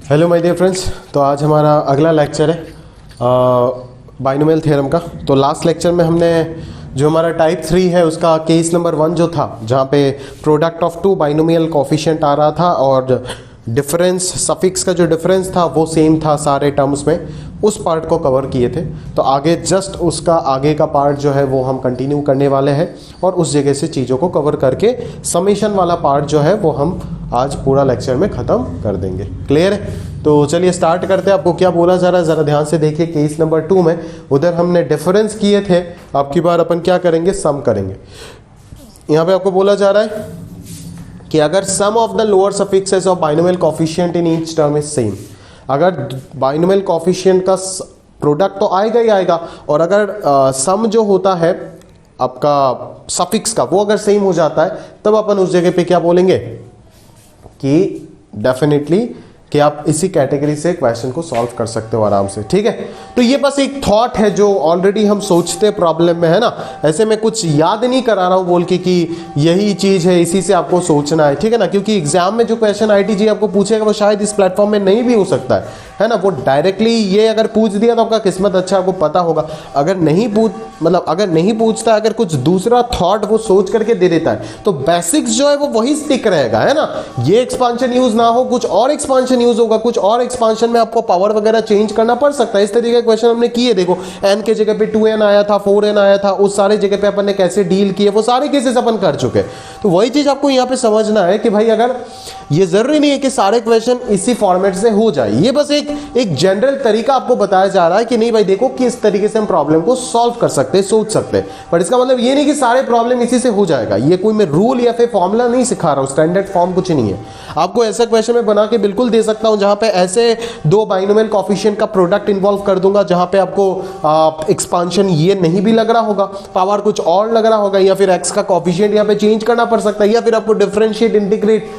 Hello my dear friends. तो आज हमारा अगला लेक्चर है बाइनोमियल थ्योरम का। तो लास्ट लेक्चर में हमने जो हमारा टाइप 3 है उसका केस नंबर 1 जो था, जहाँ पे product of two binomial coefficient आ रहा था और डिफरेंस सफिक्स का जो डिफरेंस था वो सेम था सारे टर्म्स में, उस पार्ट को कवर किए थे। तो आगे जस्ट उसका आगे का पार्ट जो है वो हम कंटिन्यू करने वाले हैं और उस जगह से चीज़ों को कवर करके समेशन वाला पार्ट जो है वो हम आज पूरा लेक्चर में ख़त्म कर देंगे। क्लियर है? तो चलिए स्टार्ट करते हैं। आपको क्या बोला जा रहा है ज़रा ध्यान से देखिए। केस नंबर 2 में उधर हमने डिफरेंस किए थे, अब की बार अपन क्या करेंगे, सम करेंगे। यहाँ पे आपको बोला जा रहा है कि अगर sum of the lower suffixes of binomial coefficient in each term is same, अगर बाइनोमियल कोफिशिएंट का प्रोडक्ट तो आएगा ही आएगा, और अगर सम जो होता है आपका सफिक्स का वो अगर सेम हो जाता है, तब अपन उस जगह पे क्या बोलेंगे कि डेफिनेटली कि आप इसी कैटेगरी से क्वेश्चन को सॉल्व कर सकते हो आराम से। ठीक है, तो ये बस एक थॉट है जो ऑलरेडी हम सोचते प्रॉब्लम में है ना। ऐसे में कुछ याद नहीं करा रहा हूं बोल के कि यही चीज है, इसी से आपको सोचना है। ठीक है ना, क्योंकि एग्जाम में जो क्वेश्चन आईटीजी आपको पूछेगा वो शायद इस प्लेटफॉर्म में नहीं भी हो सकता है ना। वो डायरेक्टली ये अगर पूछ दिया तो आपका किस्मत अच्छा, आपको पता होगा। अगर नहीं पूछता, अगर कुछ दूसरा थॉट वो सोच करके दे देता है, तो बेसिक्स जो है वो वही स्टिक रहेगा, है ना। ये एक्सपांशन यूज ना हो, कुछ और एक्सपांशन यूज होगा, कुछ और एक्सपांशन में आपको पावर वगैरह चेंज करना पड़ सकता है। इस तरीके के क्वेश्चन हमने किए। देखो n के जगह पे 2n आया था, 4n आया था, उस सारे जगह पे अपन ने कैसे डील किए वो सारे केसेस अपन कर चुके। तो वही चीज आपको यहाँ पे समझना है कि भाई अगर ये जरूरी नहीं है कि सारे क्वेश्चन इसी फॉर्मेट से हो जाए, ये बस एक जनरल तरीका आपको बताया जा रहा है कि नहीं भाई देखो कि इस तरीके से हम प्रॉब्लम को सॉल्व कर सकते हैं, सोच सकते हैं। पर इसका मतलब ये नहीं कि सारे प्रॉब्लम इसी से हो जाएगा। ये कोई मैं रूल या फिर फॉर्मूला नहीं सिखा रहा हूं, स्टैंडर्ड फॉर्म कुछ नहीं है। आपको ऐसा क्वेश्चन में बना के बिल्कुल दे सकता हूं जहां पे ऐसे दो बाइनोमियल कोफिशिएंट का प्रोडक्ट इन्वॉल्व कर दूंगा, जहां पे आपको एक्सपांशन ये नहीं भी लग रहा होगा, पावर कुछ और लग रहा होगा, या फिर एक्स का कोफिशिएंट यहां पे चेंज करना पड़ सकता है, या फिर आपको डिफरेंशिएट, इंटीग्रेट,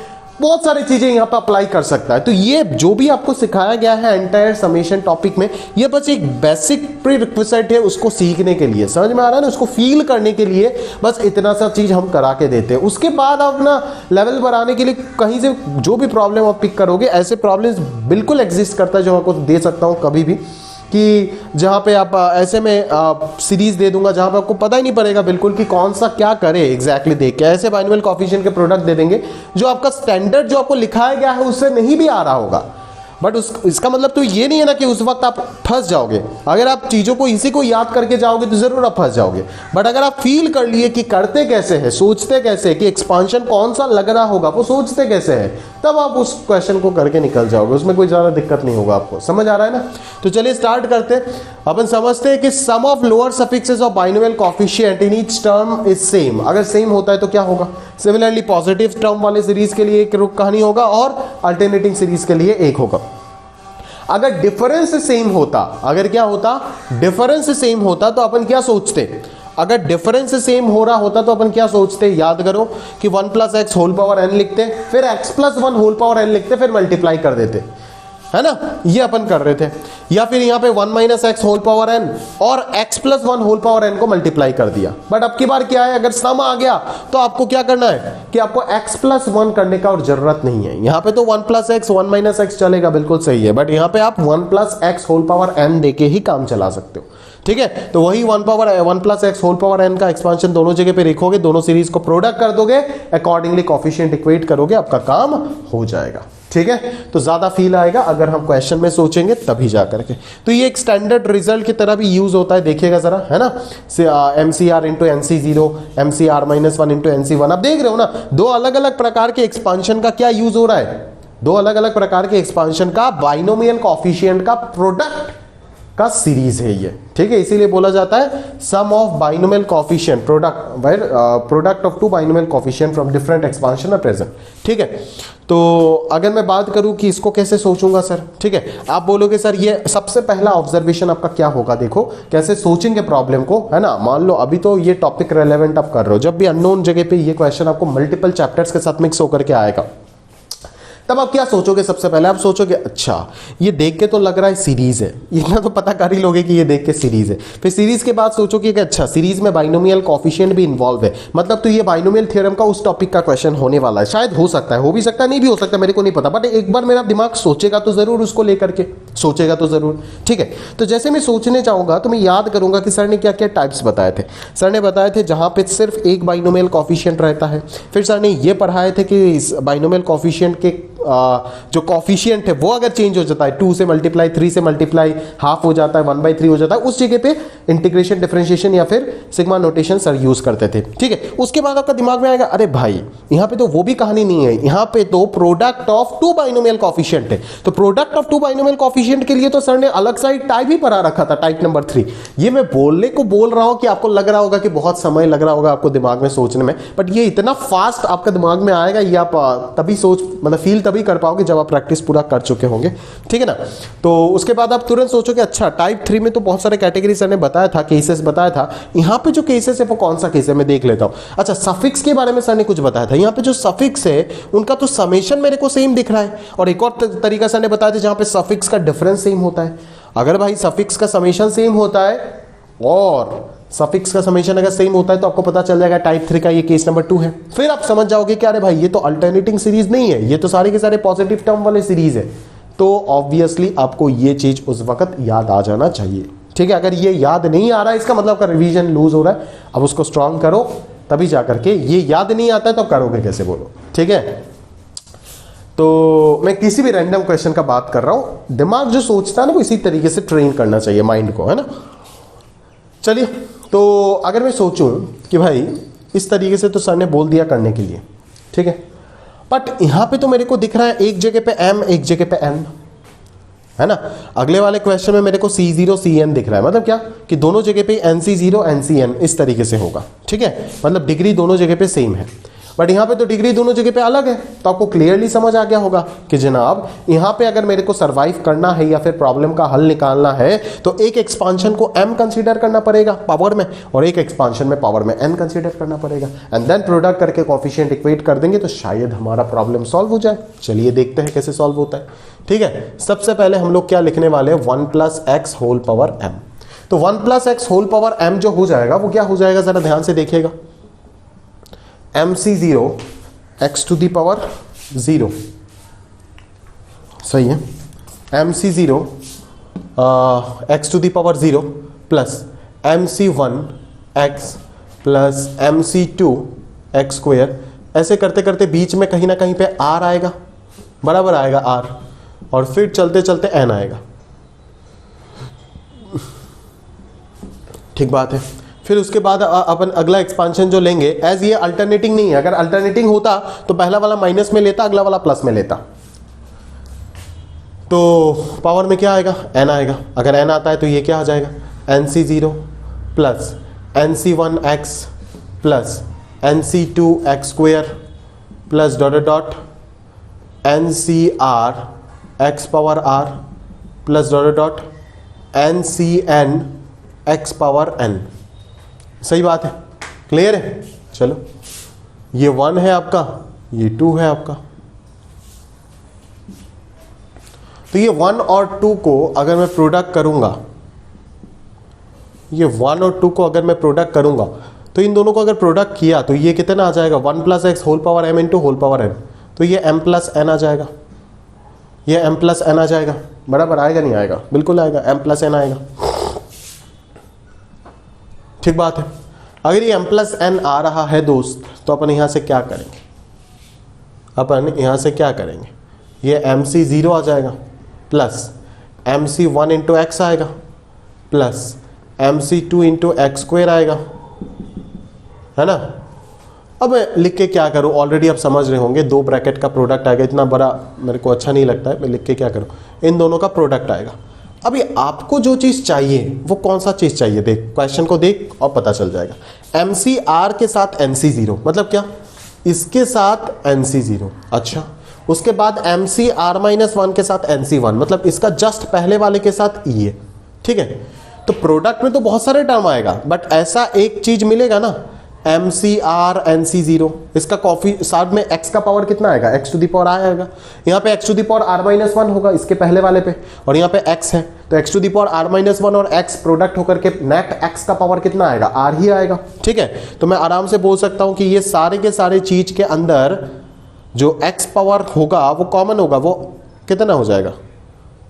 बहुत सारी चीजें यहां पर अप्लाई कर सकता है। तो ये जो भी आपको सिखाया गया है एंटायर समेशन टॉपिक में, ये बस एक बेसिक प्रीरिक्विजिट है उसको सीखने के लिए, समझ में आ रहा है ना, उसको फील करने के लिए बस इतना सा चीज हम करा के देते हैं। उसके बाद आप अपना लेवल बढ़ाने के लिए कहीं से जो भी प्रॉब्लम आप पिक करोगे, ऐसे प्रॉब्लम्स बिल्कुल एग्जिस्ट करता है जो आपको दे सकता हूं कभी भी, कि जहाँ पे आप ऐसे में सीरीज दे दूंगा जहाँ पे आपको पता ही नहीं पड़ेगा बिल्कुल कि कौन सा क्या करे एग्जैक्टली देख के। ऐसे बाइनोमियल कोफिशिएंट के प्रोडक्ट दे देंगे जो आपका स्टैंडर्ड जो आपको लिखाया गया है उससे नहीं भी आ रहा होगा। बट इसका मतलब तो ये नहीं है ना कि उस वक्त आप फंस जाओगे। अगर आप चीज़ों को इसी को याद करके जाओगे तो जरूर आप फंस जाओगे। बट अगर आप फील कर लिए कि करते कैसे हैं, सोचते कैसे, कि एक्सपांशन कौन सा लग रहा होगा, वो सोचते कैसे है, तब आप उस क्वेश्चन को करके निकल जाओगे। उसमें कोई ज़्यादा दिक्कत नहीं होगा आपको। समझ आ रहा है ना? तो चलिए स्टार्ट करते हैं। अपन समझते हैं कि sum of lower suffixes of binomial coefficient in each term is same. अगर सेम होता है तो क्या होगा? सिमिलरली पॉजिटिव टर्म वाले सीरीज के लिए एक कहानी होगा और अल्टरनेटिंग सीरीज के लिए एक होगा। अगर डिफरेंस सेम होता, अगर क्या होता, डिफरेंस सेम होता, तो अपन क्या सोचते? अगर डिफरेंस सेम हो रहा होता तो अपन क्या सोचते? याद करो कि 1 + x होल पावर n लिखते, फिर x + 1 होल पावर n लिखते, फिर मल्टीप्लाई कर देते, है ना। ये अपन कर रहे थे। या फिर यहां पे 1 - x होल पावर n और x + 1 होल पावर n को मल्टीप्लाई कर दिया। बट अब की बार क्या है, अगर सम आ गया तो आपको क्या करना है कि आपको x + 1 करने का और जरूरत नहीं है। यहां पे तो 1 + x 1 - x चलेगा, बिल्कुल सही है। बट यहां पे आप 1 + x होल पावर n देके ही काम चला सकते हो। ठीक है, तो वही 1 + x होल पावर n का एक्सपांशन दोनों जगह पे लिखोगे, दोनों सीरीज को प्रोडक्ट कर दोगे, अकॉर्डिंगली कोफिशिएंट इक्वेट करोगे, आपका काम हो जाएगा। ठीक है, तो ज्यादा फील आएगा अगर हम क्वेश्चन में सोचेंगे तभी जा करके। तो ये एक स्टैंडर्ड रिजल्ट की तरह भी यूज होता है, देखिएगा जरा, है ना। MCR × NC0, MCR - 1 × NC1। आप देख रहे हो ना, दो अलग अलग प्रकार के एक्सपांशन का क्या यूज हो रहा है, दो अलग अलग प्रकार के एक्सपांशन का बाइनोमियल कोफिशिएंट का प्रोडक्ट का सीरीज है ये। ठीक है, इसीलिए बोला जाता है sum of binomial coefficient product of two binomial coefficient from different expansion are present. ठीक है, तो अगर मैं बात करूं कि इसको कैसे सोचूंगा सर, ठीक है, आप बोलोगे सर ये सबसे पहला ऑब्जर्वेशन आपका क्या होगा, देखो कैसे सोचेंगे प्रॉब्लम को, है ना। मान लो अभी तो ये टॉपिक रेलेवेंट आप कर रहे हो, जब भी अननोन जगह पे ये क्वेश्चन आपको मल्टीपल चैप्टर्स के साथ मिक्स होकर के आएगा, तब आप क्या सोचोगे? सबसे पहले आप सोचोगे अच्छा ये देख के तो लग रहा है सीरीज है, इतना तो पता कर ही लोगे कि ये देख के सीरीज है। फिर सीरीज के बाद सोचोगे कि अच्छा सीरीज में बाइनोमियल कोफिशिएंट भी इन्वॉल्व है, मतलब तो ये बाइनोमियल थ्योरम का उस टॉपिक का क्वेश्चन होने वाला है। शायद हो सकता है, हो भी सकता है, नहीं भी हो सकता, मेरे को नहीं पता, बट एक बार मेरा दिमाग सोचेगा तो जरूर, उसको लेकर के सोचेगा तो जरूर। ठीक है, तो जैसे मैं सोचने जाऊंगा तो मैं याद करूंगा कि सर ने क्या क्या टाइप्स बताए थे। सर ने बताए थे जहां पे सिर्फ एक बाइनोमियल कोफिशिएंट रहता है। फिर सर ने ये पढ़ाए थे कि इस बाइनोमियल कोफिशिएंट के जो कोफिशिएंट है वो अगर चेंज हो जाता है, 2 से मल्टीप्लाई 3 से मल्टीप्लाई हाफ हो जाता है, 1/3 हो जाता है, उस जगह पे इंटीग्रेशन डिफरेंशिएशन या फिर सिग्मा नोटेशन सर यूज करते थे। ठीक है, उसके बाद आपका दिमाग में आएगा अरे भाई यहाँ पे तो वो भी कहानी नहीं है, यहाँ पे तो प्रोडक्ट ऑफ 2 बाइनोमियल कोफिशिएंट है। तो प्रोडक्ट ऑफ 2 बाइनोमियल कोफिशिएंट के लिए तो सर ने अलग सा एक टाइप ही पढ़ा रखा था, टाइप नंबर 3। ये मैं बोलने को बोल रहा हूं कि आपको लग रहा होगा कि बहुत समय लग रहा होगा आपको दिमाग में सोचने में, बट ये इतना फास्ट आपका दिमाग में आएगा, ये आप तभी सोच मतलब फील तभी कर पाओगे जब आप प्रैक्टिस पूरा कर चुके होंगे। ठीक है ना, तो उसके बाद आप तुरंत सोचोगे अच्छा टाइप 3 में तो बहुत सारे कैटेगरी सर ने बताया था, केसेस बताया था, यहाँ पे जो केसेस है वो कौन सा केस है मैं देख लेता हूँ। अच्छा सफिक्स के बारे में सर ने कुछ बताया था, यहाँ पे जो सफिक्स है उनका तो समेशन मेरे को सेम दिख रहा है, और एक और तरीका सर ने बताया था जहाँ पे सफिक्स का डिफरेंस सेम होता है। अगर भाई सफिक्स का समेशन सेम होता है और सफिक्स का समेशन अगर सेम होता है तो आपको पता चल जाएगा टाइप 3 का ये केस नंबर 2 है। फिर आप समझ जाओगे कि अरे भाई ये तो अल्टरनेटिंग सीरीज नहीं है, ये तो सारे के सारे पॉजिटिव टर्म वाले सीरीज है। तो ऑब्वियसली आपको ये चीज उस वक्त याद आ जाना चाहिए। ठीक है, अगर ये याद नहीं आ रहा है इसका मतलब आपका रिवीजन लूज हो रहा है। अब उसको स्ट्रांग करो तभी जाकर के, ये याद नहीं आता है तो करोगे कैसे बोलो। ठीक है, तो मैं किसी भी रैंडम क्वेश्चन का बात कर रहा हूं, दिमाग जो सोचता है ना वो इसी तरीके से ट्रेन करना चाहिए माइंड को, है ना। चलिए, तो अगर मैं सोचूं कि भाई इस तरीके से तो सर ने बोल दिया करने के लिए, ठीक है, बट यहां पे तो मेरे को दिख रहा है एक जगह पे m एक जगह पे n, है ना। अगले वाले क्वेश्चन में मेरे को C0 CN दिख रहा है, मतलब क्या कि दोनों जगह पे NC0 NCN इस तरीके से होगा। ठीक है, मतलब डिग्री दोनों जगह पे सेम है, बट यहाँ पे तो डिग्री दोनों जगह पे अलग है। तो आपको क्लियरली समझ आ गया होगा कि जनाब यहाँ पे अगर मेरे को सरवाइव करना है या फिर प्रॉब्लम का हल निकालना है तो एक एक्सपांशन को m कंसीडर करना पड़ेगा पावर में, और एक एक्सपांशन में पावर में n कंसीडर करना पड़ेगा, एंड देन प्रोडक्ट करके कोफिशिएंट इक्वेट कर देंगे तो शायद हमारा प्रॉब्लम सॉल्व हो जाए। चलिए देखते हैं कैसे सॉल्व होता है। ठीक है, सबसे पहले हम लोग क्या लिखने वाले हैं, 1 + x होल पावर m। तो 1 + x होल पावर m जो हो जाएगा वो क्या हो जाएगा, जरा ध्यान से देखिएगा, MC0 x⁻0, सही है, MC0 x⁻0 plus MC1 x plus MC2 x²। ऐसे करते करते बीच में कहीं ना कहीं पे r आएगा, बराबर आएगा r, और फिर चलते चलते n आएगा। ठीक बात है। फिर उसके बाद अपन अगला एक्सपांशन जो लेंगे, एज ये अल्टरनेटिंग नहीं है, अगर अल्टरनेटिंग होता तो पहला वाला माइनस में लेता, अगला वाला प्लस में लेता, तो पावर में क्या आएगा, n आएगा। अगर n आता है तो ये क्या आ जाएगा, NC0 plus NC1 x plus NC2 x² plus dot dot NCR x⁻r plus dot dot NCN x⁻n। सही बात है, क्लियर है। चलो, ये 1 है आपका, ये 2 है आपका। तो ये 1 और 2 को अगर मैं प्रोडक्ट करूंगा, ये 1 और 2 को अगर मैं प्रोडक्ट करूंगा तो इन दोनों को अगर प्रोडक्ट किया तो ये कितना आ जाएगा, 1 + x whole power m into whole power n। तो ये m + n आ जाएगा, ये m + n आ जाएगा, बराबर आएगा नहीं आएगा, बिल्कुल आएगा, m + n आएगा। ठीक बात है। अगर ये m + n आ रहा है दोस्त तो अपन यहां से क्या करेंगे, अपन यहां से क्या करेंगे, ये MC0 आ जाएगा प्लस MC1 इंटू x आएगा प्लस MC2 इंटू x² आएगा, है ना। अब मैं लिख के क्या करूं, ऑलरेडी आप समझ रहे होंगे, 2 ब्रैकेट का प्रोडक्ट आएगा, इतना बड़ा मेरे को अच्छा नहीं लगता है, मैं लिख के क्या करूं, इन दोनों का प्रोडक्ट आएगा। अभी आपको जो चीज चाहिए वो कौन सा चीज चाहिए, देख क्वेश्चन को देख और पता चल जाएगा। MCR के साथ NC0 मतलब क्या, इसके साथ NC0, अच्छा, उसके बाद MCR-1 के साथ NC1 मतलब इसका जस्ट पहले वाले के साथ ये। ठीक है, तो प्रोडक्ट में तो बहुत सारे टर्म आएगा, बट ऐसा एक चीज मिलेगा ना, M C R N C zero, इसका कॉफी साथ में x का पावर कितना आएगा, x टू द पावर आएगा। यहाँ पे x to the power r minus one होगा इसके पहले वाले पे, और यहाँ पे x है तो x to the power r minus one और x प्रोडक्ट होकर के नेट x का पावर कितना आएगा, r ही आएगा। ठीक है, तो मैं आराम से बोल सकता हूं कि ये सारे के सारे चीज के अंदर जो x पावर होगा वो कॉमन होगा, वो कितना हो जाएगा,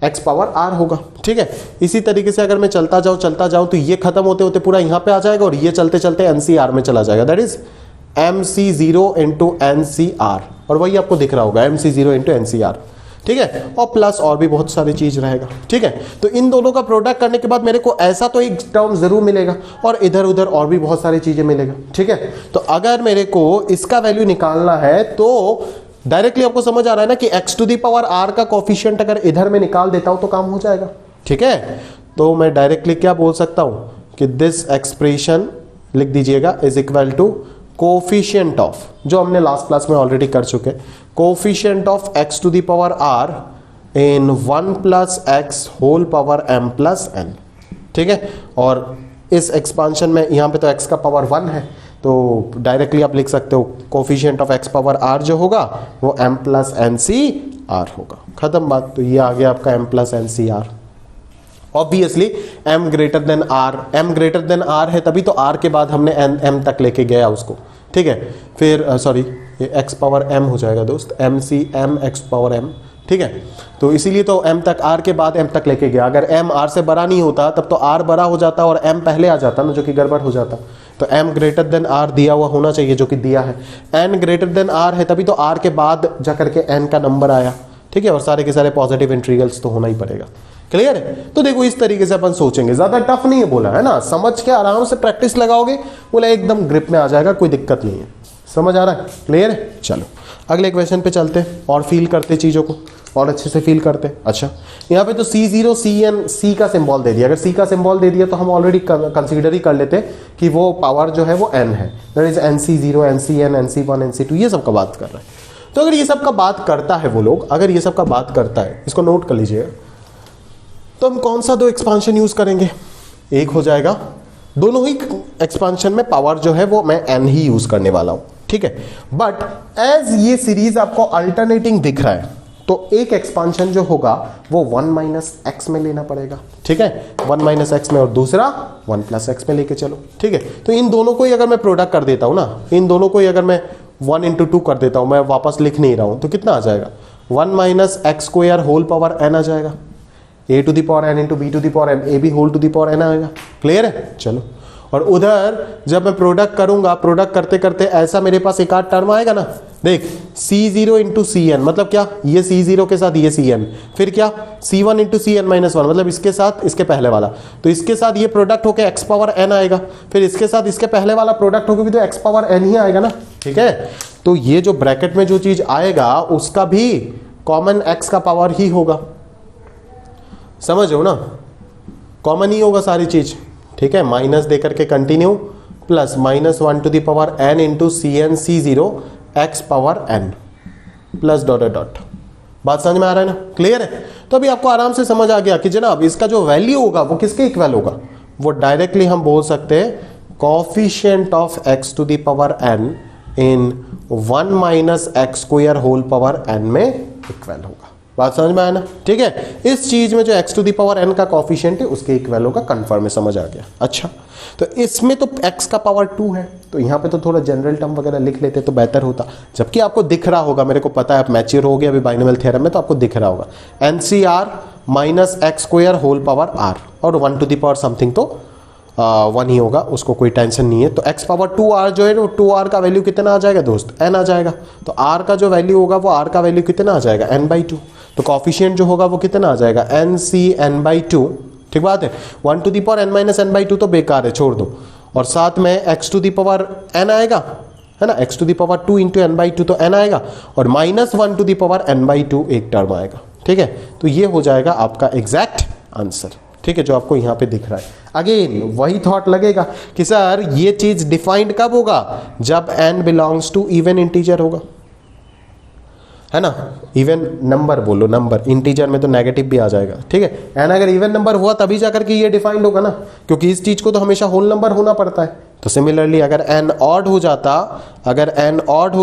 x पावर r होगा। ठीक है, इसी तरीके से अगर मैं चलता जाऊं तो ये खत्म होते होते पूरा यहाँ पे आ जाएगा और ये चलते चलते NCR में चला जाएगा, that is MC0 into NCR, और वही आपको दिख रहा होगा MC0 इंटू NCR। ठीक है, और प्लस और भी बहुत सारी चीज रहेगा। ठीक है, तो इन दोनों का प्रोडक्ट करने के बाद मेरे को ऐसा तो एक टर्म जरूर मिलेगा और इधर उधर और भी बहुत सारी चीजें मिलेगा। ठीक है, तो अगर मेरे को इसका वैल्यू निकालना है तो डायरेक्टली आपको समझ आ रहा है ना कि x to the power r का कोफिशिएंट अगर इधर में निकाल देता हूं तो काम हो जाएगा। ठीक है, तो मैं डायरेक्टली क्या बोल सकता हूं कि दिस एक्सप्रेशन लिख दीजिएगा is equal to coefficient of, जो हमने लास्ट क्लास में ऑलरेडी कर चुके, coefficient of x to the power r in 1 plus x whole power m plus n। ठीक है, और इस एक्सपांशन में यहां पे तो x का पावर 1 है तो डायरेक्टली आप लिख सकते हो coefficient of x power r जो होगा वो m plus N C R होगा। खत्म बात, तो ये आ गया आपका m plus N C R. Obviously m greater than r, m greater than r है तभी तो r के बाद हमने m तक लेके गया उसको। ठीक है, फिर सॉरी ये x पावर m हो जाएगा दोस्त, m सी m x पावर m। ठीक है, तो इसीलिए तो m तक, r के बाद m तक लेके गया। अगर m r से बड़ा नहीं होता तब तो r बड़ा हो जाता और m पहले आ जाता ना, जो कि गड़बड़ हो जाता। तो m ग्रेटर देन r दिया हुआ होना चाहिए जो कि दिया है, n ग्रेटर देन r है तभी तो r के बाद जाकर के n का नंबर आया। ठीक है, और सारे के सारे पॉजिटिव इंटीग्रल्स तो होना ही पड़ेगा। क्लियर है, तो देखो इस तरीके से अपन सोचेंगे, ज्यादा टफ नहीं है बोला है ना, समझ के आराम से प्रैक्टिस लगाओगे बोला एकदम ग्रिप में आ जाएगा, कोई दिक्कत नहीं है। समझ आ रहा है, क्लियर है। चलो अगले क्वेश्चन पे चलते हैं और फील करते चीजों को और अच्छे से फील करते। अच्छा, यहाँ पे तो C0 CN C का सिंबल दे दिया, अगर C का सिंबल दे दिया तो हम ऑलरेडी कंसीडर ही कर लेते कि वो पावर जो है वो n है, that is NC0 NCN NC1 NC2 ये सब का बात कर रहा है। तो अगर ये सब का बात करता है वो लोग, अगर ये सब का बात करता है, इसको नोट कर लीजिएगा, तो हम कौन सा दो एक्सपांशन यूज करेंगे, एक हो जाएगा, दोनों ही एक्सपांशन में पावर जो है वो मैं n ही यूज करने वाला हूं। ठीक है, बट एज ये सीरीज आपको अल्टरनेटिंग दिख रहा है तो एक एक्सपांशन जो होगा वो 1 माइनस एक्स में लेना पड़ेगा। ठीक है, 1 माइनस एक्स में और दूसरा 1 प्लस एक्स में लेके चलो। ठीक है, तो इन दोनों को ही अगर मैं प्रोडक्ट कर देता हूं ना, इन दोनों को ही अगर मैं 1 इंटू 2 कर देता हूं, मैं वापस लिख नहीं रहा हूं, तो कितना आ जाएगा, 1 minus x square whole power n आ जाएगा, a to the power n into B to the power m, A भी whole to the power n आएगा। क्लियर है, चलो। और उधर जब मैं प्रोडक्ट करूंगा, प्रोडक्ट करते करते ऐसा मेरे पास एक आध टर्म आएगा ना, देख C0 इंटू CN मतलब क्या, ये C0 के साथ ये CN, फिर क्या C1 इंटू CN माइनस 1 मतलब इसके साथ इसके पहले वाला, तो इसके साथ ये प्रोडक्ट होकर x पावर n आएगा, फिर इसके साथ इसके पहले वाला प्रोडक्ट होकर भी तो x पावर n ही आएगा ना। ठीक है, तो ये जो ब्रैकेट में जो चीज आएगा उसका भी कॉमन x का पावर ही होगा, समझो ना, कॉमन ही होगा सारी चीज। ठीक है, माइनस देकर के continue plus minus 1 to the power n into CN C0 x power n plus dot dot. बात समझ में आ रहा है ना, क्लियर है। तो अभी आपको आराम से समझ आ गया कि जनाब इसका जो वैल्यू होगा वो किसके इक्वल होगा, वो डायरेक्टली हम बोल सकते हैं coefficient of x to the power n in 1 minus x square whole power n में इक्वल होगा। बात समझ में आया ना, ठीक है। इस चीज में जो x to the power n का कॉफिशिएंट है उसके इक्वल होगा, कंफर्म में समझ आ गया। अच्छा, तो इसमें तो x का पावर 2 है, तो यहाँ पे तो थोड़ा जनरल टर्म वगैरह लिख लेते तो बेहतर होता, जबकि आपको दिख रहा होगा, मेरे को पता है आप मैच्योर हो गए अभी बाइनोमियल थ्योरम में, तो आपको दिख रहा होगा NCR minus x square whole power r, और 1 टू दी पावर समथिंग तो 1 ही होगा, उसको कोई टेंशन नहीं है। तो x पावर 2r जो है वो 2r का वैल्यू कितना आ जाएगा दोस्त, n आ जाएगा। तो r का जो वैल्यू होगा वो r का वैल्यू कितना आ जाएगा, n/2। तो कॉफिशिएंट जो होगा वो कितना आ जाएगा, NCn/2। ठीक बात है, 1 to the power n minus n/2 तो बेकार है, छोड़ दो, और साथ में x to the power n आएगा, है ना, x to the power 2 into n/2 तो n आएगा, और minus 1 to the power n/2 एक टर्म आएगा। ठीक है, तो ये हो जाएगा आपका एग्जैक्ट आंसर। ठीक है, जो आपको यहाँ पे दिख रहा है। अगेन वही थॉट लगेगा कि सर ये चीज डिफाइंड कब होगा, जब n belongs to even integer होगा, है ना, इवन नंबर बोलो, नंबर, इंटीजर में तो नेगेटिव भी आ जाएगा। ठीक है, n अगर इवन नंबर हुआ तभी जाकर के ये डिफाइंड होगा ना, क्योंकि इस चीज को तो हमेशा होल नंबर होना पड़ता है, तो सिमिलरली अगर n ऑड हो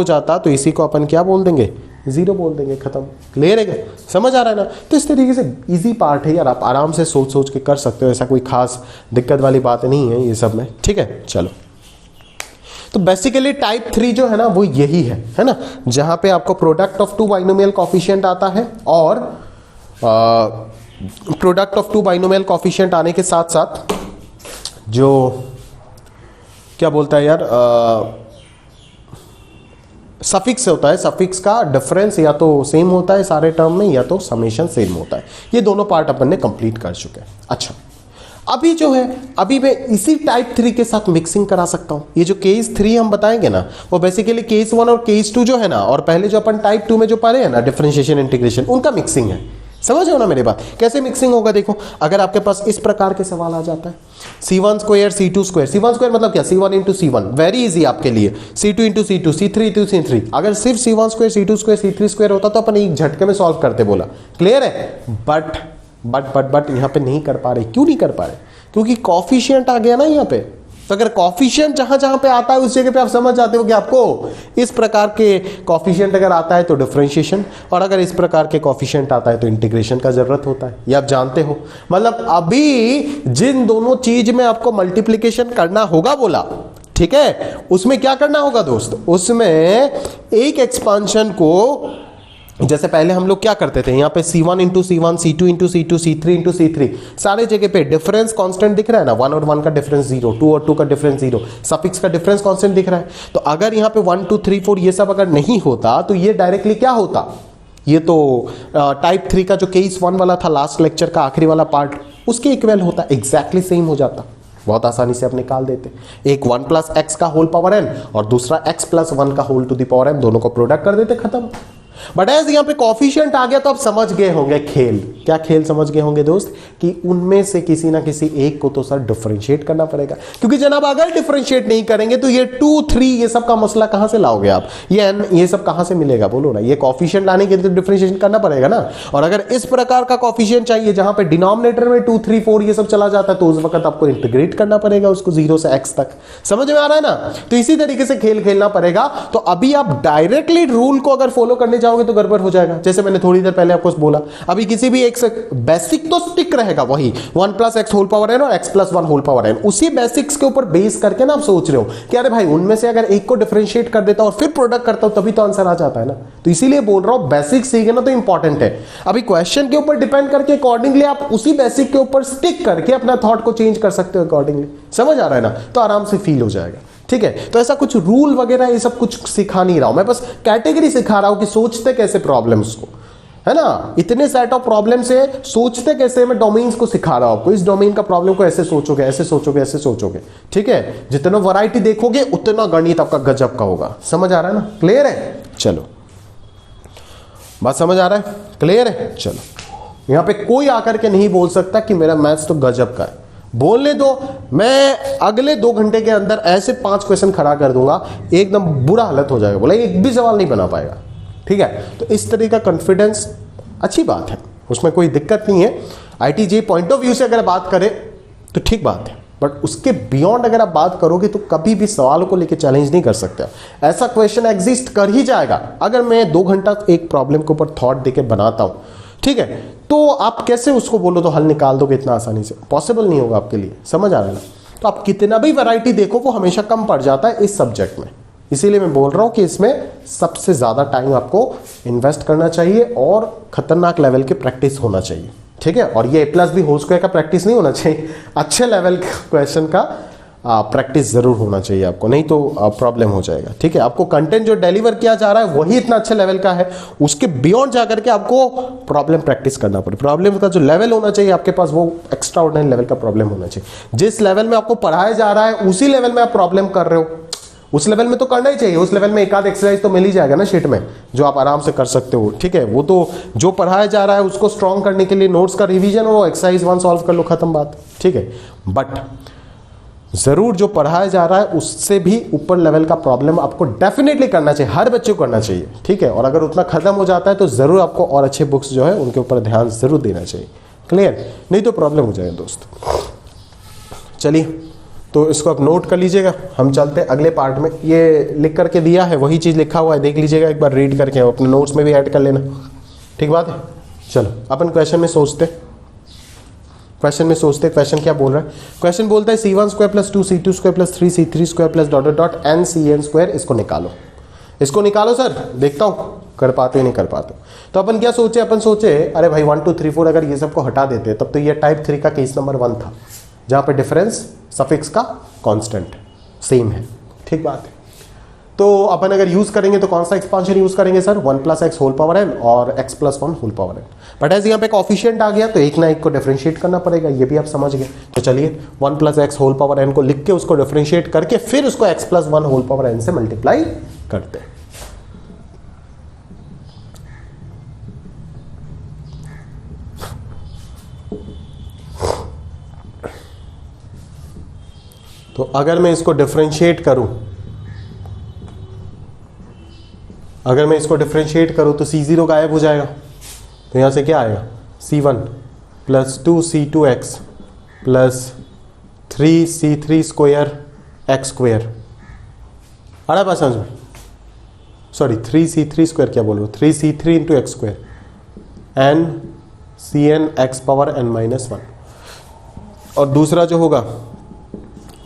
जाता तो इसी को अपन क्या बोल देंगे, 0 बोल देंगे, खत्म। क्लियर है क्या, समझ आ रहा है ना। तो इस तरीके से इजी पार्ट है यार, आप आराम से सोच सोच के कर सकते हो, ऐसा कोई खास दिक्कत वाली बात नहीं है ये सब में, ठीक है। चलो, तो बेसिकली टाइप 3 जो है ना वो यही है ना, जहां पे आपको product of two binomial coefficient आता है, और product of two binomial coefficient आने के साथ साथ जो क्या बोलता है यार, सफिक्स होता है, सफिक्स का डिफरेंस या तो सेम होता है सारे टर्म में, या तो समेशन सेम होता है। ये दोनों पार्ट अपन ने कंप्लीट कर चुके हैं। अच्छा, अभी जो है, अभी मैं इसी टाइप 3 के साथ मिक्सिंग करा सकता हूं। ये जो केस 3 हम बताएंगे ना, वो बेसिकली केस 1 और केस 2 जो है ना, और पहले जो अपन टाइप 2 में जो पढ़े हैं ना डिफरेंशिएशन इंटीग्रेशन, उनका मिक्सिंग है। समझ हो ना मेरी बात, कैसे मिक्सिंग होगा। देखो, अगर आपके पास इस प्रकार के सवाल आ जाता है, C1 square C2 square, C1 square मतलब क्या, C1 into C1, very easy आपके लिए, C2 into C2, C3 into C3। अगर सिर्फ C1 square C2 square C3 square होता तो अपन एक झटके में सॉल्व करते, बोला। क्लियर है। बट यहाँ पे नहीं कर पा रहे। क्यों नहीं कर पा रहे, क्योंकि कॉफिशिएंट आ गया ना यहाँ पे। तो अगर कॉफिशिएंट जहां जहां पे आता है उस जगह पे आप समझ जाते हो कि आपको इस प्रकार के कॉफिशिएंट अगर आता है तो डिफरेंशिएशन, और अगर इस प्रकार के कॉफिशिएंट आता है तो इंटीग्रेशन का जरूरत होता है। ये आप जानते हो। मतलब अभी जिन दोनों चीज में आपको मल्टीप्लीकेशन करना होगा बोला, ठीक है, उसमें क्या करना होगा दोस्त, उसमें एक एक्सपांशन को, जैसे पहले हम लोग क्या करते थे, यहाँ पे C1 into C1, C2 into C2, C3 into C3, सारे जगह पे डिफरेंस कांस्टेंट दिख रहा है ना, 1 और 1 का डिफरेंस 0, 2 और 2 का डिफरेंस 0, सफिक्स का डिफरेंस कांस्टेंट दिख रहा है। तो अगर यहाँ पे 1 2 3 4 ये सब अगर नहीं होता तो ये डायरेक्टली क्या होता, ये तो टाइप 3 का जो केस 1 वाला था लास्ट लेक्चर का आखिरी वाला पार्ट, उसके इक्वल होता, एग्जैक्टली सेम हो जाता। बहुत आसानी से आप निकाल देते। एक 1 प्लस एक्स का होल पावर n और दूसरा x प्लस 1 का whole to the power m, दोनों को प्रोडक्ट कर देते, खत्म। बट एज यहां पे कॉफिशिएंट आ गया तो आप समझ गए होंगे खेल। क्या खेल समझ गए होंगे दोस्त, कि उनमें से किसी ना किसी एक को तो सर डिफरेंशिएट करना पड़ेगा, क्योंकि जनाब अगर डिफरेंशिएट नहीं करेंगे तो ये 2 3 ये सब का मसला कहां से लाओगे आप, ये n ये सब कहां से मिलेगा, बोलो ना। ये कॉफिशिएंट लाने के लिए तो डिफरेंशिएशन करना पड़ेगा ना। और अगर इस प्रकार का कॉफिशिएंट चाहिए जहां पे डिनोमिनेटर में 2 3 4 ये सब चला जाता है, तो उस वक्त आपको इंटीग्रेट करना पड़ेगा उसको 0 से x तक। समझ में आ रहा है ना। तो इसी तरीके से खेल खेलना पड़ेगा। तो अभी आप डायरेक्टली रूल को अगर फॉलो करने जाओगे तो गड़बड़ हो जाएगा। जैसे मैंने थोड़ी देर पहले आपको बोला, अभी किसी भी एक से बेसिक तो स्टिक रहेगा वही 1 plus x whole power n और x plus 1 whole power n। उसी बेसिक्स के ऊपर बेस करके ना आप सोच रहे हो कि अरे भाई उनमें से अगर एक को डिफरेंशिएट कर देता और फिर प्रोडक्ट करता हूं तभी तो आंसर आ जाता है ना। तो इसीलिए बोल रहा हूं बेसिक सीखना तो इंपॉर्टेंट है। अभी क्वेश्चन के ऊपर डिपेंड करके अकॉर्डिंगली आप उसी बेसिक के ऊपर स्टिक करके अपना थॉट को चेंज कर सकते हो अकॉर्डिंगली। समझ आ रहा है ना। तो आराम से फील हो जाएगा। ठीक है। तो ऐसा कुछ रूल वगैरह ये सब कुछ सिखा नहीं रहा हूं मैं, बस कैटेगरी सिखा रहा हूं कि सोचते कैसे प्रॉब्लम्स को, है ना। इतने सेट ऑफ प्रॉब्लम से सोचते कैसे, मैं डोमेन्स को सिखा रहा हूं आपको। इस डोमेन का प्रॉब्लम को ऐसे सोचोगे, ऐसे सोचोगे, ऐसे सोचोगे। ठीक है। जितना वैरायटी देखोगे उतना गणित आपका गजब का होगा। समझ आ रहा है ना। क्लियर है। चलो बात समझ आ रहा है। क्लियर है। चलो यहां पे कोई आकर के नहीं बोल सकता कि मेरा मैथ्स तो गजब का है। बोलने दो, मैं अगले 2 घंटे के अंदर ऐसे 5 क्वेश्चन खड़ा कर दूंगा, एकदम बुरा हालत हो जाएगा। बोला एक भी सवाल नहीं बना पाएगा। ठीक है। तो इस तरह का कॉन्फिडेंस अच्छी बात है, उसमें कोई दिक्कत नहीं है। आईटीजे पॉइंट ऑफ व्यू से अगर बात करें तो ठीक बात है, बट उसके बियॉन्ड अगर आप बात करोगे तो कभी भी सवालों को लेकर चैलेंज नहीं कर सकते। ऐसा क्वेश्चन एग्जिस्ट कर ही जाएगा अगर मैं 2 घंटा एक प्रॉब्लम के ऊपर थॉट देके बनाता हूं। ठीक है। तो आप कैसे उसको बोलो तो हल निकाल दोगे इतना आसानी से, पॉसिबल नहीं होगा आपके लिए। समझ आ रहा है ना। तो आप कितना भी वैरायटी देखो वो हमेशा कम पड़ जाता है इस सब्जेक्ट में। इसीलिए मैं बोल रहा हूं कि इसमें सबसे ज्यादा टाइम आपको इन्वेस्ट करना चाहिए और खतरनाक लेवल की प्रैक्टिस होना चाहिए। ठीक है। और ये A+ भी होल स्क्वायर का प्रैक्टिस नहीं होना चाहिए, अच्छे लेवल के क्वेश्चन का प्रैक्टिस जरूर होना चाहिए आपको, नहीं तो प्रॉब्लम हो जाएगा। ठीक है। आपको कंटेंट जो डिलीवर किया जा रहा है वही इतना अच्छे लेवल का है, उसके बियॉन्ड जाकर के आपको प्रॉब्लम प्रैक्टिस करना पड़े। प्रॉब्लम का जो लेवल होना चाहिए आपके पास वो एक्स्ट्रा ऑर्डिनरी लेवल का प्रॉब्लम होना चाहिए। जिस लेवल में आपको पढ़ाया जा रहा है उसी लेवल में आप प्रॉब्लम कर रहे हो, उस लेवल में तो करना ही चाहिए। उस लेवल में एक आध एक्सरसाइज तो मिल ही जाएगा ना शीट में, जो आप आराम से कर सकते हो। ठीक है। वो तो जो पढ़ाया जा रहा है उसको स्ट्रॉन्ग करने के लिए नोट्स का रिवीजन और एक्सरसाइज 1 सॉल्व कर लो, खत्म बात। ठीक है। बट जरूर जो पढ़ाया जा रहा है उससे भी ऊपर लेवल का प्रॉब्लम आपको डेफिनेटली करना चाहिए, हर बच्चे को करना चाहिए। ठीक है। और अगर उतना खत्म हो जाता है तो जरूर आपको और अच्छे बुक्स जो है उनके ऊपर ध्यान जरूर देना चाहिए। क्लियर। नहीं तो प्रॉब्लम हो जाएगा दोस्त। चलिए तो इसको आप नोट कर लीजिएगा। हम चलते हैं अगले पार्ट में। ये लिख करके दिया है, वही चीज़ लिखा हुआ है, देख लीजिएगा एक बार, रीड करके अपने नोट्स में भी ऐड कर लेना। ठीक बात है। चलो अपन क्वेश्चन में सोचते, क्वेश्चन क्या बोल रहा है। क्वेश्चन बोलता है C1 square plus 2C2 square plus 3C3 square plus dot dot dot NCN square, इसको निकालो। इसको निकालो सर, देखता हूँ कर पाते नहीं कर पाते। तो अपन क्या सोचे, अपन सोचे अरे भाई 1 2 3 4 अगर ये सबको हटा देते तब तो ये टाइप 3 का केस नंबर 1 था, जहाँ पे डिफरेंस सफिक्स का कांस्टेंट सेम है। ठीक बात है। तो अपन अगर यूज करेंगे तो कौन सा एक्सपांशन यूज करेंगे sir, 1 plus x whole power n और x plus 1 whole power n। But as यहाँ पे कॉफिशिएंट आ गया तो एक ना एक को डिफरेंशिएट करना पड़ेगा, ये भी आप समझ गए। तो चलिए 1 plus x whole power n को लिख के उसको डिफरेंशिएट करके फिर उसको x plus 1 whole power n से मल्टीप्लाई करते हैं। तो अगर मैं इसको डिफरेंशिएट करूं, तो C0 गायब हो जाएगा। तो यहां से क्या आएगा, C1 plus 2C2x plus 3C3 square x square. आ रहा बात समझ में, सॉरी 3C3 स्क्वायर क्या बोल रहा हूं, 3C3 into x square N CN x power n minus 1। और दूसरा जो होगा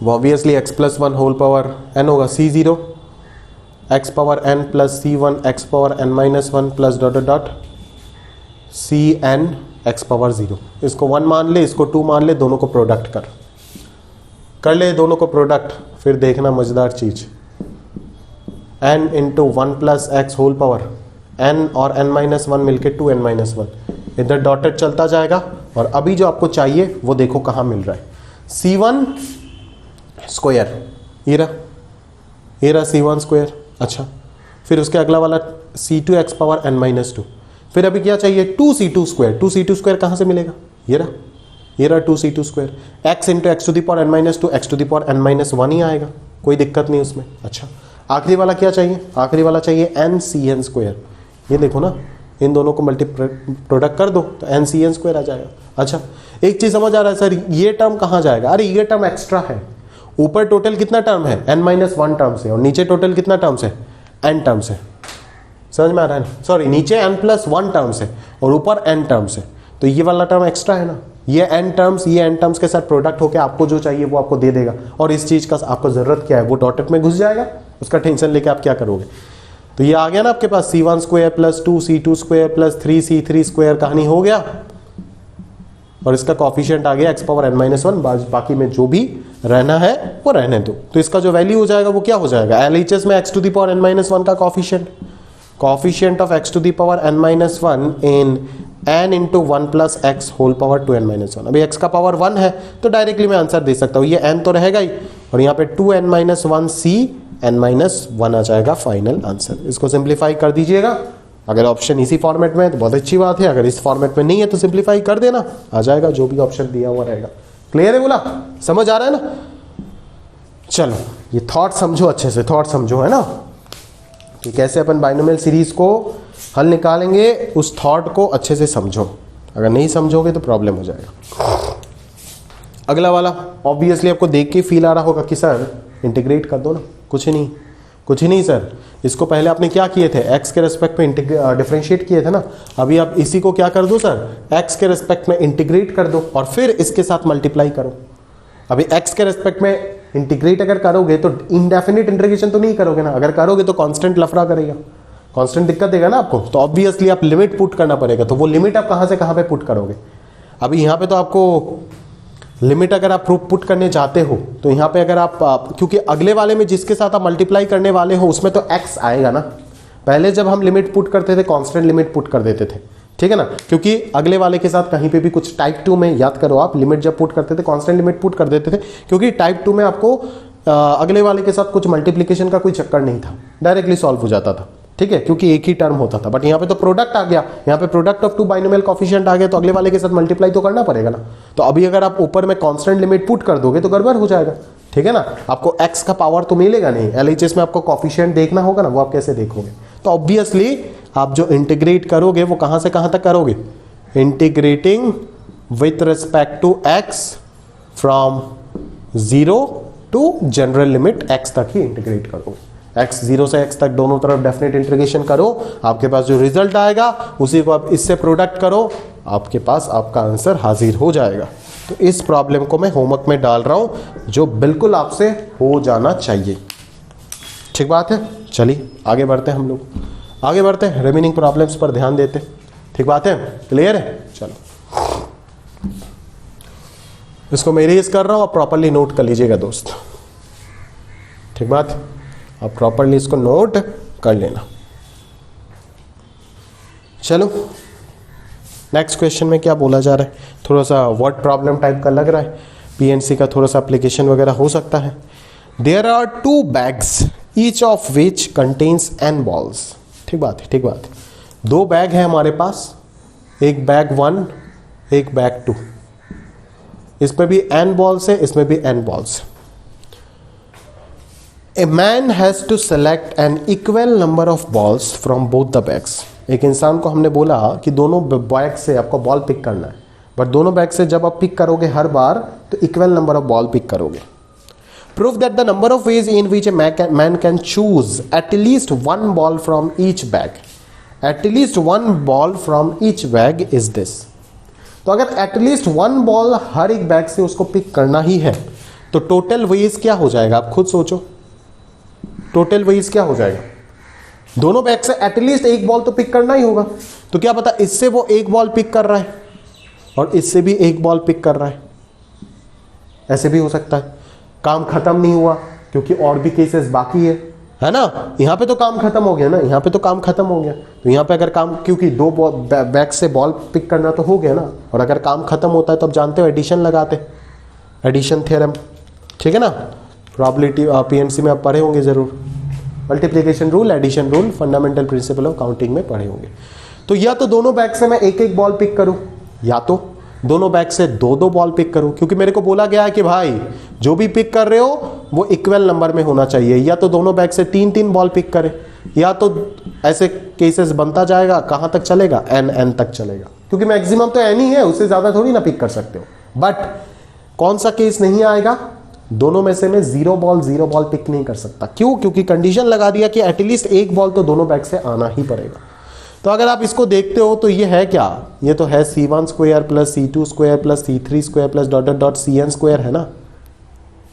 वो obviously x plus 1 whole power n होगा, C0 x power n plus C1 x power n minus 1 plus dot dot CN x power 0। इसको 1 मान ले, इसको 2 मान ले, दोनों को प्रोडक्ट कर ले दोनों को प्रोडक्ट, फिर देखना मजेदार चीज, n into 1 plus x whole power n और n माइनस 1 मिलके 2n माइनस 1, इधर डॉटेड चलता जाएगा। और अभी जो आपको चाहिए वो देखो कहाँ मिल रहा है, C1 स्क्वायर, ये रहा C1 स्क्वायर। अच्छा, फिर उसके अगला वाला C2 x power n minus 2। फिर अभी क्या चाहिए, 2C2 स्क्वायर। 2C2 स्क्वायर कहाँ से मिलेगा, ये रहा 2C2 square, x into x to the power n minus 2, x to the power n minus 1 ही आएगा, कोई दिक्कत नहीं उसमें। अच्छा, आखिरी वाला क्या चाहिए, आखिरी वाला चाहिए NCN स्क्वायर। ये देखो ना, इन दोनों को मल्टी प्रोडक्ट कर दो तो NCN स्क्वायर आ जाएगा। अच्छा, एक चीज समझ आ रहा है सर, ये टर्म कहाँ जाएगा, अरे ये टर्म एक्स्ट्रा है। ऊपर टोटल कितना टर्म है, n माइनस 1 टर्म से, और नीचे टोटल कितना टर्म से, n टर्म से। समझ में आ रहा है ना, सॉरी नीचे n प्लस 1 टर्म से और ऊपर n टर्म से, तो ये वाला टर्म एक्स्ट्रा है ना। ये n टर्म्स के साथ प्रोडक्ट होकर आपको जो चाहिए वो आपको दे देगा। और इस चीज का आपको जरूरत क्या है, वो डॉटेड में घुस जाएगा, उसका टेंशन लेके आप क्या करोगे। तो ये आ गया ना आपके पास, C1 square plus 2C2 square plus 3C3 square, कहानी हो गया। और इसका कॉफिशिएंट आ गया x पावर n माइनस 1, बाकी में जो भी रहना है वो रहने दो। तो इसका जो वैल्यू हो जाएगा वो क्या हो जाएगा, LHS में x to the power n minus 1 का coefficient of x to the power n minus 1 in n into 1 plus x whole power 2n minus 1। अभी x का पावर 1 है तो डायरेक्टली मैं आंसर दे सकता हूँ, ये n तो रहेगा ही, और यहाँ पे 2n minus 1 C n minus 1 आ जाएगा फाइनल आंसर। इसको सिंप्लीफाई कर दीजिएगा। अगर ऑप्शन इसी फॉर्मेट में है तो बहुत अच्छी बात है, अगर इस फॉर्मेट में नहीं है तो सिंप्लीफाई कर देना, आ जाएगा जो भी ऑप्शन दिया हुआ रहेगा। क्लियर है, बोला समझ आ रहा है ना। चलो ये थॉट समझो अच्छे से, थॉट समझो, है ना, कि कैसे अपन बाइनोमियल सीरीज को हल निकालेंगे, उस थॉट को अच्छे से समझो। अगर नहीं समझोगे तो प्रॉब्लम हो जाएगा। अगला वाला ऑब्वियसली आपको देख के फील आ रहा होगा कि सर इंटीग्रेट कर दो ना, कुछ नहीं सर, इसको पहले आपने क्या किए थे, x के रेस्पेक्ट में डिफरेंशिएट किए थे ना। अभी आप इसी को क्या कर दो सर, x के रेस्पेक्ट में इंटीग्रेट कर दो और फिर इसके साथ मल्टीप्लाई करो। अभी x के रेस्पेक्ट में इंटीग्रेट अगर करोगे तो इंडेफिनिट इंटीग्रेशन तो नहीं करोगे ना, अगर करोगे तो कांस्टेंट लफड़ा करेगा, कांस्टेंट दिक्कत देगा ना आपको। तो ऑब्वियसली आप लिमिट पुट करना पड़ेगा, तो वो लिमिट आप कहाँ से कहाँ पे पुट करोगे। अभी यहाँ पे तो आपको लिमिट अगर आप पुट करने जाते हो तो यहाँ पे अगर आप क्योंकि अगले वाले में जिसके साथ आप मल्टीप्लाई करने वाले हो उसमें तो x आएगा ना। पहले जब हम लिमिट पुट करते थे कांस्टेंट लिमिट पुट कर देते थे, ठीक है ना, क्योंकि अगले वाले के साथ कहीं पे भी कुछ टाइप 2 में याद करो आप, लिमिट जब पुट करते थे कांस्टेंट लिमिट पुट कर देते थे, क्योंकि टाइप 2 में आपको अगले वाले के साथ कुछ मल्टीप्लीकेशन का कोई चक्कर नहीं था, डायरेक्टली सॉल्व हो जाता था, ठीक है, क्योंकि एक ही टर्म होता था। बट यहाँ पे तो प्रोडक्ट आ गया, यहाँ पे प्रोडक्ट ऑफ 2 बाइनोमियल कोएफिशिएंट आ गया, तो अगले वाले के साथ मल्टीप्लाई तो करना पड़ेगा ना। तो अभी अगर आप ऊपर में कांस्टेंट लिमिट पुट कर दोगे तो गड़बड़ हो जाएगा, ठीक है ना। आपको x का पावर तो मिलेगा नहीं, LHS में आपको कोएफिशिएंट देखना होगा ना, वो आप कैसे देखोगे। तो ऑब्वियसली आप जो इंटीग्रेट करोगे वो कहां से कहां तक करोगे, integrating with respect to x from 0 to general limit x तक ही इंटीग्रेट करोगे। x 0 से x तक दोनों तरफ डेफिनेट इंटीग्रेशन करो, आपके पास जो रिजल्ट आएगा उसी को आप इससे प्रोडक्ट करो, आपके पास आपका आंसर हाजिर हो जाएगा। तो इस प्रॉब्लम को मैं होमवर्क में डाल रहा हूं जो बिल्कुल आपसे हो जाना चाहिए। ठीक बात है, चलिए आगे बढ़ते हैं, हम लोग आगे बढ़ते हैं, रिमेनिंग प्रॉब्लम्स पर ध्यान देते। ठीक बात है, क्लियर है? चलो इसको मैं इरेज कर रहा हूं, आप प्रॉपरली नोट कर लीजिएगा दोस्त। ठीक बात, आप प्रॉपरली इसको नोट कर लेना। चलो नेक्स्ट क्वेश्चन में क्या बोला जा रहा है, थोड़ा सा वर्ड प्रॉब्लम टाइप का लग रहा है, पीएनसी का थोड़ा सा एप्लीकेशन वगैरह हो सकता है। There are 2 bags each of which contains n balls. ठीक बात है, ठीक बात है। 2 बैग है हमारे पास, एक बैग 1 एक बैग 2, इसमें भी n बॉल्स है, इसमें भी n बॉल्स है। A man has to select an equal number of balls from both the bags. एक इंसान को हमने बोला कि दोनों बैग से आपको बॉल पिक करना है, बट दोनों बैग से जब आप पिक करोगे हर बार तो equal number of ball pick करोगे। Prove that the number of ways in which a man can choose at least one ball from each bag. At least one ball from each bag is this. तो अगर at least one ball हर एक bag से उसको pick करना ही है तो total veg क्या हो जाएगा, आप खुद सोचो। टोटल वेज क्या हो जाएगा, दोनों बैग से एटलीस्ट एक बॉल तो पिक करना ही होगा। तो क्या पता इससे वो एक बॉल पिक कर रहा है और इससे भी एक बॉल पिक कर रहा है, ऐसे भी हो सकता है। काम खत्म नहीं हुआ क्योंकि और भी केसेस बाकी है ना। यहां पे तो काम खत्म हो गया ना, यहां पे तो काम खत्म हो गया, तो यहां पे अगर काम, क्योंकि 2 बैग से बॉल पिक करना तो हो गया ना, और अगर काम खत्म होता है तो आप जानते हो एडिशन लगाते, एडिशन थ्योरम। ठीक है ना, प्रोबेबिलिटी पीएनसी में आप पढ़े होंगे जरूर, multiplication rule, addition rule, fundamental principle of counting में पढ़े होंगे। तो या तो दोनों बैग से मैं एक एक बॉल पिक करूं, या तो दोनों बैग से 2-2 बॉल पिक करूं, क्योंकि मेरे को बोला गया है कि भाई जो भी पिक कर रहे हो वो इक्वल नंबर में होना चाहिए। या तो दोनों बैग से 3-3 बॉल पिक करें, या तो ऐसे केसेस बनता जाएगा, कहां तक चलेगा, n तक चलेगा, क्योंकि मैक्सिमम तो n ही है, उससे ज्यादा थोड़ी ना पिक कर सकते हो। बट कौन सा केस नहीं आएगा, दोनों में से मैं 0 बॉल पिक नहीं कर सकता। क्यों? क्योंकि कंडीशन लगा दिया कि एटलीस्ट एक बॉल तो दोनों बैग से आना ही पड़ेगा। तो अगर आप इसको देखते हो तो ये है क्या, ये तो है c1 square plus c2 square plus c3 square plus dot dot cn square, है ना।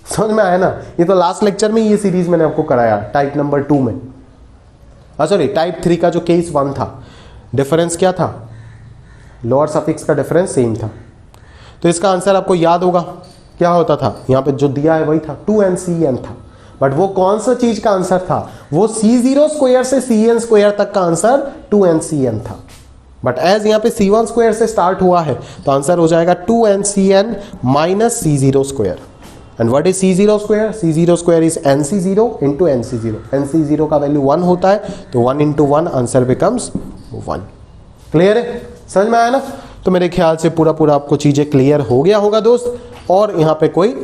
समझ में आया ना। ये तो लास्ट लेक्चर में ये सीरीज मैंने आपको कराया टाइप नंबर 2 में, सॉरी टाइप 3 का जो केस 1 था, डिफरेंस क्या था, लोअर सफिक्स का डिफरेंस सेम था। तो इसका आंसर आपको याद होगा क्या होता था, यहां पे जो दिया है वही था, 2ncn था। बट वो कौन सा चीज का आंसर था, वो c0 स्क्वायर से cn स्क्वायर तक का आंसर 2ncn था। बट एज यहां पे c1 स्क्वायर से स्टार्ट हुआ है तो आंसर हो जाएगा 2ncn minus c0 square. And what is c0 square, c0 square is nc0 into nc0। nc0 का वैल्यू 1 होता है, तो 1 इंटू 1 आंसर बिकम्स 1। क्लियर है, समझ में आया ना। तो मेरे ख्याल से पूरा आपको चीजें क्लियर हो गया होगा दोस्त, और यहां पे कोई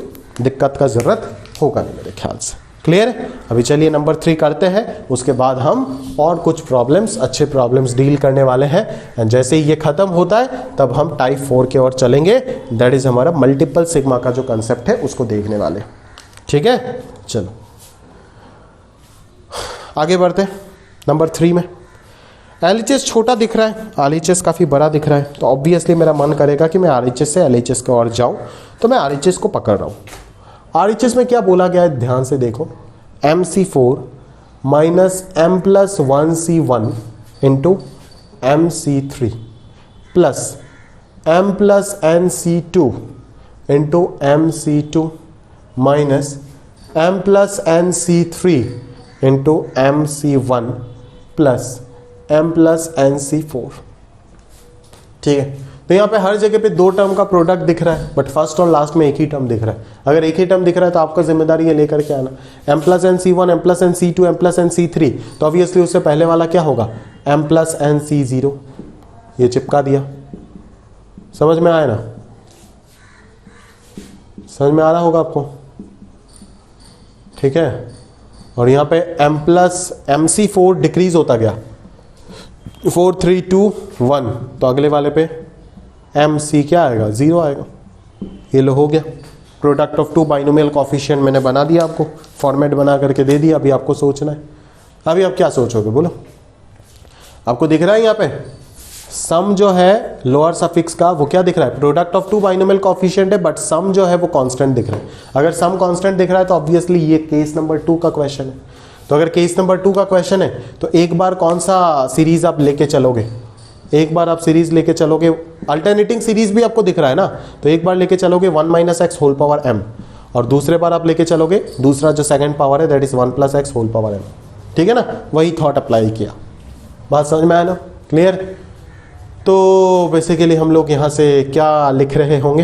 दिक्कत का जरूरत होगा नहीं मेरे ख्याल से। क्लियर है। अभी चलिए नंबर 3 करते हैं, उसके बाद हम और कुछ प्रॉब्लम्स, अच्छे प्रॉब्लम्स डील करने वाले हैं। एंड जैसे ही ये खत्म होता है तब हम टाइप 4 की ओर चलेंगे, दैट इज हमारा मल्टीपल सिग्मा का जो कंसेप्ट है उसको देखने वाले। ठीक है, चलो आगे बढ़ते हैं नंबर 3 में। LHS छोटा दिख रहा है, RHS काफ़ी बड़ा दिख रहा है, तो ऑब्वियसली मेरा मन करेगा कि मैं RHS से LHS की ओर जाऊं, तो मैं RHS को पकड़ रहा हूं। RHS में क्या बोला गया है, ध्यान से देखो, MC4 minus M plus 1C1 into MC3 plus M plus NC2 into MC2 minus M plus NC3 into MC1 plus M plus NC4। ठीक है, तो यहां पे हर जगह पे 2 टर्म का प्रोडक्ट दिख रहा है, बट फर्स्ट और लास्ट में एक ही टर्म दिख रहा है। अगर एक ही टर्म दिख रहा है तो आपका जिम्मेदारी ये लेकर के आना, M plus NC1, M plus NC2, M plus NC3, तो ऑब्वियसली उससे पहले वाला क्या होगा, M प्लस NC0। ये चिपका दिया, समझ में आया ना, समझ में आ रहा होगा आपको। ठीक है, और यहां पे M प्लस MC4 डिक्रीज होता गया, 4 3 2 1, तो अगले वाले पे MC क्या आएगा, 0 आएगा। ये लो हो गया। Product of two binomial coefficient मैंने बना दिया, आपको फॉर्मेट बना करके दे दिया। अभी आपको सोचना है, अभी आप क्या सोचोगे बोलो। आपको दिख रहा है यहाँ पे सम जो है लोअर सफिक्स का वो क्या दिख रहा है, product of two binomial coefficient है, बट सम जो है वो कांस्टेंट दिख रहा है। अगर सम कांस्टेंट दिख रहा है तो ऑब्वियसली ये केस नंबर 2 का क्वेश्चन है। तो अगर केस नंबर 2 का क्वेश्चन है तो एक बार कौन सा सीरीज आप लेके चलोगे, एक बार आप सीरीज लेके चलोगे, अल्टरनेटिंग सीरीज भी आपको दिख रहा है ना, तो एक बार लेके चलोगे 1 - x होल पावर m, और दूसरे बार आप लेके चलोगे दूसरा जो सेकंड पावर है that is 1 + x whole power m। ठीक है ना, वही थॉट अप्लाई किया। बात समझ में आया ना, क्लियर। तो बेसिकली हम लोग यहाँ से क्या लिख रहे होंगे,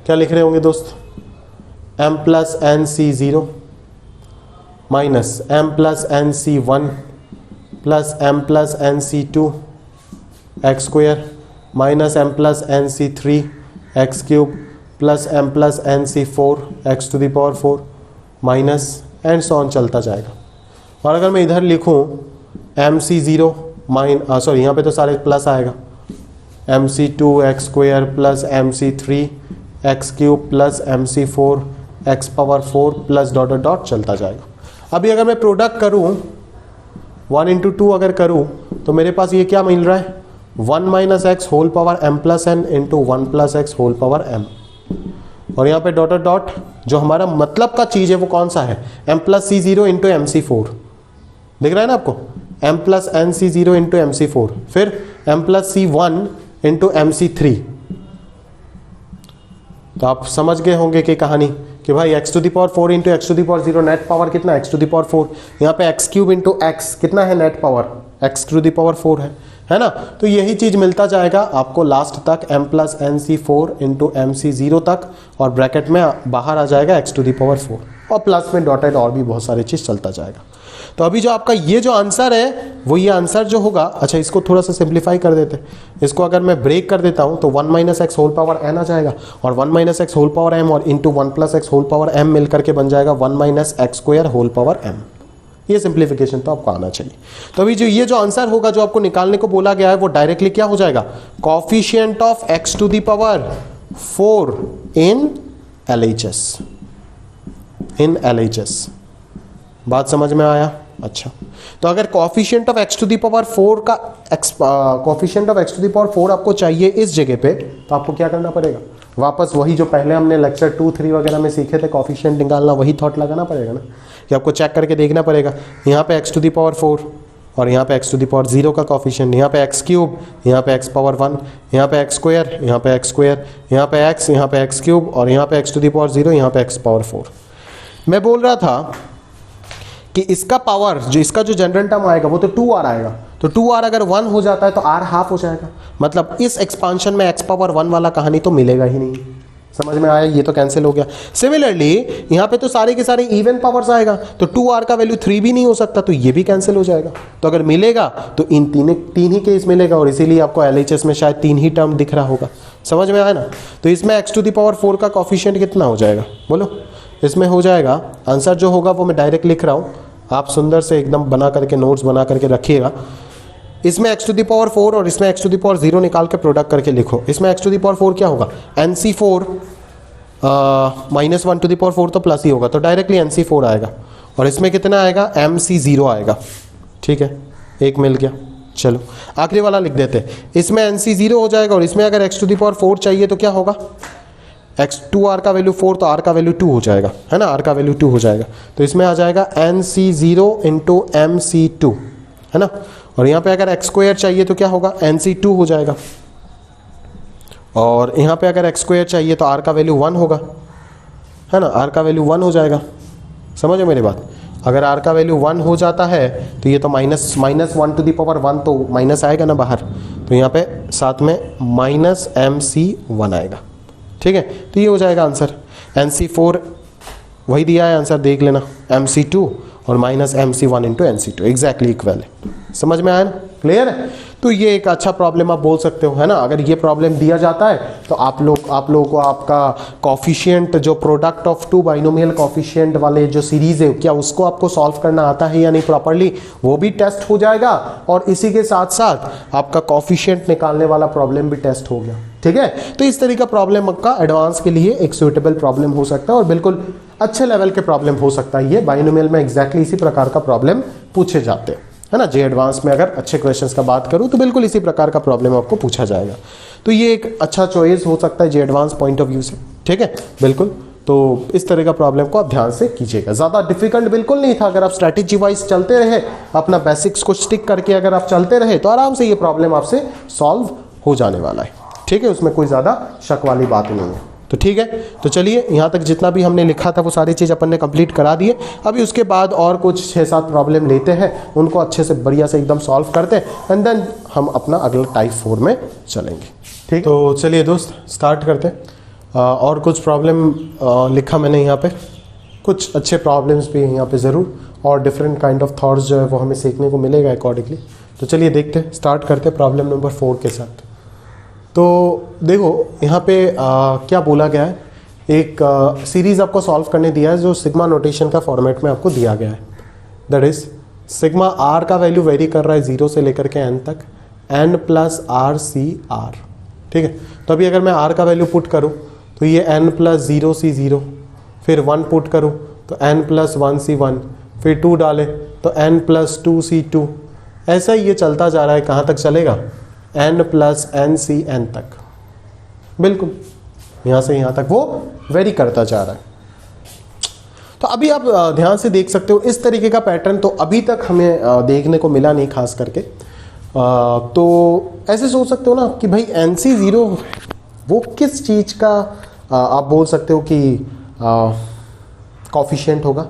क्या लिख रहे होंगे दोस्त, m + nc0 minus m + nc1 plus m + nc2 x² minus m + nc3 x³ plus m + nc4 x⁴ minus and so on चलता जाएगा। और अगर मैं इधर लिखूं mc0 सॉरी यहाँ पे तो सारे प्लस आएगा, mc2 x² plus mc3 x³ plus mc4 x⁴ plus dot dot dot चलता जाएगा। अभी अगर मैं प्रोडक्ट करूं 1 × 2 अगर करूं तो मेरे पास ये क्या मिल रहा है, 1 - x whole power m + n into 1 + x whole power m, और यहाँ पे डॉट डॉट डॉट जो हमारा मतलब का चीज़ है वो कौन सा है, m + c0 इंटू mc4, दिख रहा है ना आपको, m + nc0 इंटू mc4, फिर m + c1 इंटू mc3। तो आप समझ गए होंगे कि कहानी कि भाई x⁴ into x⁴ net power कितना, x⁴, यहाँ पे x³ इंटू x कितना है नेट पावर, x⁴ है ना। तो यही चीज मिलता जाएगा आपको लास्ट तक m + nc4 इंटू mc0 तक, और ब्रैकेट में बाहर आ जाएगा x⁴, और प्लस में डॉटेड और भी बहुत सारे चीज चलता जाएगा। तो अभी जो आपका ये जो आंसर है वो ये आंसर जो होगा, अच्छा इसको थोड़ा सा सिंप्लीफाई कर देते हैं, इसको अगर मैं ब्रेक कर देता हूं तो 1 - x होल पावर n आ जाएगा, और 1 - x होल पावर m और into 1 + x whole power m मिलकर के बन जाएगा 1 - x² होल पावर m। ये सिंप्लीफिकेशन तो आपको आना चाहिए। तो अभी जो ये जो आंसर होगा जो आपको निकालने को बोला गया है वो डायरेक्टली क्या हो जाएगा, coefficient of x⁴ in LHS। बात समझ में आया। अच्छा, तो अगर कॉफिशिएंट ऑफ x⁴ का कॉफिशिएंट ऑफ x⁴ आपको चाहिए इस जगह पे, तो आपको क्या करना पड़ेगा, वापस वही जो पहले हमने लेक्चर 2, 3 वगैरह में सीखे थे कॉफिशिएंट निकालना, वही थॉट लगाना पड़ेगा ना, कि आपको चेक करके देखना पड़ेगा यहाँ पे x⁴ और यहाँ पे x⁴ का कॉफिशिएंट, यहाँ पे x³, यहाँ पे x⁴1, यहाँ पे x², यहाँ पे x², यहाँ पे x, यहाँ पे x³ और यहाँ पे x⁴, यहाँ पे x⁴। मैं बोल रहा था कि इसका पावर जो इसका जो जनरल टर्म आएगा वो तो 2r आएगा, तो 2r अगर 1 हो जाता है तो r हाफ हो जाएगा, मतलब इस एक्सपांशन में x⁴1 वाला कहानी तो मिलेगा ही नहीं। समझ में आया, ये तो कैंसिल हो गया। सिमिलरली यहाँ पे तो सारे के सारे इवन पावर्स आएगा, तो 2r का वैल्यू 3 भी नहीं हो सकता, तो ये भी कैंसिल हो जाएगा। तो अगर मिलेगा तो इन तीन ही केस मिलेगा, और इसीलिए आपको LHS में शायद 3 ही टर्म दिख रहा होगा। समझ में आया ना। तो इसमें x⁴ का कॉफिशिएंट कितना हो जाएगा बोलो, इसमें हो जाएगा, आंसर जो होगा वो मैं डायरेक्ट लिख रहा हूँ, आप सुंदर से एकदम बना करके नोट्स बना करके रखिएगा। इसमें x⁴ और इसमें x⁴ निकाल के प्रोडक्ट करके लिखो। इसमें x⁴ क्या होगा, nc4 -1⁴ तो प्लस ही होगा, तो डायरेक्टली nc4 आएगा, और इसमें कितना आएगा, mc0 आएगा। ठीक है, एक मिल गया। चलो आखिरी वाला लिख देते हैं, इसमें nc0 हो जाएगा, और इसमें अगर x⁴ चाहिए तो क्या होगा, x2r का वैल्यू 4 तो r का वैल्यू 2 हो जाएगा, है ना, r का वैल्यू 2 हो जाएगा, तो इसमें आ जाएगा nc0 इंटू mc2, है ना। और यहाँ पे अगर x² चाहिए तो क्या होगा, nc2 हो जाएगा, और यहाँ पे अगर x² चाहिए तो r का वैल्यू 1 होगा, है ना, r का वैल्यू 1 हो जाएगा। समझो मेरी बात, अगर r का वैल्यू 1 हो जाता है तो ये तो -1⁴ तो माइनस आएगा ना बाहर, तो यहाँ पे साथ में -mc1 आएगा। ठीक है, तो ये हो जाएगा आंसर। nc4 वही दिया है आंसर, देख लेना, mc2 और -mc1 into nc2 exactly equal है। समझ में आया ना, क्लियर है। तो ये एक अच्छा प्रॉब्लम आप बोल सकते हो, है ना। अगर ये प्रॉब्लम दिया जाता है तो आप लोगों को आपका कॉफिशिएंट जो product of two binomial coefficient वाले जो सीरीज है, क्या उसको आपको सॉल्व करना आता है या नहीं प्रॉपरली, वो भी टेस्ट हो जाएगा, और इसी के साथ साथ आपका कॉफिशिएंट निकालने वाला प्रॉब्लम भी टेस्ट हो गया। ठीक है। तो इस तरीके का प्रॉब्लम आपका एडवांस के लिए एक सुइटेबल प्रॉब्लम हो सकता है और बिल्कुल अच्छे लेवल के प्रॉब्लम हो सकता है। ये बाइनोमियल में एग्जैक्टली इसी प्रकार का प्रॉब्लम पूछे जाते हैं, है ना। जे एडवांस में अगर अच्छे क्वेश्चंस का बात करूं तो बिल्कुल इसी प्रकार का प्रॉब्लम आपको पूछा जाएगा। तो ये एक अच्छा चॉइस हो सकता है जे एडवांस पॉइंट ऑफ व्यू से, ठीक है, बिल्कुल। तो इस तरह का प्रॉब्लम को आप ध्यान से कीजिएगा। ज़्यादा डिफिकल्ट बिल्कुल नहीं था। अगर आप स्ट्रैटेजी वाइज चलते रहे, अपना बेसिक्स को स्टिक करके अगर आप चलते रहे तो आराम से ये प्रॉब्लम आपसे सॉल्व हो जाने वाला है, ठीक है। उसमें कोई ज़्यादा शक वाली बात नहीं है। तो ठीक है, तो चलिए यहाँ तक जितना भी हमने लिखा था वो सारी चीज़ अपन ने कंप्लीट करा दिए। अभी उसके बाद और कुछ 6-7 प्रॉब्लम लेते हैं, उनको अच्छे से बढ़िया से एकदम सॉल्व करते हैं एंड देन हम अपना अगला टाइप 4 में चलेंगे, ठीक। तो चलिए दोस्त स्टार्ट करते हैं। और कुछ प्रॉब्लम लिखा मैंने यहाँ पे, कुछ अच्छे प्रॉब्लम्स भी हैं यहाँ पे ज़रूर, और डिफरेंट काइंड ऑफ थॉट्स जो है वो हमें सीखने को मिलेगा अकॉर्डिंगली। तो चलिए देखते हैं, स्टार्ट करते हैं प्रॉब्लम नंबर 4 के साथ। तो देखो यहाँ पे क्या बोला गया है, एक सीरीज़ आपको सॉल्व करने दिया है जो सिग्मा नोटेशन का फॉर्मेट में आपको दिया गया है। दैट इज सिग्मा आर का वैल्यू वेरी कर रहा है 0 से लेकर के n तक, n plus R C R, ठीक है। तो अभी अगर मैं r का वैल्यू पुट करूँ तो ये n प्लस 0 सी 0, फिर 1 पुट करूँ तो n प्लस 1 सी 1, फिर 2 डालें तो n प्लस 2 सी 2, ऐसा ही ये चलता जा रहा है। कहाँ तक चलेगा, n plus N C N तक, बिल्कुल यहाँ से यहाँ तक वो वेरी करता जा रहा है। तो अभी आप ध्यान से देख सकते हो इस तरीके का पैटर्न तो अभी तक हमें देखने को मिला नहीं खास करके। तो ऐसे सोच सकते हो ना कि भाई NC0 वो किस चीज़ का आप बोल सकते हो कि कॉफिशिएंट होगा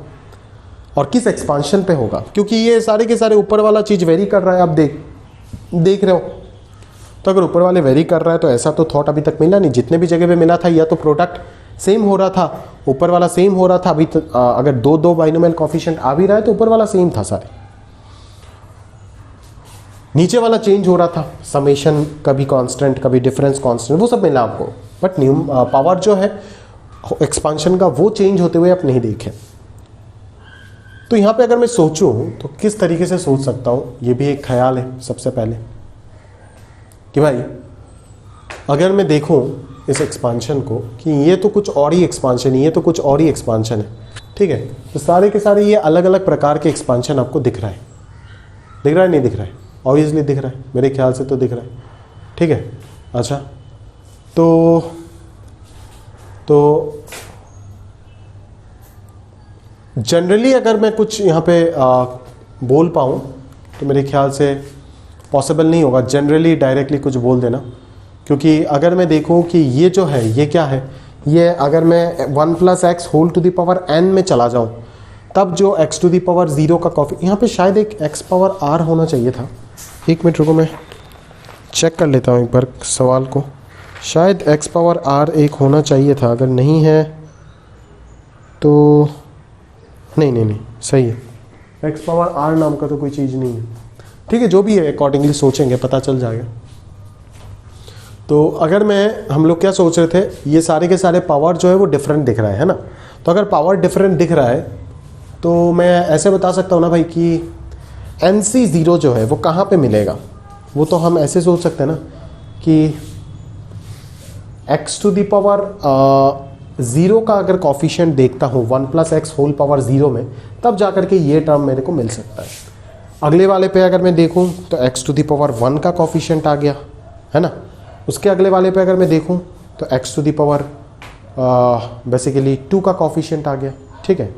और किस एक्सपांशन पे होगा, क्योंकि ये सारे के सारे ऊपर वाला चीज़ वेरी कर रहा है, आप देख रहे हो। तो अगर ऊपर वाले वेरी कर रहा है तो ऐसा तो थॉट अभी तक मिला नहीं। जितने भी जगह पे मिला था या तो प्रोडक्ट सेम हो रहा था, ऊपर वाला सेम हो रहा था। अभी तो, अगर दो बाइनोमियल कोफिशिएंट आ भी रहा है तो ऊपर वाला सेम था सारे, नीचे वाला चेंज हो रहा था, समेशन कभी कांस्टेंट कभी डिफरेंस कांस्टेंट, वो सब मिला आपको। बट न्यू पावर जो है एक्सपांशन का वो चेंज होते हुए आप नहीं देखे। तो यहाँ पे अगर मैं सोचूं तो किस तरीके से सोच सकता हूँ, ये भी एक ख्याल है सबसे पहले कि भाई अगर मैं देखूं इस एक्सपांशन को कि ये तो कुछ और ही एक्सपांशन है, ये तो कुछ और ही एक्सपांशन है, ठीक है। तो सारे के सारे ये अलग अलग प्रकार के एक्सपांशन आपको दिख रहा है, दिख रहा है नहीं दिख रहा है, ऑब्वियसली दिख रहा है, मेरे ख्याल से तो दिख रहा है, ठीक है। अच्छा तो जनरली अगर मैं कुछ यहाँ पे बोल पाऊँ तो मेरे ख्याल से पॉसिबल नहीं होगा जनरली डायरेक्टली कुछ बोल देना, क्योंकि अगर मैं देखूं कि ये जो है ये क्या है, ये अगर मैं 1 plus x whole to the power n में चला जाऊं तब जो x टू द पावर 0 का कॉफी, यहाँ पे शायद एक x पावर r होना चाहिए था। एक मिनट रुको, मैं चेक कर लेता हूँ एक बार सवाल को। शायद x पावर r एक होना चाहिए था, अगर नहीं है तो नहीं सही है, x पावर r नाम का तो कोई चीज़ नहीं है, ठीक है। जो भी है अकॉर्डिंगली सोचेंगे पता चल जाएगा। तो अगर हम लोग क्या सोच रहे थे, ये सारे के सारे पावर जो है वो डिफरेंट दिख रहा है ना। तो अगर पावर डिफरेंट दिख रहा है तो मैं ऐसे बता सकता हूँ ना भाई कि NC0 जो है वो कहाँ पे मिलेगा। वो तो हम ऐसे सोच सकते हैं ना कि x टू दी पावर 0 का अगर कॉफिशिएंट देखता हूँ 1 प्लस एक्स होल पावर 0 में, तब जा कर के ये टर्म मेरे को मिल सकता है। अगले वाले पे अगर मैं देखूं तो x टू दी पावर 1 का कॉफिशिएंट आ गया, है ना। उसके अगले वाले पे अगर मैं देखूं तो x to the power basically 2 का कॉफिशिएंट आ गया, ठीक है।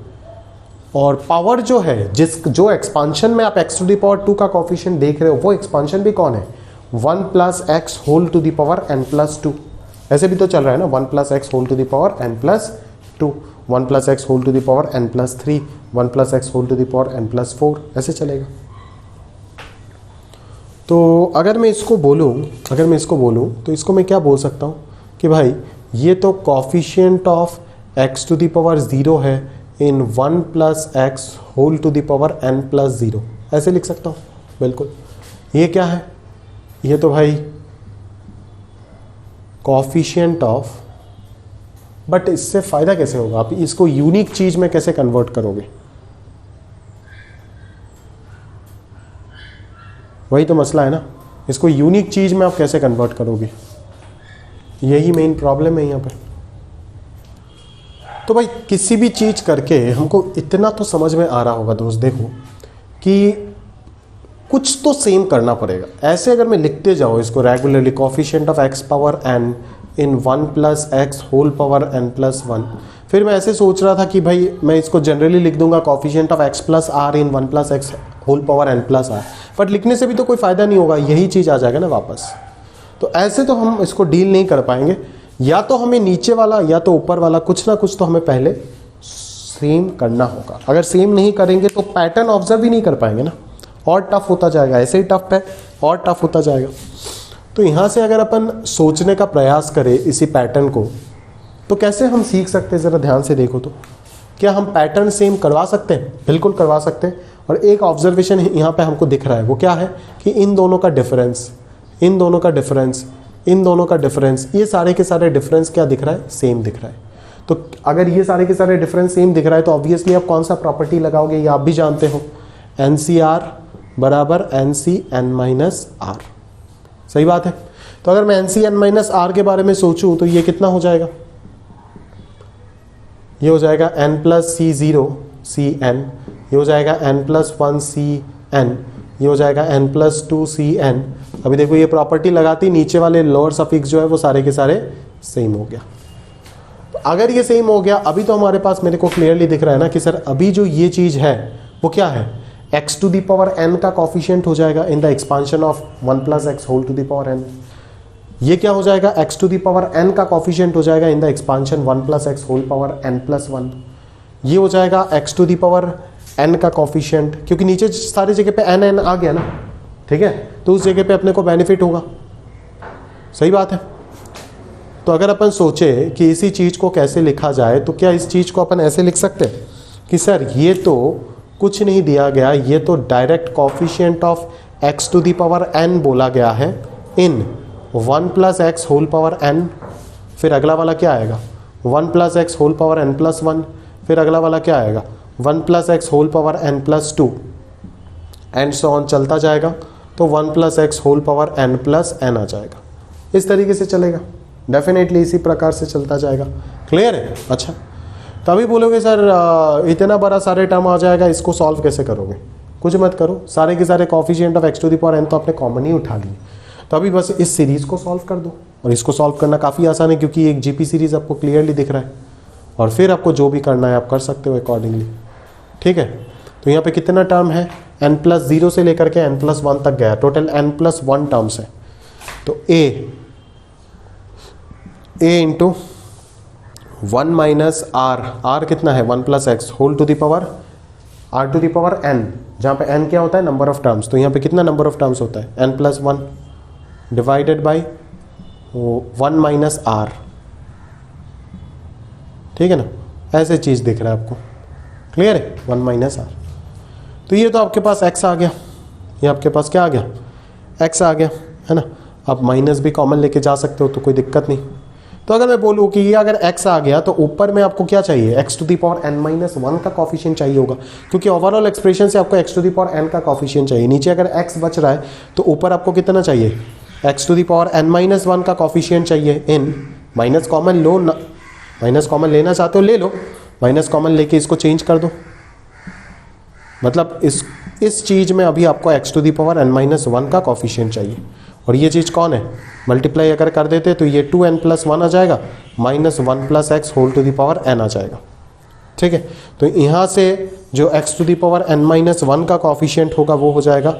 और पावर जो है जो एक्सपांशन में आप x टू दी पावर 2 का कॉफिशिएंट देख रहे हो वो एक्सपांशन भी कौन है, 1 plus x whole to the power n plus 2। ऐसे भी तो चल रहा है ना, 1 plus x whole to the power n plus 2, 1 plus x whole to the power n plus 3, 1 plus x whole to the power n plus 4, ऐसे चलेगा। तो अगर मैं इसको बोलूँ तो इसको मैं क्या बोल सकता हूँ कि भाई ये तो coefficient of x to the power 0 है in 1 plus x whole to the power n plus 0, ऐसे लिख सकता हूँ, बिल्कुल। ये क्या है, ये तो भाई कॉफिशिएंट ऑफ, बट इससे फ़ायदा कैसे होगा, आप इसको यूनिक चीज़ में कैसे कन्वर्ट करोगे, वही तो मसला है ना। इसको यूनिक चीज़ में आप कैसे कन्वर्ट करोगे। यही मेन प्रॉब्लम है यहाँ पे। तो भाई किसी भी चीज़ करके हमको इतना तो समझ में आ रहा होगा दोस्त, देखो कि कुछ तो सेम करना पड़ेगा। ऐसे अगर मैं लिखते जाऊँ इसको regularly, coefficient of x power n in 1 plus x whole power n plus 1, फिर मैं ऐसे सोच रहा था कि भाई मैं इसको जनरली लिख दूंगा coefficient of x plus r in 1 plus x whole power n plus r, but लिखने से भी तो कोई फ़ायदा नहीं होगा, यही चीज़ आ जाएगा ना वापस। तो ऐसे तो हम इसको डील नहीं कर पाएंगे, या तो हमें नीचे वाला या तो ऊपर वाला कुछ ना कुछ तो हमें पहले सेम करना होगा। अगर सेम नहीं करेंगे तो पैटर्न ऑब्जर्व ही नहीं कर पाएंगे ना, और टफ होता जाएगा, ऐसे ही टफ है और टफ होता जाएगा। तो यहाँ से अगर अपन सोचने का प्रयास करें इसी पैटर्न को, तो कैसे हम सीख सकते हैं, ज़रा ध्यान से देखो तो। क्या हम पैटर्न सेम करवा सकते हैं? बिल्कुल करवा सकते हैं। और एक ऑब्जर्वेशन यहाँ पे हमको दिख रहा है, वो क्या है कि इन दोनों का डिफरेंस, इन दोनों का डिफरेंस, इन दोनों का डिफरेंस, ये सारे के सारे डिफरेंस क्या दिख रहा है? सेम दिख रहा है। तो अगर ये सारे के सारे डिफरेंस सेम दिख रहा है तो ऑब्वियसली आप कौन सा प्रॉपर्टी लगाओगे, ये आप भी जानते हो, NCR बराबर NCn माइनस R। सही बात है। तो अगर मैं NCn माइनस R के बारे में सोचूं तो ये कितना हो जाएगा? ये हो जाएगा n प्लस C0 Cn, ये हो जाएगा n प्लस 1 Cn, ये हो जाएगा n प्लस 2 Cn। अभी देखो ये प्रॉपर्टी लगाती, नीचे वाले लोअर सफिक्स जो है वो सारे के सारे सेम हो गया। तो अगर ये सेम हो गया, अभी तो हमारे पास मेरे को क्लियरली दिख रहा है ना कि सर अभी जो ये चीज़ है वो क्या है, x to the power n का कॉफिशिएंट हो जाएगा in the expansion of 1 plus x whole to the power n। ये क्या हो जाएगा, x to the power n का कॉफिशिएंट हो जाएगा in the expansion 1 plus x whole power n plus 1। ये हो जाएगा x to the power n का कॉफिशिएंट, क्योंकि नीचे सारी जगह पे n आ गया ना, ठीक है, तो उस जगह पे अपने को बेनिफिट होगा। सही बात है। तो अगर अपन सोचे कि इसी चीज़ को कैसे लिखा जाए, तो क्या इस चीज़ को अपन ऐसे लिख सकते हैं कि सर ये तो कुछ नहीं दिया गया, ये तो direct coefficient of x to the power n बोला गया है in 1 plus x whole power n, फिर अगला वाला क्या आएगा 1 plus x whole power n plus 1, फिर अगला वाला क्या आएगा 1 plus x whole power n plus 2 and so on चलता जाएगा। तो 1 plus x whole power n plus n आ जाएगा। इस तरीके से चलेगा, डेफिनेटली इसी प्रकार से चलता जाएगा। क्लियर है? अच्छा, तभी बोलोगे सर इतना बड़ा सारे टर्म आ जाएगा, इसको सॉल्व कैसे करोगे? कुछ मत करो, सारे के सारे coefficient of x to the power n तो आपने कॉमन ही उठा लिए। तो अभी बस इस सीरीज़ को सॉल्व कर दो, और इसको सॉल्व करना काफ़ी आसान है क्योंकि एक GP सीरीज़ आपको क्लियरली दिख रहा है, और फिर आपको जो भी करना है आप कर सकते हो अकॉर्डिंगली। ठीक है, तो यहाँ पे कितना टर्म है, n प्लस 0 से लेकर के n प्लस 1 तक गया, टोटल n प्लस 1 टर्म्स है। तो a इंटू 1 माइनस r कितना है 1 plus x whole to the power r to the power n, जहाँ पे n क्या होता है नंबर ऑफ टर्म्स, तो यहाँ पे कितना नंबर ऑफ टर्म्स होता है n plus 1 divided by 1 minus r। ठीक है ना, ऐसे चीज़ दिख रहा है आपको, क्लियर है, 1 माइनस r। तो ये तो आपके पास x आ गया, ये आपके पास क्या आ गया x आ गया, है ना। आप माइनस भी कॉमन लेके जा सकते हो तो कोई दिक्कत नहीं। तो अगर मैं बोलूँ कि ये अगर x आ गया तो ऊपर में आपको क्या चाहिए, x to the power n minus 1 का कॉफिशिएंट चाहिए होगा, क्योंकि ओवरऑल एक्सप्रेशन से आपको x to the power n का कॉफिशिएंट चाहिए। नीचे अगर x बच रहा है तो ऊपर आपको कितना चाहिए, x to the power n minus 1 का कॉफिशिएंट चाहिए इन, माइनस कॉमन लो ना, माइनस कॉमन लेना चाहते हो ले लो, माइनस कॉमन लेके इसको चेंज कर दो। मतलब इस चीज़ में अभी आपको x to the power n minus 1 का कॉफिशिएंट चाहिए, और ये चीज़ कौन है, मल्टीप्लाई अगर कर देते तो ये 2n प्लस 1 आ जाएगा minus 1 plus x whole to the power n आ जाएगा। ठीक है, तो यहाँ से जो x to the power n minus 1 का कॉफिशिएंट होगा वो हो जाएगा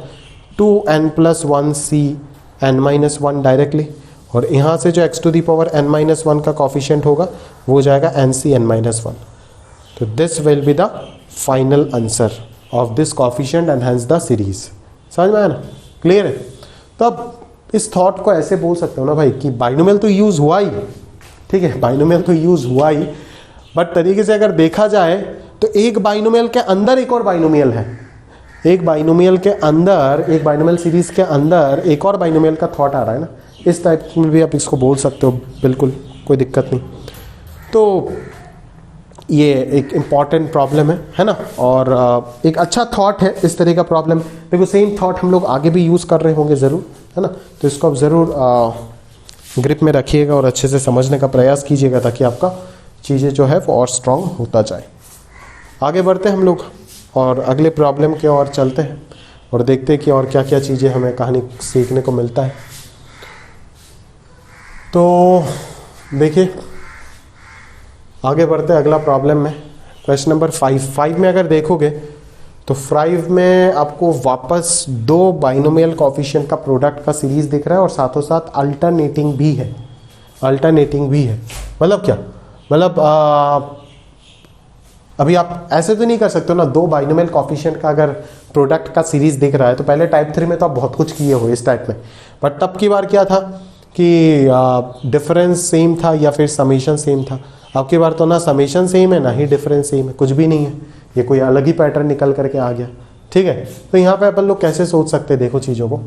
2n plus 1 c n minus 1 directly, और यहाँ से जो x to the power n minus 1 का कॉफिशिएंट होगा वो हो जाएगा nc n माइनस 1। तो this will be the final answer of this coefficient and hence the series. समझ में आया ना, क्लियर है। तो अब इस थॉट को ऐसे बोल सकते हो ना भाई कि बाइनोमियल तो यूज हुआ ही, ठीक है, बाइनोमियल तो यूज हुआ ही, बट तरीके से अगर देखा जाए तो एक बाइनोमियल के अंदर एक और बाइनोमियल है, एक बाइनोमियल के अंदर, एक बाइनोमियल सीरीज के अंदर एक और बाइनोमियल का थॉट आ रहा है ना, इस टाइप में भी आप इसको बोल सकते हो, बिल्कुल कोई दिक्कत नहीं। तो ये एक इम्पॉर्टेंट प्रॉब्लम है ना, और एक अच्छा थॉट है इस तरह का प्रॉब्लम। देखो सेम थॉट हम लोग आगे भी यूज़ कर रहे होंगे ज़रूर, है ना, तो इसको आप ज़रूर ग्रिप में रखिएगा और अच्छे से समझने का प्रयास कीजिएगा ताकि आपका चीज़ें जो है वो और स्ट्रांग होता जाए। आगे बढ़ते हैं हम लोग और अगले प्रॉब्लम के और चलते हैं और देखते हैं कि और क्या क्या चीज़ें हमें कहानी सीखने को मिलता है। तो देखिए आगे बढ़ते हैं अगला प्रॉब्लम में। क्वेश्चन नंबर 5 में अगर देखोगे तो 5 में आपको वापस दो बाइनोमियल कोएफिशिएंट का प्रोडक्ट का सीरीज दिख रहा है और साथों साथ अल्टरनेटिंग भी है। मतलब क्या, मतलब अभी आप ऐसे तो नहीं कर सकते हो ना, दो बाइनोमियल कोएफिशिएंट का अगर प्रोडक्ट का सीरीज दिख रहा है तो पहले टाइप 3 में तो आप बहुत कुछ किए हो इस टाइप में, बट तब की बार क्या था कि डिफरेंस सेम था या फिर समेशन सेम था। अब की बार तो ना समेशन सेम है ना ही डिफरेंस सेम है, कुछ भी नहीं है, ये कोई अलग ही पैटर्न निकल करके आ गया। ठीक है, तो यहाँ पे अपन लोग कैसे सोच सकते हैं, देखो चीज़ों को।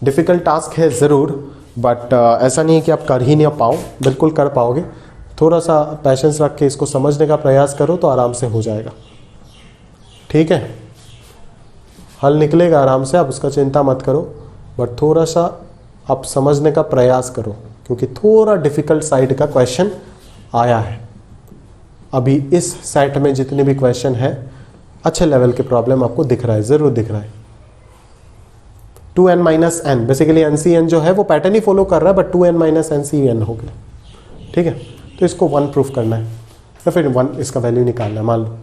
डिफ़िकल्ट टास्क है ज़रूर, बट ऐसा नहीं है कि आप कर ही नहीं पाओ, बिल्कुल कर पाओगे। थोड़ा सा पैशंस रख के इसको समझने का प्रयास करो तो आराम से हो जाएगा। ठीक है, हल निकलेगा आराम से, आप उसका चिंता मत करो, बट थोड़ा सा आप समझने का प्रयास करो क्योंकि थोड़ा डिफ़िकल्ट साइड का क्वेश्चन आया है। अभी इस सेट में जितने भी क्वेश्चन है अच्छे लेवल के प्रॉब्लम आपको दिख रहा है, ज़रूर दिख रहा है। 2n-n बेसिकली NCN जो है वो पैटर्न ही फॉलो कर रहा है, बट 2n-NCN हो गया। ठीक है, तो इसको 1 प्रूफ करना है या फिर 1 इसका वैल्यू निकालना है मान लो।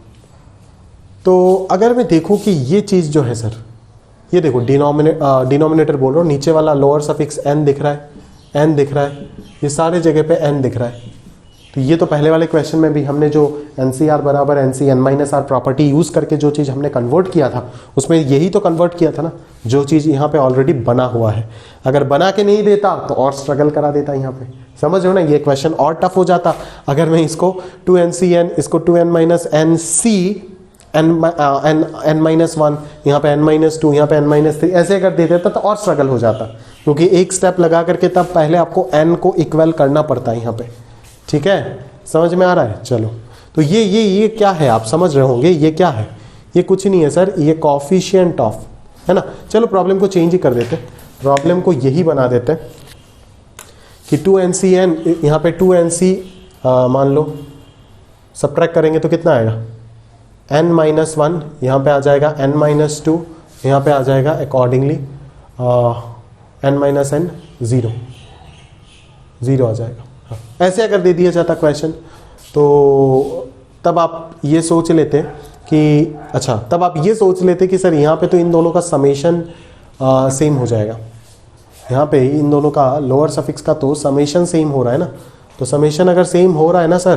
तो अगर मैं देखूं कि ये चीज़ जो है सर, ये देखो डिनोमिनेटर बोल रहा हूँ, नीचे वाला लोअर सफिक्स n दिख रहा है, n दिख रहा है, ये सारे जगह पे n दिख रहा है। तो ये तो पहले वाले क्वेश्चन में भी हमने जो NCR बराबर NCN-R प्रॉपर्टी यूज़ करके जो चीज़ हमने कन्वर्ट किया था उसमें यही तो कन्वर्ट किया था ना, जो चीज़ यहाँ पे ऑलरेडी बना हुआ है। अगर बना के नहीं देता तो और स्ट्रगल करा देता यहाँ पे, समझ रहे हो ना, ये क्वेश्चन और टफ हो जाता अगर मैं इसको 2NCN, इसको 2n-NC n-1, यहाँ पे n-2, यहाँ पे n-3 ऐसे अगर दे देता तो और स्ट्रगल हो जाता, क्योंकि एक स्टेप लगा करके तब पहले आपको n को इक्वल करना पड़ता है यहाँ पे। ठीक है, समझ में आ रहा है। चलो, तो ये क्या है आप समझ रहे होंगे, ये क्या है, ये कुछ नहीं है सर, ये कोएफिशिएंट ऑफ, है ना। चलो प्रॉब्लम को चेंज ही कर देते, प्रॉब्लम को यही बना देते कि 2NCN, यहाँ पे 2NC मान लो, सब्ट्रैक्ट करेंगे तो कितना आएगा, n-1 यहाँ पे आ जाएगा, n-2 यहाँ पे आ जाएगा, अकॉर्डिंगली n-n 0 आ जाएगा। ऐसे अगर दे दिया जाता क्वेश्चन तो तब आप ये सोच लेते कि अच्छा, तब आप ये सोच लेते कि सर यहाँ पे तो इन दोनों का समेशन सेम हो जाएगा, यहाँ पे इन दोनों का लोअर सफिक्स का तो समेशन सेम हो रहा है ना, तो समेशन अगर सेम हो रहा है ना सर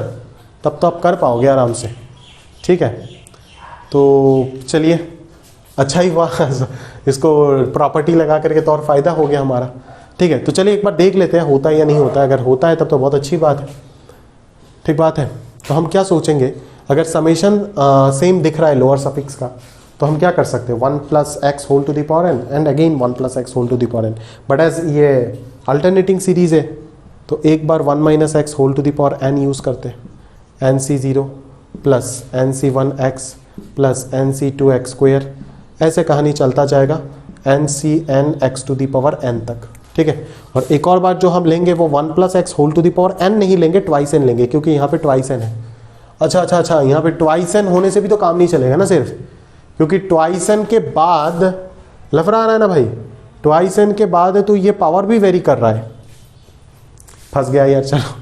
तब तो आप कर पाओगे आराम से। ठीक है, तो चलिए अच्छा ही हुआ इसको प्रॉपर्टी लगा करके तो और फ़ायदा हो गया हमारा। ठीक है, तो चलिए एक बार देख लेते हैं होता है या नहीं होता है। अगर होता है तब तो बहुत अच्छी बात है, ठीक बात है। तो हम क्या सोचेंगे, अगर समेशन सेम दिख रहा है लोअर सफिक्स का तो हम क्या कर सकते हैं, 1 + x whole to the power n and again 1 + x whole to the power n। But as ये अल्टरनेटिंग सीरीज है तो एक बार 1 - x whole to the power n use करते हैं, nc0 + nc1x + nc2x², ऐसे कहानी चलता जाएगा ncnx to the power n तक। ठीक है, और एक और बात जो हम लेंगे वो 1 + x whole to the power n नहीं लेंगे, ट्वाइस n लेंगे, क्योंकि यहाँ पे ट्वाइस n है। अच्छा, यहाँ पे ट्वाइस n होने से भी तो काम नहीं चलेगा ना सिर्फ, क्योंकि ट्वाइस n के बाद लफड़ा आ रहा है ना भाई, ट्वाइस n के बाद है तो ये पावर भी वेरी कर रहा है, फंस गया यार। चलो,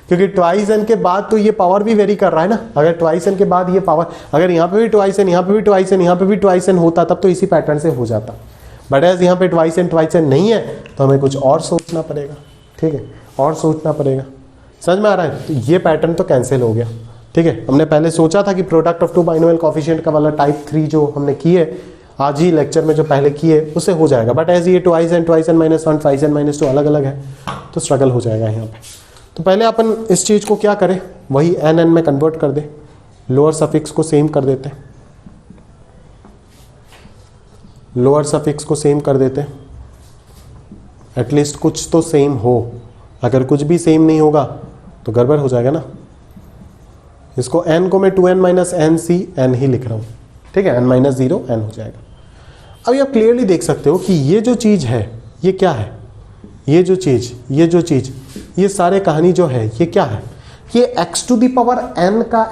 क्योंकि ट्वाइस n के बाद तो ये पावर भी वेरी कर रहा है ना, अगर ट्वाइस n के बाद ये पावर, अगर यहाँ पे भी ट्वाइस n, यहाँ पे भी ट्वाइस n, यहाँ पे भी ट्वाइस n होता तब तो इसी पैटर्न से हो जाता। बट एज यहाँ पे ट्वाइस n नहीं है तो हमें कुछ और सोचना पड़ेगा। ठीक है, और सोचना पड़ेगा, समझ में आ रहा है। तो ये पैटर्न तो कैंसिल हो गया। ठीक है, हमने पहले सोचा था कि product of two binomial coefficient का वाला टाइप 3 जो हमने किए आज ही लेक्चर में जो पहले किए उससे हो जाएगा, बट एज ये ट्वाइस n -1 ट्वाइस n -2 अलग अलग है तो स्ट्रगल हो जाएगा यहाँ पे। तो पहले अपन इस चीज़ को क्या करें, वही n में कन्वर्ट कर दे, लोअर सफिक्स को सेम कर देते, लोअर सफिक्स को सेम कर देते, एटलीस्ट कुछ तो सेम हो। अगर कुछ भी सेम नहीं होगा तो गड़बड़ हो जाएगा ना। इसको n को मैं 2n-NC ही लिख रहा हूँ। ठीक है, n-0 n हो जाएगा। अभी आप क्लियरली देख सकते हो कि ये जो चीज़ है ये क्या है, ये जो चीज़ ये सारे कहानी जो है ये क्या है, ये x to the power n का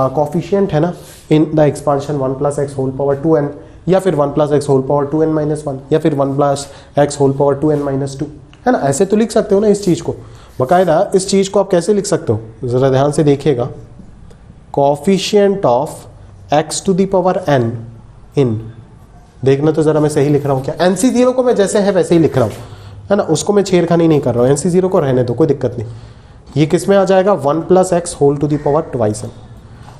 कॉफिशिएंट है ना in the expansion 1 plus x whole power 2n, या फिर 1 plus x whole power 2n minus 1, या फिर 1 plus x whole power 2n minus 2, है ना। ऐसे तो लिख सकते हो ना इस चीज़ को, बाकायदा इस चीज़ को आप कैसे लिख सकते हो, ज़रा ध्यान से देखिएगा, coefficient of x to the power n in, देखना तो ज़रा मैं सही लिख रहा हूँ क्या, NC0 को मैं जैसे है वैसे ही लिख रहा हूँ, है ना, उसको मैं छेड़खानी नहीं कर रहा हूँ, NC0 को रहने दो, कोई दिक्कत नहीं। ये किस में आ जाएगा, 1 plus x whole to the power twice N.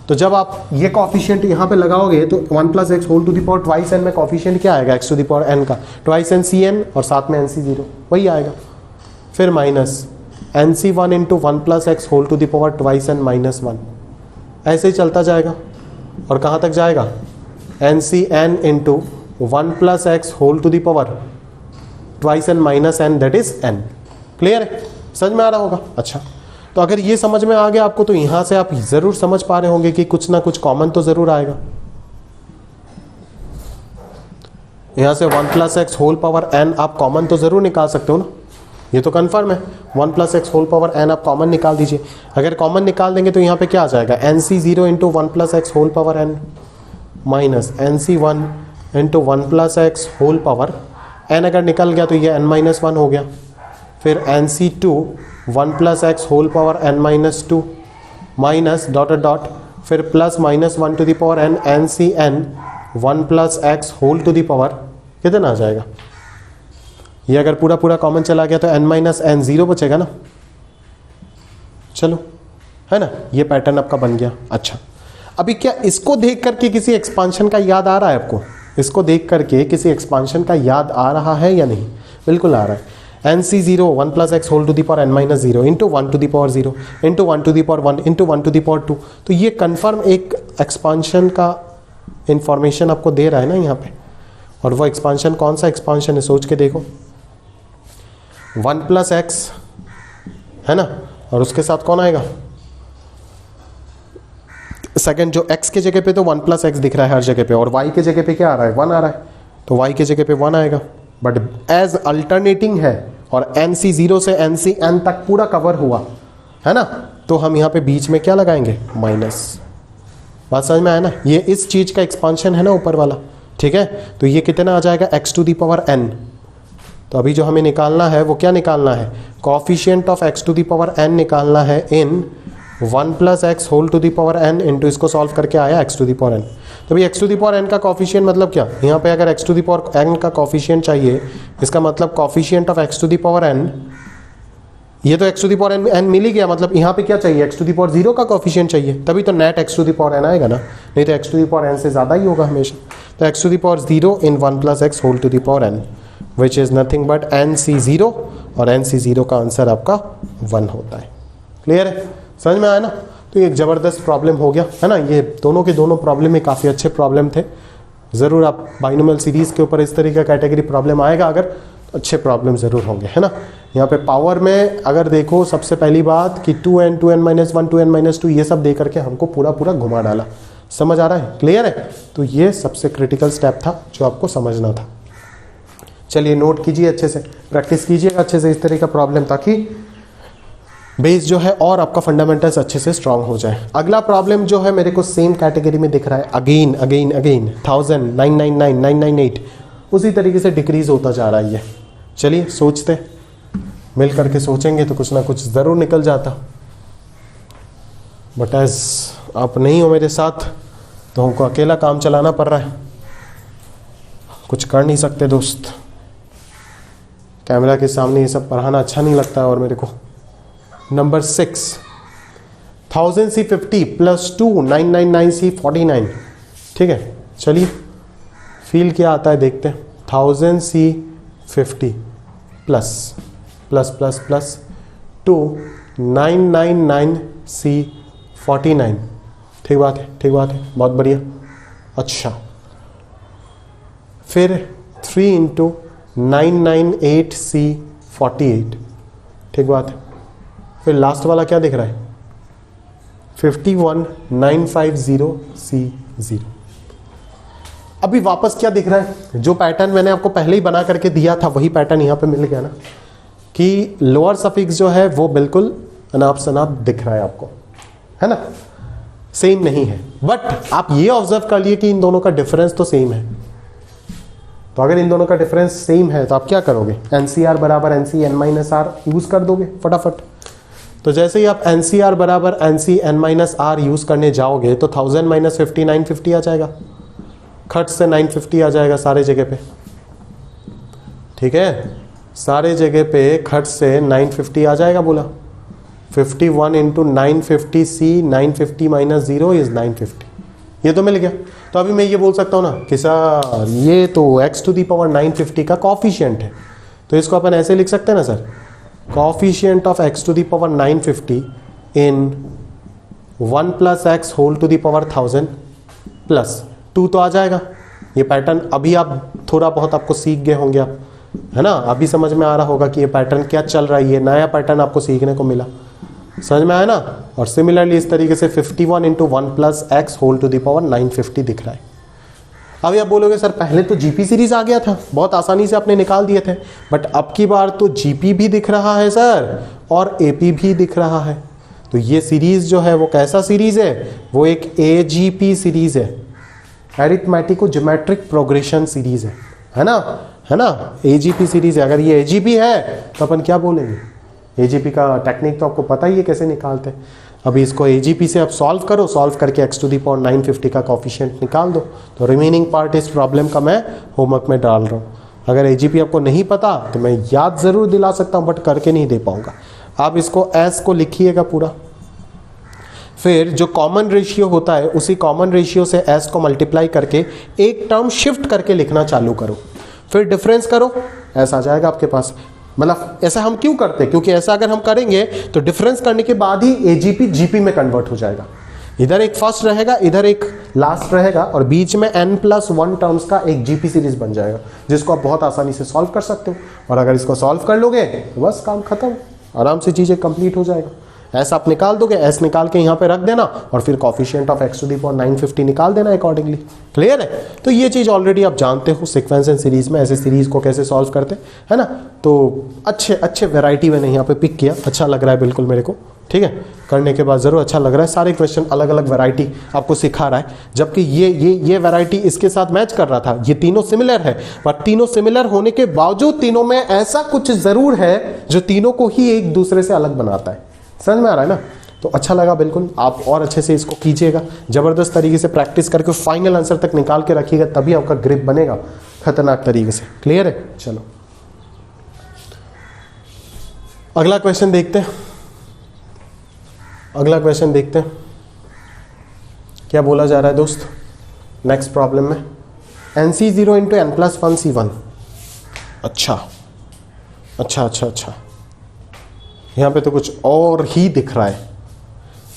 तो जब आप ये कॉफिशिएंट यहाँ पे लगाओगे तो 1 plus x whole to the power twice N में कॉफिशिएंट क्या आएगा, X to the power N का ट्वाइस एन सी एन और साथ में NC0 वही आएगा, फिर minus NC1 into 1 plus x whole to the power twice N minus 1, ऐसे ही चलता जाएगा और कहाँ तक जाएगा, NCn into 1 plus x whole to the power twice N minus N, that is n। Clear है, समझ में आ रहा होगा। अच्छा, तो अगर ये समझ में आ गया आपको तो यहां से आप जरूर समझ पा रहे होंगे कि कुछ ना कुछ कॉमन तो जरूर आएगा। यहां से 1 plus x whole power n आप कॉमन तो जरूर निकाल सकते हो ना, ये तो कंफर्म है, 1 plus x whole power n आप कॉमन निकाल दीजिए। अगर कॉमन निकाल देंगे तो यहाँ पे क्या आ जाएगा, NC0 into 1 plus x whole power n minus NC1 into 1 plus x whole power n, अगर निकल गया तो ये n माइनस 1 हो गया, फिर NC2 1 plus x whole power n minus 2 minus dot dot, फिर plus minus 1 to the power n NCn 1 plus x whole to the power कितना आ जाएगा, ये अगर पूरा पूरा कॉमन चला गया तो n माइनस n 0 बचेगा ना। चलो, है ना, ये पैटर्न आपका बन गया। अच्छा, अभी क्या इसको देख करके किसी एक्सपांशन का याद आ रहा है आपको, इसको देख करके किसी एक्सपांशन का याद आ रहा है या नहीं, बिल्कुल आ रहा है। NC0 1 plus x whole to the power n minus 0 into 1 to the power 0 into 1 to the power 1 into 1 to the power 2, तो ये कंफर्म एक एक्सपांशन का इंफॉर्मेशन आपको दे रहा है ना यहाँ पे। और वो एक्सपांशन कौन सा एक्सपांशन है, सोच के देखो, 1 प्लस एक्स है ना, और उसके साथ कौन आएगा, सेकंड जो x के जगह पे तो 1 प्लस एक्स दिख रहा है हर जगह पे, और y के जगह पे क्या आ रहा है, 1 आ रहा है, तो y के जगह पे 1 आएगा, बट एज अल्टरनेटिंग है और NC0 से NCn तक पूरा कवर हुआ है ना, तो हम यहाँ पे बीच में क्या लगाएंगे, माइनस। बात समझ में आया ना, ये इस चीज का एक्सपांशन है ना ऊपर वाला, ठीक है। तो ये कितना आ जाएगा, x to the power n। तो अभी जो हमें निकालना है वो क्या निकालना है, coefficient of x to the power n निकालना है in 1 plus x whole to the power n into इसको सॉल्व करके आया x to the power n। तो भाई x to the power n का कॉफिशिएंट मतलब क्या, यहाँ पे अगर x to the power n का कॉफिशिएंट चाहिए, इसका मतलब coefficient of x to the power n, ये तो x to the power n मिल ही गया, मतलब यहाँ पे क्या चाहिए, x टू द पावर 0 का कॉफिशिएंट चाहिए, तभी तो net x to the power n आएगा ना, नहीं तो x to the power n से ज़्यादा ही होगा हमेशा। तो x to the power 0 in 1 plus x whole to the power n which is nothing but NC0, और NC0 का आंसर आपका 1 होता है। क्लियर है, समझ में आया ना। तो ये एक ज़बरदस्त प्रॉब्लम हो गया है ना, ये दोनों के दोनों प्रॉब्लम में काफ़ी अच्छे प्रॉब्लम थे। ज़रूर आप बाइनोमियल सीरीज़ के ऊपर इस तरीके का कैटेगरी प्रॉब्लम आएगा अगर, अच्छे प्रॉब्लम ज़रूर होंगे, है ना। यहाँ पे पावर में अगर देखो, सबसे पहली बात कि 2n 2n minus 1 2n minus 2 ये सब दे करके हमको पूरा पूरा घुमा डाला। समझ आ रहा है, क्लियर है। तो ये सबसे क्रिटिकल स्टेप था जो आपको समझना था। चलिए नोट कीजिए अच्छे से, प्रैक्टिस कीजिएगा अच्छे से इस तरह का प्रॉब्लम, ताकि बेस जो है और आपका फंडामेंटल्स अच्छे से स्ट्रांग हो जाए। अगला प्रॉब्लम जो है मेरे को सेम कैटेगरी में दिख रहा है, अगेन अगेन अगेन 1000 999 998 उसी तरीके से डिक्रीज होता जा रहा है ये। चलिए सोचते, मिल करके सोचेंगे तो कुछ ना कुछ ज़रूर निकल जाता, बट एज आप नहीं हो मेरे साथ तो हमको अकेला काम चलाना पड़ रहा है, कुछ कर नहीं सकते दोस्त। कैमरा के सामने ये सब पढ़ाना अच्छा नहीं लगता। और मेरे को नंबर 6 1000C50 प्लस 2 999C49, ठीक है। चलिए फील क्या आता है देखते हैं। 1000C50 plus plus plus plus 2 999C49, ठीक बात है, ठीक बात है, बहुत बढ़िया। अच्छा फिर 3 इंटू 998C48, ठीक बात है। फिर लास्ट वाला क्या दिख रहा है, 51950C0। अभी वापस क्या दिख रहा है, जो पैटर्न मैंने आपको पहले ही बना करके दिया था वही पैटर्न यहाँ पे मिल गया ना। कि लोअर सफिक्स जो है वो बिल्कुल अनाप शनाप दिख रहा है आपको, है ना, सेम नहीं है। बट आप ये ऑब्जर्व कर लिए कि इन दोनों का डिफरेंस तो सेम है। तो अगर इन दोनों का डिफरेंस सेम है तो आप क्या करोगे, NCR बराबर NC n minus R use कर दोगे फटाफट। तो जैसे ही आप NCR बराबर NC n minus R use करने जाओगे तो 1000 माइनस 50 950 आ जाएगा, खट से 950 आ जाएगा सारे जगह पे, ठीक है, सारे जगह पे खट से 950 आ जाएगा बोला। 51 इंटू 950 C, 950 माइनस 0 इज 950, ये तो मिल गया। तो अभी मैं ये बोल सकता हूँ ना कि सर ये तो x टू दी पावर 950 का कॉफिशिएंट है, तो इसको अपन ऐसे लिख सकते हैं ना sir, coefficient of x to the power 950 in 1 plus x whole to the power 1000 plus 2 तो आ जाएगा। ये पैटर्न अभी आप थोड़ा बहुत आपको सीख गए होंगे आप, है ना, अभी समझ में आ रहा होगा कि ये पैटर्न क्या चल रहा है, ये नया पैटर्न आपको सीखने को मिला, समझ में आया ना। और सिमिलरली इस तरीके से 51 into 1 plus x whole to the power 950 दिख रहा है। अभी आप बोलोगे सर पहले तो जीपी सीरीज आ गया था, बहुत आसानी से आपने निकाल दिए थे, बट अब की बार तो जीपी भी दिख रहा है सर और एपी भी दिख रहा है। तो ये सीरीज जो है वो कैसा सीरीज है, वो एक एजीपी सीरीज है, एरिथमेटिको ज्योमेट्रिक प्रोग्रेशन सीरीज है ना, है ना, एजीपी सीरीज है। अगर ये एजीपी है तो अपन क्या बोलेंगे, एजीपी का टेक्निक तो आपको पता ही है कैसे निकालते हैं। अभी इसको एजीपी से आप सॉल्व करो, सॉल्व करके x टू दी पावर 950 का कॉफिशिएंट निकाल दो। तो रिमेनिंग पार्ट इस प्रॉब्लम का मैं होमवर्क में डाल रहा हूँ। अगर एजीपी आपको नहीं पता तो मैं याद ज़रूर दिला सकता हूँ, बट करके नहीं दे पाऊंगा। आप इसको s को लिखिएगा पूरा, फिर जो कॉमन रेशियो होता है उसी कॉमन रेशियो से s को मल्टीप्लाई करके एक टर्म शिफ्ट करके लिखना चालू करो, फिर डिफरेंस करो, s आ जाएगा आपके पास। मतलब ऐसा हम क्यों करते हैं, क्योंकि ऐसा अगर हम करेंगे तो डिफरेंस करने के बाद ही एजीपी जीपी में कन्वर्ट हो जाएगा। इधर एक फर्स्ट रहेगा, इधर एक लास्ट रहेगा, और बीच में n+1 टर्म्स का एक जीपी सीरीज बन जाएगा, जिसको आप बहुत आसानी से सॉल्व कर सकते हो। और अगर इसको सॉल्व कर लोगे तो बस काम खत्म, आराम से चीजें कंप्लीट हो जाएगा। ऐसा आप निकाल दोगे, एस निकाल के यहाँ पे रख देना और फिर coefficient of x to the power 950 निकाल देना अकॉर्डिंगली। क्लियर है? तो ये चीज़ ऑलरेडी आप जानते हो, सीक्वेंस एंड सीरीज में ऐसे सीरीज को कैसे सॉल्व करते हैं, है ना। तो अच्छे वैरायटी मैंने यहाँ पे पिक किया, अच्छा लग रहा है बिल्कुल मेरे को, ठीक है, करने के बाद ज़रूर अच्छा लग रहा है। सारे क्वेश्चन अलग अलग वैरायटी आपको सिखा रहा है, जबकि ये वैरायटी इसके साथ मैच कर रहा था। ये तीनों सिमिलर है, पर तीनों सिमिलर होने के बावजूद तीनों में ऐसा कुछ ज़रूर है जो तीनों को ही एक दूसरे से अलग बनाता है। समझ में आ रहा है ना? तो अच्छा लगा बिल्कुल। आप और अच्छे से इसको कीजिएगा, ज़बरदस्त तरीके से प्रैक्टिस करके फाइनल आंसर तक निकाल के रखिएगा, तभी आपका ग्रिप बनेगा खतरनाक तरीके से। क्लियर है? चलो अगला क्वेश्चन देखते हैं। अगला क्वेश्चन देखते हैं क्या बोला जा रहा है दोस्त नेक्स्ट प्रॉब्लम में। NC0 into n+1C1। अच्छा, यहाँ पे तो कुछ और ही दिख रहा है।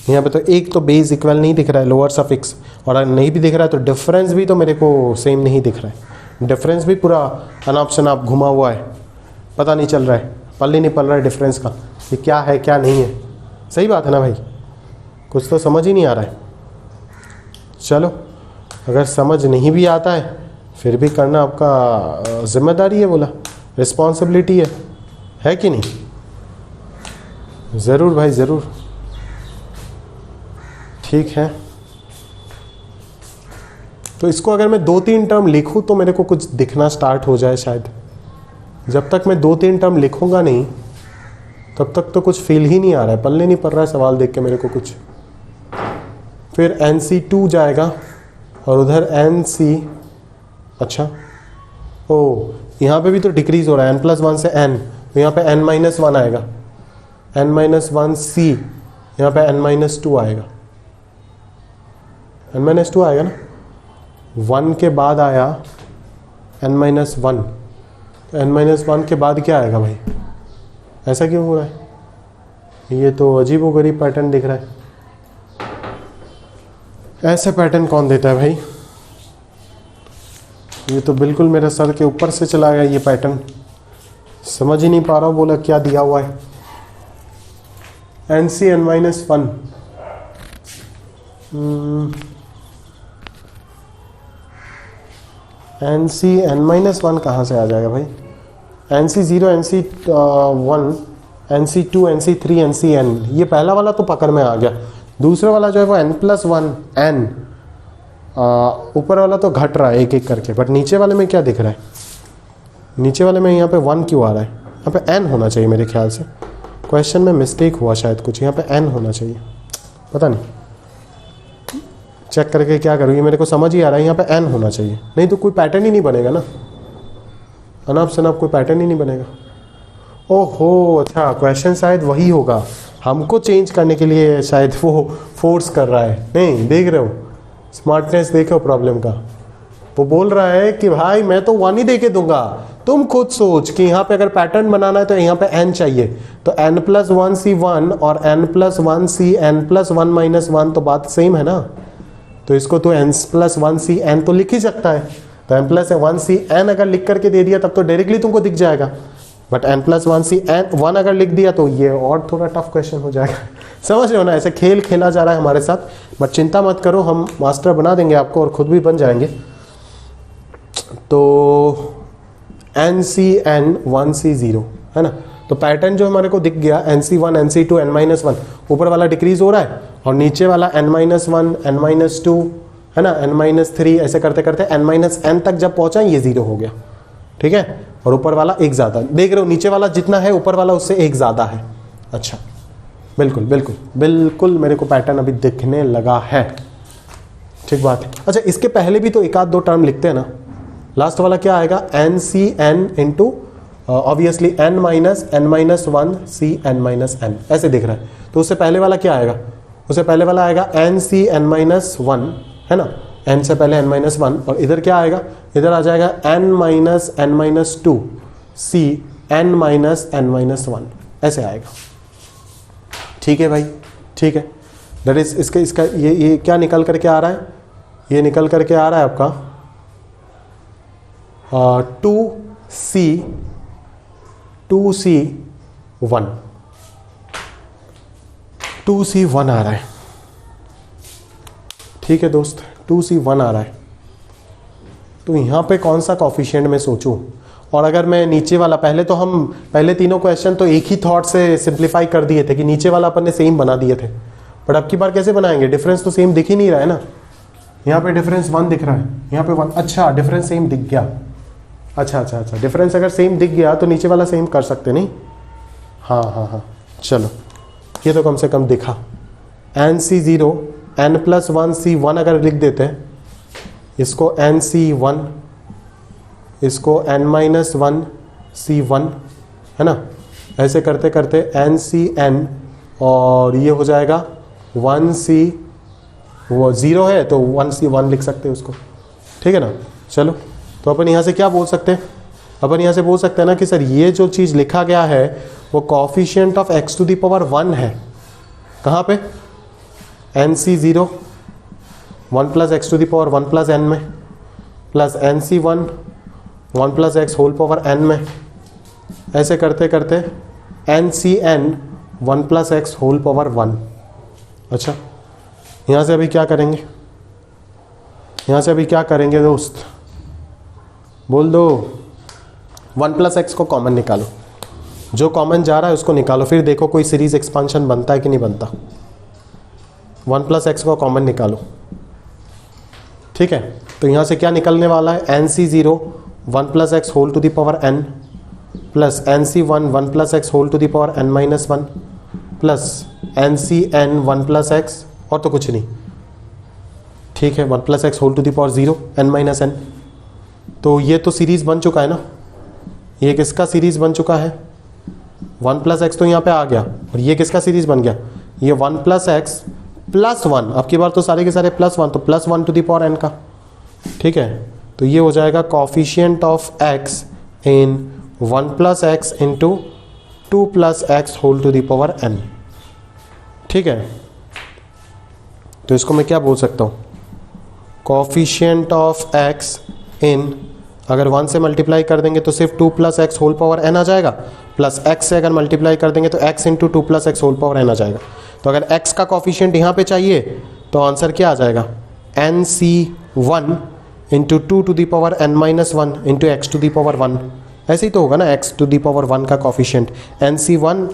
यहाँ पे तो एक तो बेस इक्वल नहीं दिख रहा है, लोअर सफिक्स, और नहीं भी दिख रहा है तो डिफरेंस भी तो मेरे को सेम नहीं दिख रहा है। डिफरेंस भी पूरा अनाप शनाप घुमा हुआ है, पता नहीं चल रहा है, पल्ले नहीं पल रहा है डिफरेंस का कि क्या है क्या नहीं है। सही बात है ना भाई? कुछ तो समझ ही नहीं आ रहा है। चलो, अगर समझ नहीं भी आता है फिर भी करना आपका जिम्मेदारी है, बोला रिस्पॉन्सिबिलिटी है कि नहीं? ज़रूर भाई ज़रूर, ठीक है। तो इसको अगर मैं 2-3 टर्म लिखूं तो मेरे को कुछ दिखना स्टार्ट हो जाए शायद। जब तक मैं 2-3 टर्म लिखूंगा नहीं तब तक तो कुछ फील ही नहीं आ रहा है, पल्ले नहीं पड़ रहा है सवाल देख के मेरे को कुछ। फिर NC2 जाएगा और उधर NC, अच्छा ओ यहाँ पे भी तो डिक्रीज हो रहा है, n+1 से n, तो यहाँ पे n-1 आएगा, n-1C, यहाँ पे n-2 आएगा, n-2 आएगा ना। 1 के बाद आया n-1, तो n-1 के बाद क्या आएगा भाई? ऐसा क्यों हो रहा है? ये तो अजीबोगरीब पैटर्न दिख रहा है। ऐसे पैटर्न कौन देता है भाई? ये तो बिल्कुल मेरे सर के ऊपर से चला गया ये पैटर्न, समझ ही नहीं पा रहा हूँ बोला क्या दिया हुआ है। NC n-1, NC n-1 कहाँ से आ जाएगा भाई? NC0, NC1, NC2, NC3, NCN, ये पहला वाला तो पकड़ में आ गया। दूसरा वाला जो है वो n+1 n, ऊपर वाला तो घट रहा है एक एक करके, बट नीचे वाले में क्या दिख रहा है? नीचे वाले में यहाँ पे 1 क्यों आ रहा है? यहाँ पे n होना चाहिए मेरे ख्याल से, क्वेश्चन में मिस्टेक हुआ शायद कुछ, यहाँ पे n होना चाहिए, पता नहीं, चेक करके क्या करूँ, ये मेरे को समझ ही आ रहा है, यहाँ पे n होना चाहिए, नहीं तो कोई पैटर्न ही नहीं बनेगा ना, अनाप शनाप कोई पैटर्न ही नहीं बनेगा। ओहो, अच्छा क्वेश्चन शायद वही होगा, हमको चेंज करने के लिए शायद वो फोर्स कर रहा है। नहीं, देख रहे हो स्मार्टनेस, देखो प्रॉब्लम का, वो बोल रहा है कि भाई मैं तो 1 ही दे के दूंगा, तुम खुद सोच कि यहाँ पे अगर पैटर्न बनाना है तो यहाँ पे n चाहिए, तो n+1c1 और n+1c n+1 तो बात सेम है ना, तो इसको तो n+1c तो लिख ही सकता है, तो n+1c अगर लिख करके दे दिया तब तो डायरेक्टली तुमको दिख जाएगा, बट n+1c n अगर लिख दिया तो ये और थोड़ा टफ क्वेश्चन हो जाएगा। समझ रहे हो ना, ऐसे खेल खेला जा रहा है हमारे साथ, बट चिंता मत करो, हम मास्टर बना देंगे आपको और खुद भी बन जाएंगे। तो NCN1C0 है ना, तो पैटर्न जो हमारे को दिख गया NC1, NC2, n-1, ऊपर वाला डिक्रीज हो रहा है और नीचे वाला n-1, n-2 है ना, n-3, ऐसे करते करते n-n तक जब पहुंचा ये 0 हो गया, ठीक है, और ऊपर वाला एक ज़्यादा, देख रहे हो नीचे वाला जितना है ऊपर वाला उससे एक ज़्यादा है। अच्छा, बिल्कुल बिल्कुल बिल्कुल मेरे को पैटर्न अभी दिखने लगा है, ठीक बात है। अच्छा, इसके पहले भी तो एक आध दो टर्म लिखते हैं ना, लास्ट वाला क्या आएगा? NCN इंटू ऑब्वियसली n-1 ऐसे दिख रहा है, तो उससे पहले वाला क्या आएगा? उससे पहले वाला आएगा NCN-1 है ना, n से पहले n-1, और इधर क्या आएगा? इधर आ जाएगा n-2 C n-1 ऐसे आएगा, ठीक है भाई, ठीक है। दैट इज इसका ये क्या निकल करके आ रहा है? ये निकल करके आ रहा है आपका 2C1 आ रहा है, ठीक है दोस्त, 2C1 आ रहा है। तो यहाँ पे कौन सा कॉफिशिएंट में सोचूं? और अगर मैं नीचे वाला, पहले तीनों क्वेश्चन तो एक ही थॉट से सिंप्लीफाई कर दिए थे कि नीचे वाला अपन ने सेम बना दिए थे, बट अब की बार कैसे बनाएंगे? डिफरेंस तो सेम दिख ही नहीं रहा है ना, यहाँ पे डिफरेंस 1 दिख रहा है, यहाँ पे 1, अच्छा डिफरेंस सेम दिख गया, अच्छा, डिफरेंस अगर सेम दिख गया तो नीचे वाला सेम कर सकते नहीं? हाँ, चलो ये तो कम से कम दिखा। NC0 n+1C1 अगर लिख देते हैं, इसको NC1, इसको n-1C1 है ना, ऐसे करते करते NCN, और ये हो जाएगा 1C, वो 0 है तो 1C1 लिख सकते हैं उसको, ठीक है ना। चलो, तो अपन यहाँ से क्या बोल सकते हैं? अपन यहाँ से बोल सकते हैं ना कि सर ये जो चीज़ लिखा गया है वो कॉफिशिएंट ऑफ x⁴ है, कहाँ पे? NC0 1 + x⁴ 1 + n में, प्लस NC1 1 + x⁴n में, ऐसे करते करते NCN 1 + x⁴1। अच्छा, यहाँ से अभी क्या करेंगे? यहाँ से अभी क्या करेंगे दोस्त? बोल दो। 1 + x को कॉमन निकालो, जो कॉमन जा रहा है उसको निकालो, फिर देखो कोई सीरीज एक्सपांशन बनता है कि नहीं बनता। 1 + x को कॉमन निकालो, ठीक है। तो यहाँ से क्या निकलने वाला है? NC0 1 + x⁴n plus NC1 1 + x⁴n-1 plus NCN 1 + x, और तो कुछ नहीं, ठीक है, 1 + x⁴0 n-n। तो ये तो सीरीज बन चुका है ना, ये किसका सीरीज बन चुका है? 1 + x तो यहाँ पे आ गया, और ये किसका सीरीज बन गया? ये 1 + x + 1, अब की बार तो सारे के सारे +1, तो +1n का, ठीक है। तो ये हो जाएगा coefficient of x in 1 + x into 2 + x⁴n, ठीक है। तो इसको मैं क्या बोल सकता हूँ? कॉफिशिएंट ऑफ x इन, अगर 1 से मल्टीप्लाई कर देंगे तो सिर्फ 2 + x⁴n आ जाएगा, प्लस x से अगर मल्टीप्लाई कर देंगे तो x इंटू 2 + x⁴n आ जाएगा। तो अगर x का कॉफिशिएंट यहाँ पे चाहिए तो आंसर क्या आ जाएगा? NC1 into 2 ⁻n-1 into x⁴1, ऐसे ही तो होगा ना, x टू दी पावर 1 का coefficient NC1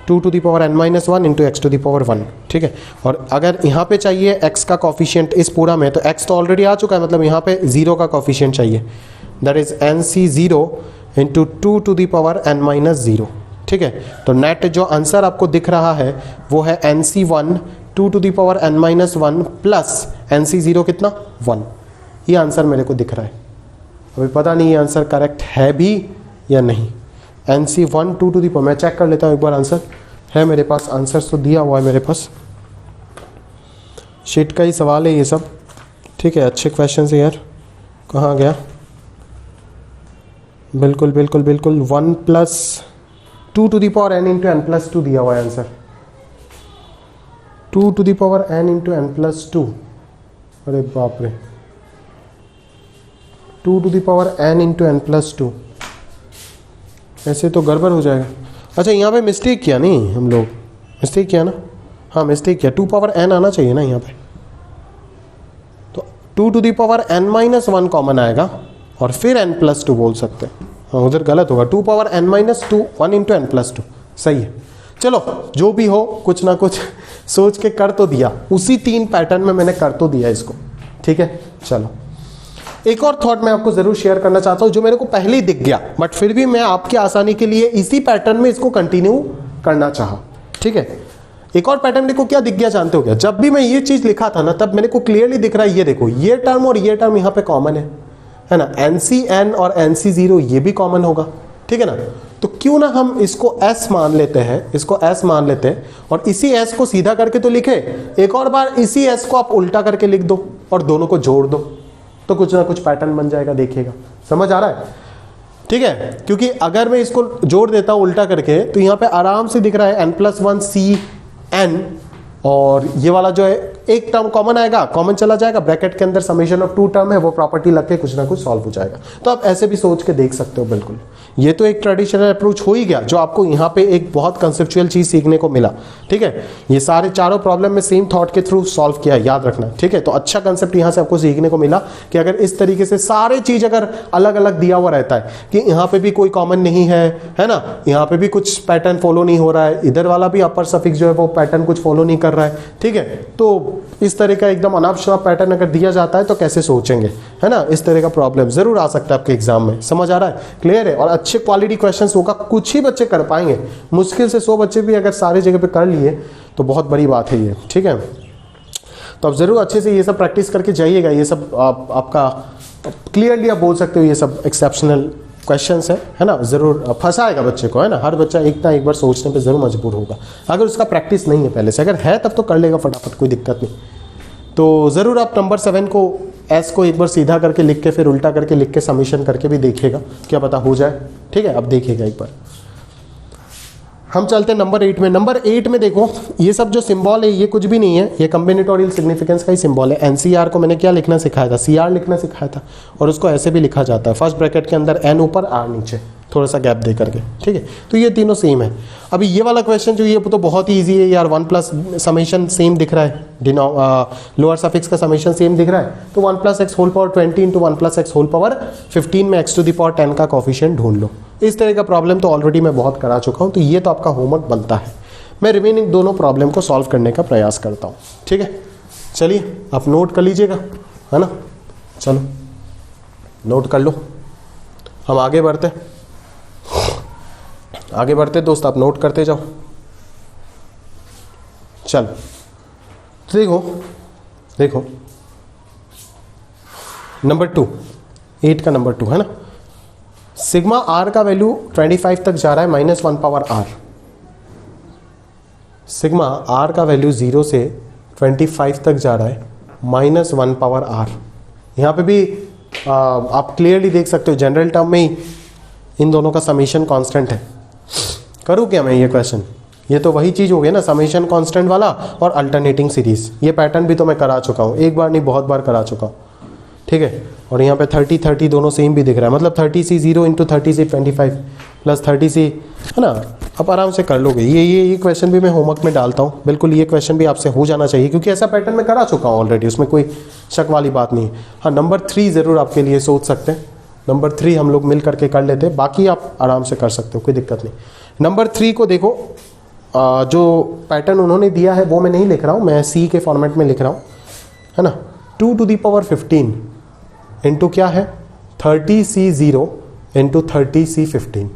2 to the power n-1 into x to the power 1, ठीक है। और अगर यहाँ पे चाहिए x का कॉफिशिएंट इस पूरा में, तो x तो ऑलरेडी आ चुका है, मतलब यहाँ पे 0 का कॉफिशिएंट चाहिए, that is NC0 into 2 to the power n-0, ठीक है। तो नेट जो आंसर आपको दिख रहा है वो है NC1 2 to the power n-1 plus NC0 कितना 1, ये आंसर मेरे को दिख रहा है। अभी पता नहीं ये आंसर करेक्ट है भी या नहीं। NC1 2 टू दी पावर, मैं चेक कर लेता हूँ एक बार, आंसर है मेरे पास, आंसर तो दिया हुआ है मेरे पास, शीट का ही सवाल है ये सब, ठीक है। अच्छे क्वेश्चन है यार, कहाँ गया, बिल्कुल बिल्कुल बिल्कुल 1 plus 2 to the power n into n plus 2 दिया हुआ है answer, 2 to the power n into n plus 2, अरे बाप रे, 2 to the power n into n plus 2, ऐसे तो गड़बड़ हो जाएगा। अच्छा यहाँ पे मिस्टेक किया नहीं हम लोग, मिस्टेक किया ना, हाँ मिस्टेक किया, 2 पावर n आना चाहिए ना यहाँ पे, तो 2 to the power n-1 common आएगा और फिर n प्लस 2 बोल सकते हैं, हाँ उधर गलत होगा, 2 power n-2 1 into n plus 2, सही है। चलो जो भी हो, कुछ ना कुछ सोच के कर तो दिया, उसी 3 पैटर्न में मैंने कर तो दिया इसको, ठीक है। चलो एक और थॉट मैं आपको जरूर शेयर करना चाहता हूं, जो मेरे को पहले ही दिख गया, बट फिर भी मैं आपकी आसानी के लिए इसी पैटर्न में इसको कंटिन्यू करना चाहा, ठीक है। एक और पैटर्न देखो क्या दिख गया, जानते हो क्या, जब भी मैं ये चीज लिखा था ना, तब मेरे को क्लियरली दिख रहा है, ये देखो ये टर्म और ये टर्म यहाँ पे कॉमन है ना, NCN और NC0 ये भी कॉमन होगा, ठीक है ना। तो क्यों ना हम इसको S मान लेते हैं, इसको S मान लेते हैं, और इसी S को सीधा करके तो लिखे, एक और बार इसी S को आप उल्टा करके लिख दो और दोनों को जोड़ दो, तो कुछ ना कुछ पैटर्न बन जाएगा, देखिएगा, समझ आ रहा है, ठीक है। क्योंकि अगर मैं इसको जोड़ देता हूं उल्टा करके, तो यहां पे आराम से दिख रहा है n+1 CN, और ये वाला जो है एक टर्म कॉमन आएगा, कॉमन चला जाएगा, ब्रैकेट के अंदर समेशन ऑफ 2 टर्म है, वो प्रॉपर्टी लग के कुछ ना कुछ सॉल्व हो जाएगा। तो आप ऐसे भी सोच के देख सकते हो, बिल्कुल। ये तो एक ट्रेडिशनल अप्रोच हो ही गया, जो आपको यहाँ पे एक बहुत कंसेप्चुअल चीज सीखने को मिला, ठीक है। ये सारे चारों प्रॉब्लम में सेम थॉट के थ्रू सॉल्व किया, याद रखना, ठीक है। तो अच्छा कंसेप्ट यहाँ से आपको सीखने को मिला कि अगर इस तरीके से सारे चीज अगर अलग अलग दिया हुआ रहता है कि यहाँ पे भी कोई कॉमन नहीं है ना, यहाँ पे भी कुछ पैटर्न फॉलो नहीं हो रहा है, इधर वाला भी अपर सफिक्स जो है वो पैटर्न कुछ फॉलो नहीं कर रहा है, ठीक है। तो इस तरह का एकदम अनाप शनाप पैटर्न अगर दिया जाता है तो कैसे सोचेंगे, है ना। इस तरह का प्रॉब्लम जरूर आ सकता है आपके एग्जाम में, समझ आ रहा है, क्लियर है। और अच्छे क्वालिटी क्वेश्चंस होगा, कुछ ही बच्चे कर पाएंगे, मुश्किल से 100 बच्चे भी अगर सारी जगह पे कर लिए तो बहुत बड़ी बात है ये, ठीक है। तो आप जरूर अच्छे से ये सब प्रैक्टिस करके जाइएगा, ये सब आपका क्लियरली आप बोल सकते हो ये सब एक्सेप्शनल क्वेश्चंस है ना, जरूर फंसाएगा बच्चे को, है ना। हर बच्चा एक ना एक बार सोचने पे जरूर मजबूर होगा, अगर उसका प्रैक्टिस नहीं है पहले से, अगर है तब तो कर लेगा फटाफट, कोई दिक्कत नहीं। तो ज़रूर आप नंबर 7 को S को एक बार सीधा करके लिख के फिर उल्टा करके लिख के समीशन करके भी देखिएगा, क्या पता हो जाए, ठीक है। अब देखिएगा एक बार, हम चलते हैं नंबर 8 में। नंबर 8 में देखो, ये सब जो सिंबल है ये कुछ भी नहीं है, ये कॉम्बिनेटोरियल सिग्निफिकेंस का ही सिंबल है। NCR को मैंने क्या लिखना सिखाया था, CR लिखना सिखाया था, और उसको ऐसे भी लिखा जाता है, फर्स्ट ब्रैकेट के अंदर N ऊपर R नीचे, थोड़ा सा गैप दे करके, ठीक है। तो ये तीनों सेम है। अभी ये वाला क्वेश्चन जो ये तो बहुत ही ईजी है यार, 1 प्लस समेशन सेम दिख रहा है, लोअर सफिक्स का समेशन सेम दिख रहा है, तो 1 plus x whole power 20 into 1 plus x whole power 15 में x टू द पावर 10 का कॉफिशिएंट ढूंढ लो। इस तरह का प्रॉब्लम तो ऑलरेडी मैं बहुत करा चुका हूँ, तो ये तो आपका होमवर्क बनता है। मैं रिमेनिंग दोनों प्रॉब्लम को सॉल्व करने का प्रयास करता हूँ, ठीक है। चलिए आप नोट कर लीजिएगा, है ना, चलो नोट कर लो, हम आगे बढ़ते दोस्त, आप नोट करते जाओ। चल देखो नंबर 2, 8 का नंबर 2 है ना, सिग्मा r का वैल्यू 25 तक जा रहा है, -1 पावर r। सिग्मा r का वैल्यू 0 से 25 तक जा रहा है, -1 पावर r। यहाँ पे भी आप क्लियरली देख सकते हो, जनरल टर्म में ही इन दोनों का समीशन कांस्टेंट है। करूँ क्या मैं ये क्वेश्चन, ये तो वही चीज़ हो गई ना, समीशन कांस्टेंट वाला और अल्टरनेटिंग सीरीज। ये पैटर्न भी तो मैं करा चुका हूँ, एक बार नहीं बहुत बार करा चुका हूँ, ठीक है। और यहाँ पे 30 दोनों सेम भी दिख रहा है, मतलब 30C 0 into 30C 25 plus 30C, है ना। आप आराम से कर लोगे। ये क्वेश्चन भी मैं होमवर्क में डालता हूँ, बिल्कुल ये क्वेश्चन भी आपसे हो जाना चाहिए, क्योंकि ऐसा पैटर्न मैं करा चुका हूँ ऑलरेडी, उसमें कोई शक वाली बात नहीं है। हाँ, नंबर 3 ज़रूर आपके लिए सोच सकते हैं, नंबर 3 हम लोग मिल करके कर लेते हैं, बाकी आप आराम से कर सकते हो, कोई दिक्कत नहीं। नंबर 3 को देखो, जो पैटर्न उन्होंने दिया है वो मैं नहीं लिख रहा हूँ, मैं सी के फॉर्मेट में लिख रहा हूँ, है ना। 2 to the power 15 इंटू क्या है 30C0 into 30C15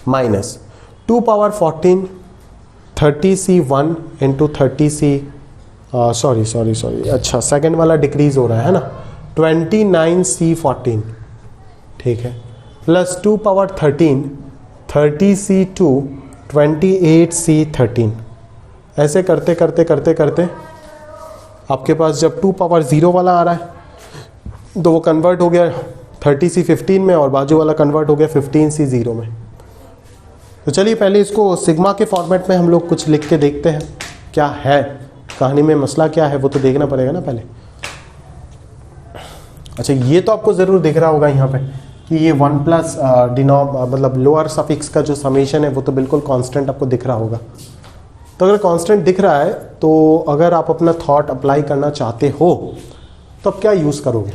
minus 2 power 14 30C1 into 30C sorry अच्छा सेकेंड वाला डिक्रीज हो रहा है ना, 29C14, ठीक है, प्लस 2 power 13 30C2 28C13। ऐसे करते करते करते करते आपके पास जब 2 power 0 वाला आ रहा है तो वो कन्वर्ट हो गया 30C15 में, और बाजू वाला कन्वर्ट हो गया 15C0 में। तो चलिए पहले इसको सिग्मा के फॉर्मेट में हम लोग कुछ लिख के देखते हैं क्या है कहानी में, मसला क्या है वो तो देखना पड़ेगा ना पहले। अच्छा, ये तो आपको ज़रूर दिख रहा होगा यहाँ पे कि ये 1 प्लस मतलब लोअर सफिक्स का जो समेशन है वो तो बिल्कुल कांस्टेंट आपको दिख रहा होगा। तो अगर कांस्टेंट दिख रहा है तो अगर आप अपना थॉट अप्लाई करना चाहते हो तो आप क्या यूज़ करोगे?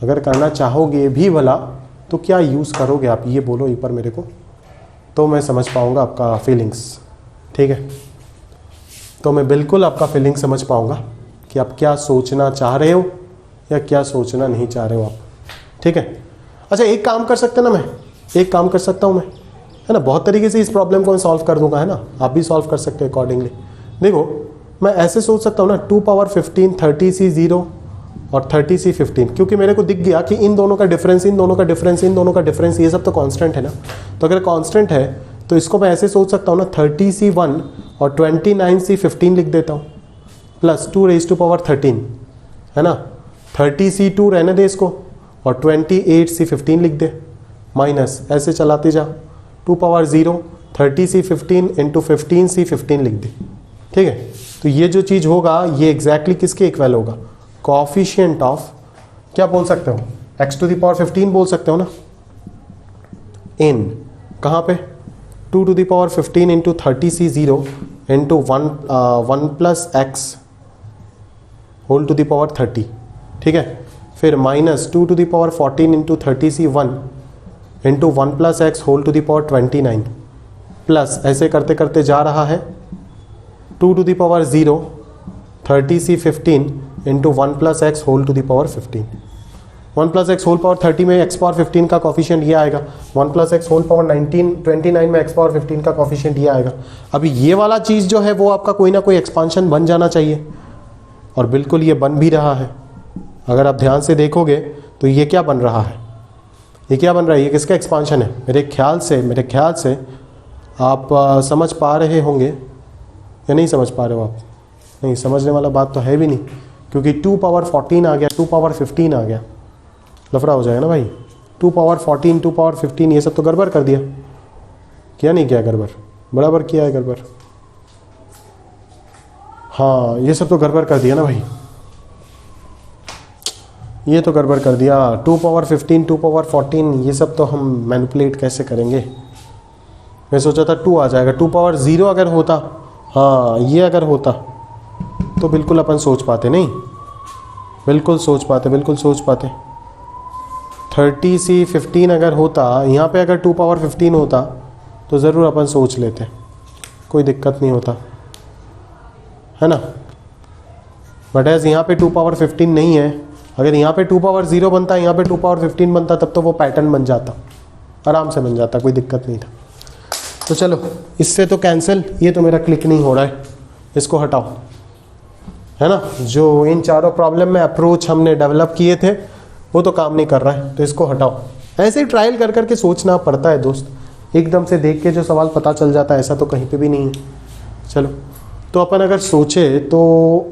अगर करना चाहोगे भी भला तो क्या यूज़ करोगे आप, ये बोलो एक बार मेरे को, तो मैं समझ पाऊँगा आपका फीलिंग्स, ठीक है। तो मैं बिल्कुल आपका फीलिंग समझ पाऊँगा कि आप क्या सोचना चाह रहे हो या क्या सोचना नहीं चाह रहे हो आप, ठीक है। अच्छा, एक काम कर सकते ना, मैं एक काम कर सकता हूँ मैं, है ना, बहुत तरीके से इस प्रॉब्लम को मैं सॉल्व कर दूंगा, है ना, आप भी सॉल्व कर सकते हो अकॉर्डिंगली। देखो मैं ऐसे सोच सकता हूँ ना, 2 power 15 30C0 और 30C15, क्योंकि मेरे को दिख गया कि इन दोनों का डिफरेंस, इन दोनों का डिफरेंस, इन दोनों का डिफरेंस, ये सब तो कांस्टेंट है ना। तो अगर कांस्टेंट है तो इसको मैं ऐसे सोच सकता हूँ ना, 30C1 और 29C15 लिख देता हूँ, प्लस 2 raised to power 13, है ना, 30C2 रहने दे इसको, और 28C15 लिख दे, माइनस ऐसे चलाते जा 2 power 0 30C15 इंटू 15C15 लिख दे, ठीक है। तो ये जो चीज़ होगा ये एग्जैक्टली किसके इक्वल होगा, कोएफिशिएंट ऑफ, क्या बोल सकते हो, x to the power 15 बोल सकते हो ना, इन कहाँ पे 2 to the power 15 into 30C0 into 1 plus x whole to the power 30, ठीक है, फिर minus 2 to the power 14 into 30C1 into 1 plus x whole to the power 29, plus ऐसे करते करते जा रहा है 2 to the power 0 30C15 into 1 plus x whole to the power 15। 1 plus x whole power 30 में एक्स पावर 15 का coefficient ये आएगा, 1 प्लस एक्स होल पावर 29 में एक्स पावर 15 का कॉफिशिएंट ये आएगा। अभी ये वाला चीज़ जो है वो आपका कोई ना कोई एक्सपांशन बन जाना चाहिए, और बिल्कुल ये बन भी रहा है। अगर आप ध्यान से देखोगे तो ये क्या बन रहा है, ये क्या बन रहा है, ये किसका एक्सपांशन है? मेरे ख्याल से आप समझ पा रहे होंगे या नहीं समझ पा रहे हो आप? नहीं, समझने वाला बात तो है भी नहीं, क्योंकि 2 power 14 आ गया, 2 power 15 आ गया, लफड़ा हो जाएगा ना भाई। 2 power 14 2 power 15 ये सब तो गड़बड़ कर दिया, क्या नहीं किया गड़बड़, बराबर किया है गड़बड़, हाँ ये सब तो गड़बड़ कर दिया ना भाई, ये तो गड़बड़ कर दिया। 2 power 15 2 power 14 ये सब तो हम मैनिपुलेट कैसे करेंगे? मैं सोचा था 2 आ जाएगा, 2 power 0 अगर होता, हाँ ये अगर होता तो बिल्कुल अपन सोच पाते, नहीं बिल्कुल सोच पाते। 30C15 अगर होता यहाँ पे, अगर 2 power 15 होता तो ज़रूर अपन सोच लेते, कोई दिक्कत नहीं होता, है ना। बट एज यहाँ पे 2 power 15 नहीं है, अगर यहाँ पे 2 power 0 बनता, यहाँ पे 2 power 15 बनता, तब तो वो पैटर्न बन जाता, आराम से बन जाता, कोई दिक्कत नहीं था। तो चलो इससे तो कैंसिल, ये तो मेरा क्लिक नहीं हो रहा है, इसको हटाओ, है ना। जो इन चारों प्रॉब्लम में अप्रोच हमने डेवलप किए थे वो तो काम नहीं कर रहा है, तो इसको हटाओ। ऐसे ही ट्रायल कर करके सोचना पड़ता है दोस्त, एकदम से देख के जो सवाल पता चल जाता है ऐसा तो कहीं पे भी नहीं है। चलो, तो अपन अगर सोचे तो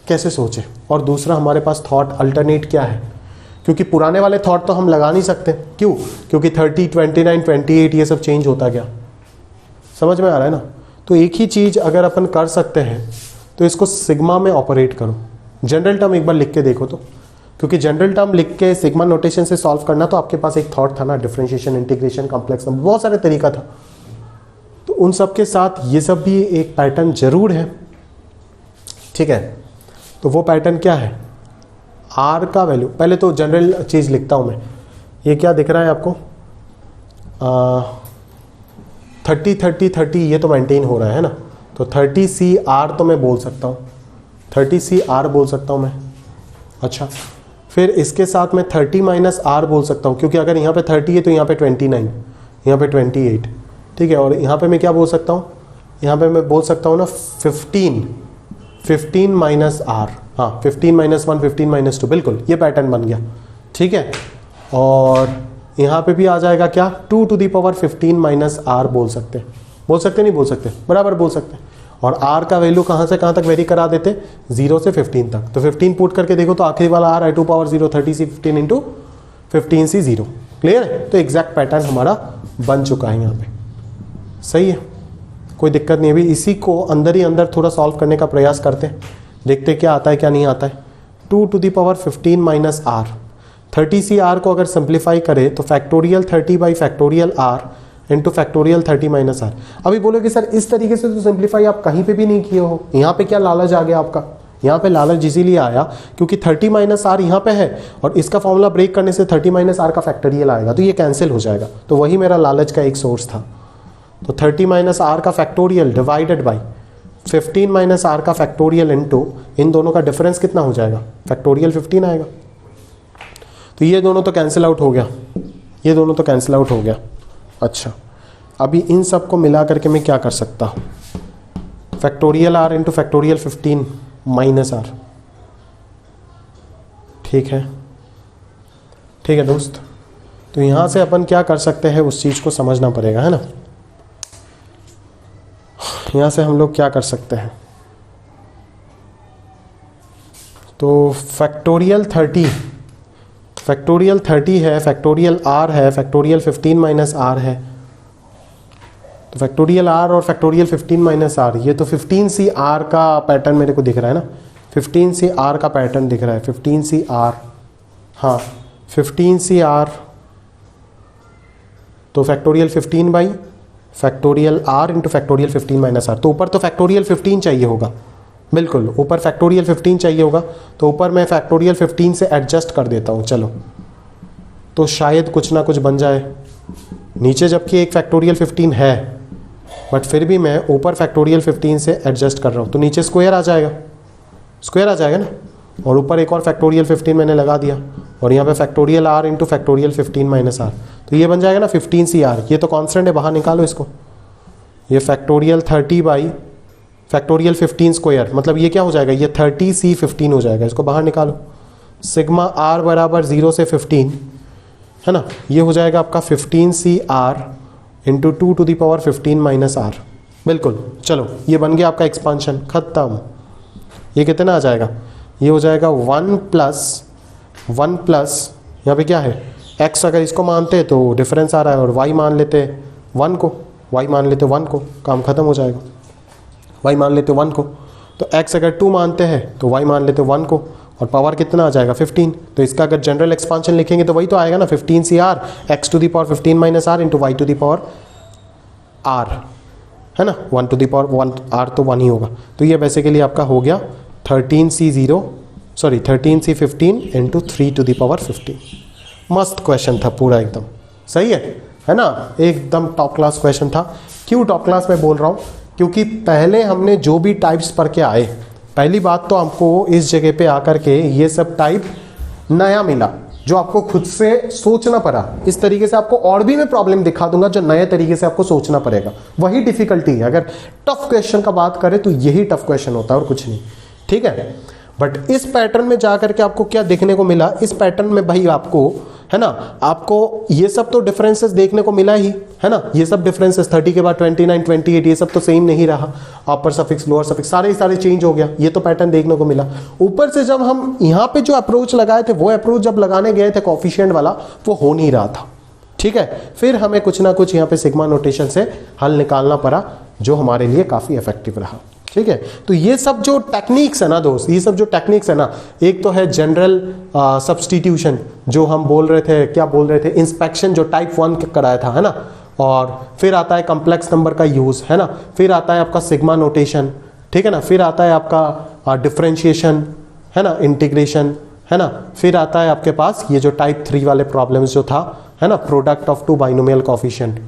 कैसे सोचे, और दूसरा हमारे पास थॉट अल्टरनेट क्या है, क्योंकि पुराने वाले थॉट तो हम लगा नहीं सकते, क्यों? क्योंकि 30 29 28 ये सब चेंज होता गया, समझ में आ रहा है ना। तो एक ही चीज़ अगर अपन कर सकते हैं तो इसको सिग्मा में ऑपरेट करो। जनरल टर्म एक बार लिख के देखो तो, क्योंकि जनरल टर्म लिख के सिग्मा नोटेशन से सॉल्व करना, तो आपके पास एक थॉट था ना, डिफरेंशिएशन, इंटीग्रेशन, कॉम्प्लेक्स नंबर, बहुत सारे तरीका था। तो उन सब के साथ ये सब भी एक पैटर्न जरूर है, ठीक है। तो वो पैटर्न क्या है, आर का वैल्यू, पहले तो जनरल चीज़ लिखता हूँ मैं, ये क्या दिख रहा है आपको 30 ये तो मेंटेन हो रहा है ना, तो 30 CR तो मैं बोल सकता हूँ, 30 CR बोल सकता हूँ मैं। अच्छा, फिर इसके साथ मैं 30 - R बोल सकता हूँ, क्योंकि अगर यहाँ पे 30 है तो यहाँ पे 29, यहाँ पे 28, ठीक है। और यहाँ पे मैं क्या बोल सकता हूँ, यहाँ पे मैं बोल सकता हूँ ना 15 - R, हाँ 15 - 1 15 - 2, बिल्कुल ये पैटर्न बन गया, ठीक है। और यहाँ पे भी आ जाएगा क्या 2 to the power 15 - R बोल सकते हैं, नहीं बोल सकते, बराबर बोल सकते हैं। और R का वैल्यू कहाँ से कहाँ तक वेरी करा देते, 0 से 15 तक, तो 15 पुट करके देखो तो आखिरी वाला R I2 power 0 30C 15 into 15C 0, clear है। तो एग्जैक्ट पैटर्न हमारा बन चुका है यहाँ पे, सही है, कोई दिक्कत नहीं। अभी इसी को अंदर ही अंदर थोड़ा सॉल्व करने का प्रयास करते हैं, देखते क्या आता है क्या नहीं आता है। 2 to the power 15 - R, 30CR को अगर सिंप्लीफाई करें तो factorial 30 by factorial R into factorial 30 - R। अभी बोलोगे सर इस तरीके से तो सिंप्लीफाई आप कहीं पे भी नहीं किए हो, यहाँ पे क्या लालच आ गया आपका, यहाँ पे लालच इसीलिए आया क्योंकि 30 - R यहाँ पे है और इसका फॉर्मूला ब्रेक करने से 30 - R का फैक्टोरियल आएगा, तो ये कैंसिल हो जाएगा, तो वही मेरा लालच का एक सोर्स था। तो 30 - R का फैक्टोरियल डिवाइडेड बाई 15 - R का फैक्टोरियल इंटू इन दोनों का डिफरेंस कितना हो जाएगा, फैक्टोरियल 15 आएगा। तो ये दोनों तो कैंसिल आउट हो गया, ये दोनों तो कैंसिल आउट हो गया। अच्छा, अभी इन सब को मिला करके मैं क्या कर सकता हूँ, factorial R into factorial 15 - R, ठीक है, ठीक है दोस्त। तो यहाँ से अपन क्या कर सकते हैं उस चीज़ को समझना पड़ेगा, है ना। यहाँ से हम लोग क्या कर सकते हैं, तो फैक्टोरियल 30 है, फैक्टोरियल R है, फैक्टोरियल 15 - R है, तो फैक्टोरियल R और फैक्टोरियल 15 - R, ये तो 15CR का पैटर्न मेरे को दिख रहा है ना, 15CR का पैटर्न दिख रहा है, 15CR, हाँ 15CR, तो factorial 15 by factorial R into factorial 15 - R, तो ऊपर तो फैक्टोरियल 15 चाहिए होगा, बिल्कुल ऊपर फैक्टोरियल 15 चाहिए होगा, तो ऊपर मैं फैक्टोरियल 15 से एडजस्ट कर देता हूँ, चलो तो शायद कुछ ना कुछ बन जाए। नीचे जबकि एक फैक्टोरियल 15 है बट फिर भी मैं ऊपर फैक्टोरियल 15 से एडजस्ट कर रहा हूँ, तो नीचे स्क्वायर आ जाएगा, स्क्वायर आ जाएगा ना, और ऊपर एक और फैक्टोरियल 15 मैंने लगा दिया, और यहाँ पे factorial R into factorial 15 - R, तो ये बन जाएगा ना 15CR, ये तो कांस्टेंट है, बाहर निकालो इसको, ये फैक्टोरियल 30 बाई फैक्टोरियल 15 स्क्वायर, मतलब ये क्या हो जाएगा, ये 30C 15 हो जाएगा, इसको बाहर निकालो, सिग्मा R बराबर 0 से 15, है ना, ये हो जाएगा आपका 15CR into 2 to the power 15 - R, बिल्कुल। चलो ये बन गया आपका एक्सपांशन, खत्म। ये कितना आ जाएगा, ये हो जाएगा 1 प्लस यहाँ पे क्या है x, अगर इसको मानते हैं तो डिफरेंस आ रहा है, और y मान लेते 1 को, y मान लेते 1 को, काम खत्म हो जाएगा, y मान लेते 1 को, तो x अगर 2 मानते हैं तो y मान लेते 1 को, और पावर कितना आ जाएगा 15, तो इसका अगर जनरल एक्सपांशन लिखेंगे तो वही तो आएगा ना 15CR x to the power 15 - R into y to the power R, है ना, 1 to the power 1 R तो 1 ही होगा, तो ये बेसिकली आपका हो गया 13C 15 into 3 to the power 15। मस्त क्वेश्चन था पूरा, एकदम सही है ना, एकदम टॉप क्लास क्वेश्चन था। क्यों टॉप क्लास में बोल रहा हूँ, क्योंकि पहले हमने जो भी टाइप्स पढ़ के आए, पहली बात तो आपको इस जगह पे आकर के ये सब टाइप नया मिला, जो आपको खुद से सोचना पड़ा। इस तरीके से आपको और भी मैं प्रॉब्लम दिखा दूंगा जो नए तरीके से आपको सोचना पड़ेगा, वही डिफिकल्टी है। अगर टफ क्वेश्चन का बात करें तो यही टफ क्वेश्चन होता है और कुछ नहीं, ठीक है। बट इस पैटर्न में जाकर के आपको क्या देखने को मिला, इस पैटर्न में भाई आपको, है ना, आपको ये सब तो डिफरेंसेस देखने को मिला ही, है ना, ये सब डिफरेंसेस 30 के बाद 29 28 ये सब तो सेम नहीं रहा, अपर सफिक्स लोअर सफिक्स सारे चेंज हो गया, ये तो पैटर्न देखने को मिला। ऊपर से जब हम यहाँ पे जो अप्रोच लगाए थे, वो अप्रोच जब लगाने गए थे कोफिशिएंट वाला, वो हो नहीं रहा था, ठीक है। फिर हमें कुछ ना कुछ यहाँ पे सिग्मा नोटेशन से हल निकालना पड़ा, जो हमारे लिए काफी इफेक्टिव रहा, ठीक है। तो ये सब जो टेक्निक्स है ना दोस्त, ये सब जो टेक्निक्स है ना, एक तो है जनरल सब्स्टिट्यूशन जो हम बोल रहे थे, क्या बोल रहे थे, इंस्पेक्शन जो टाइप 1 कराया था, है ना, और फिर आता है कम्प्लेक्स नंबर का यूज, है ना, फिर आता है आपका सिग्मा नोटेशन, ठीक है ना, फिर आता है आपका डिफरेंशिएशन, है ना, इंटीग्रेशन, है ना। फिर आता है आपके पास ये जो टाइप 3 वाले प्रॉब्लम्स जो था, है ना, product of two binomial coefficient,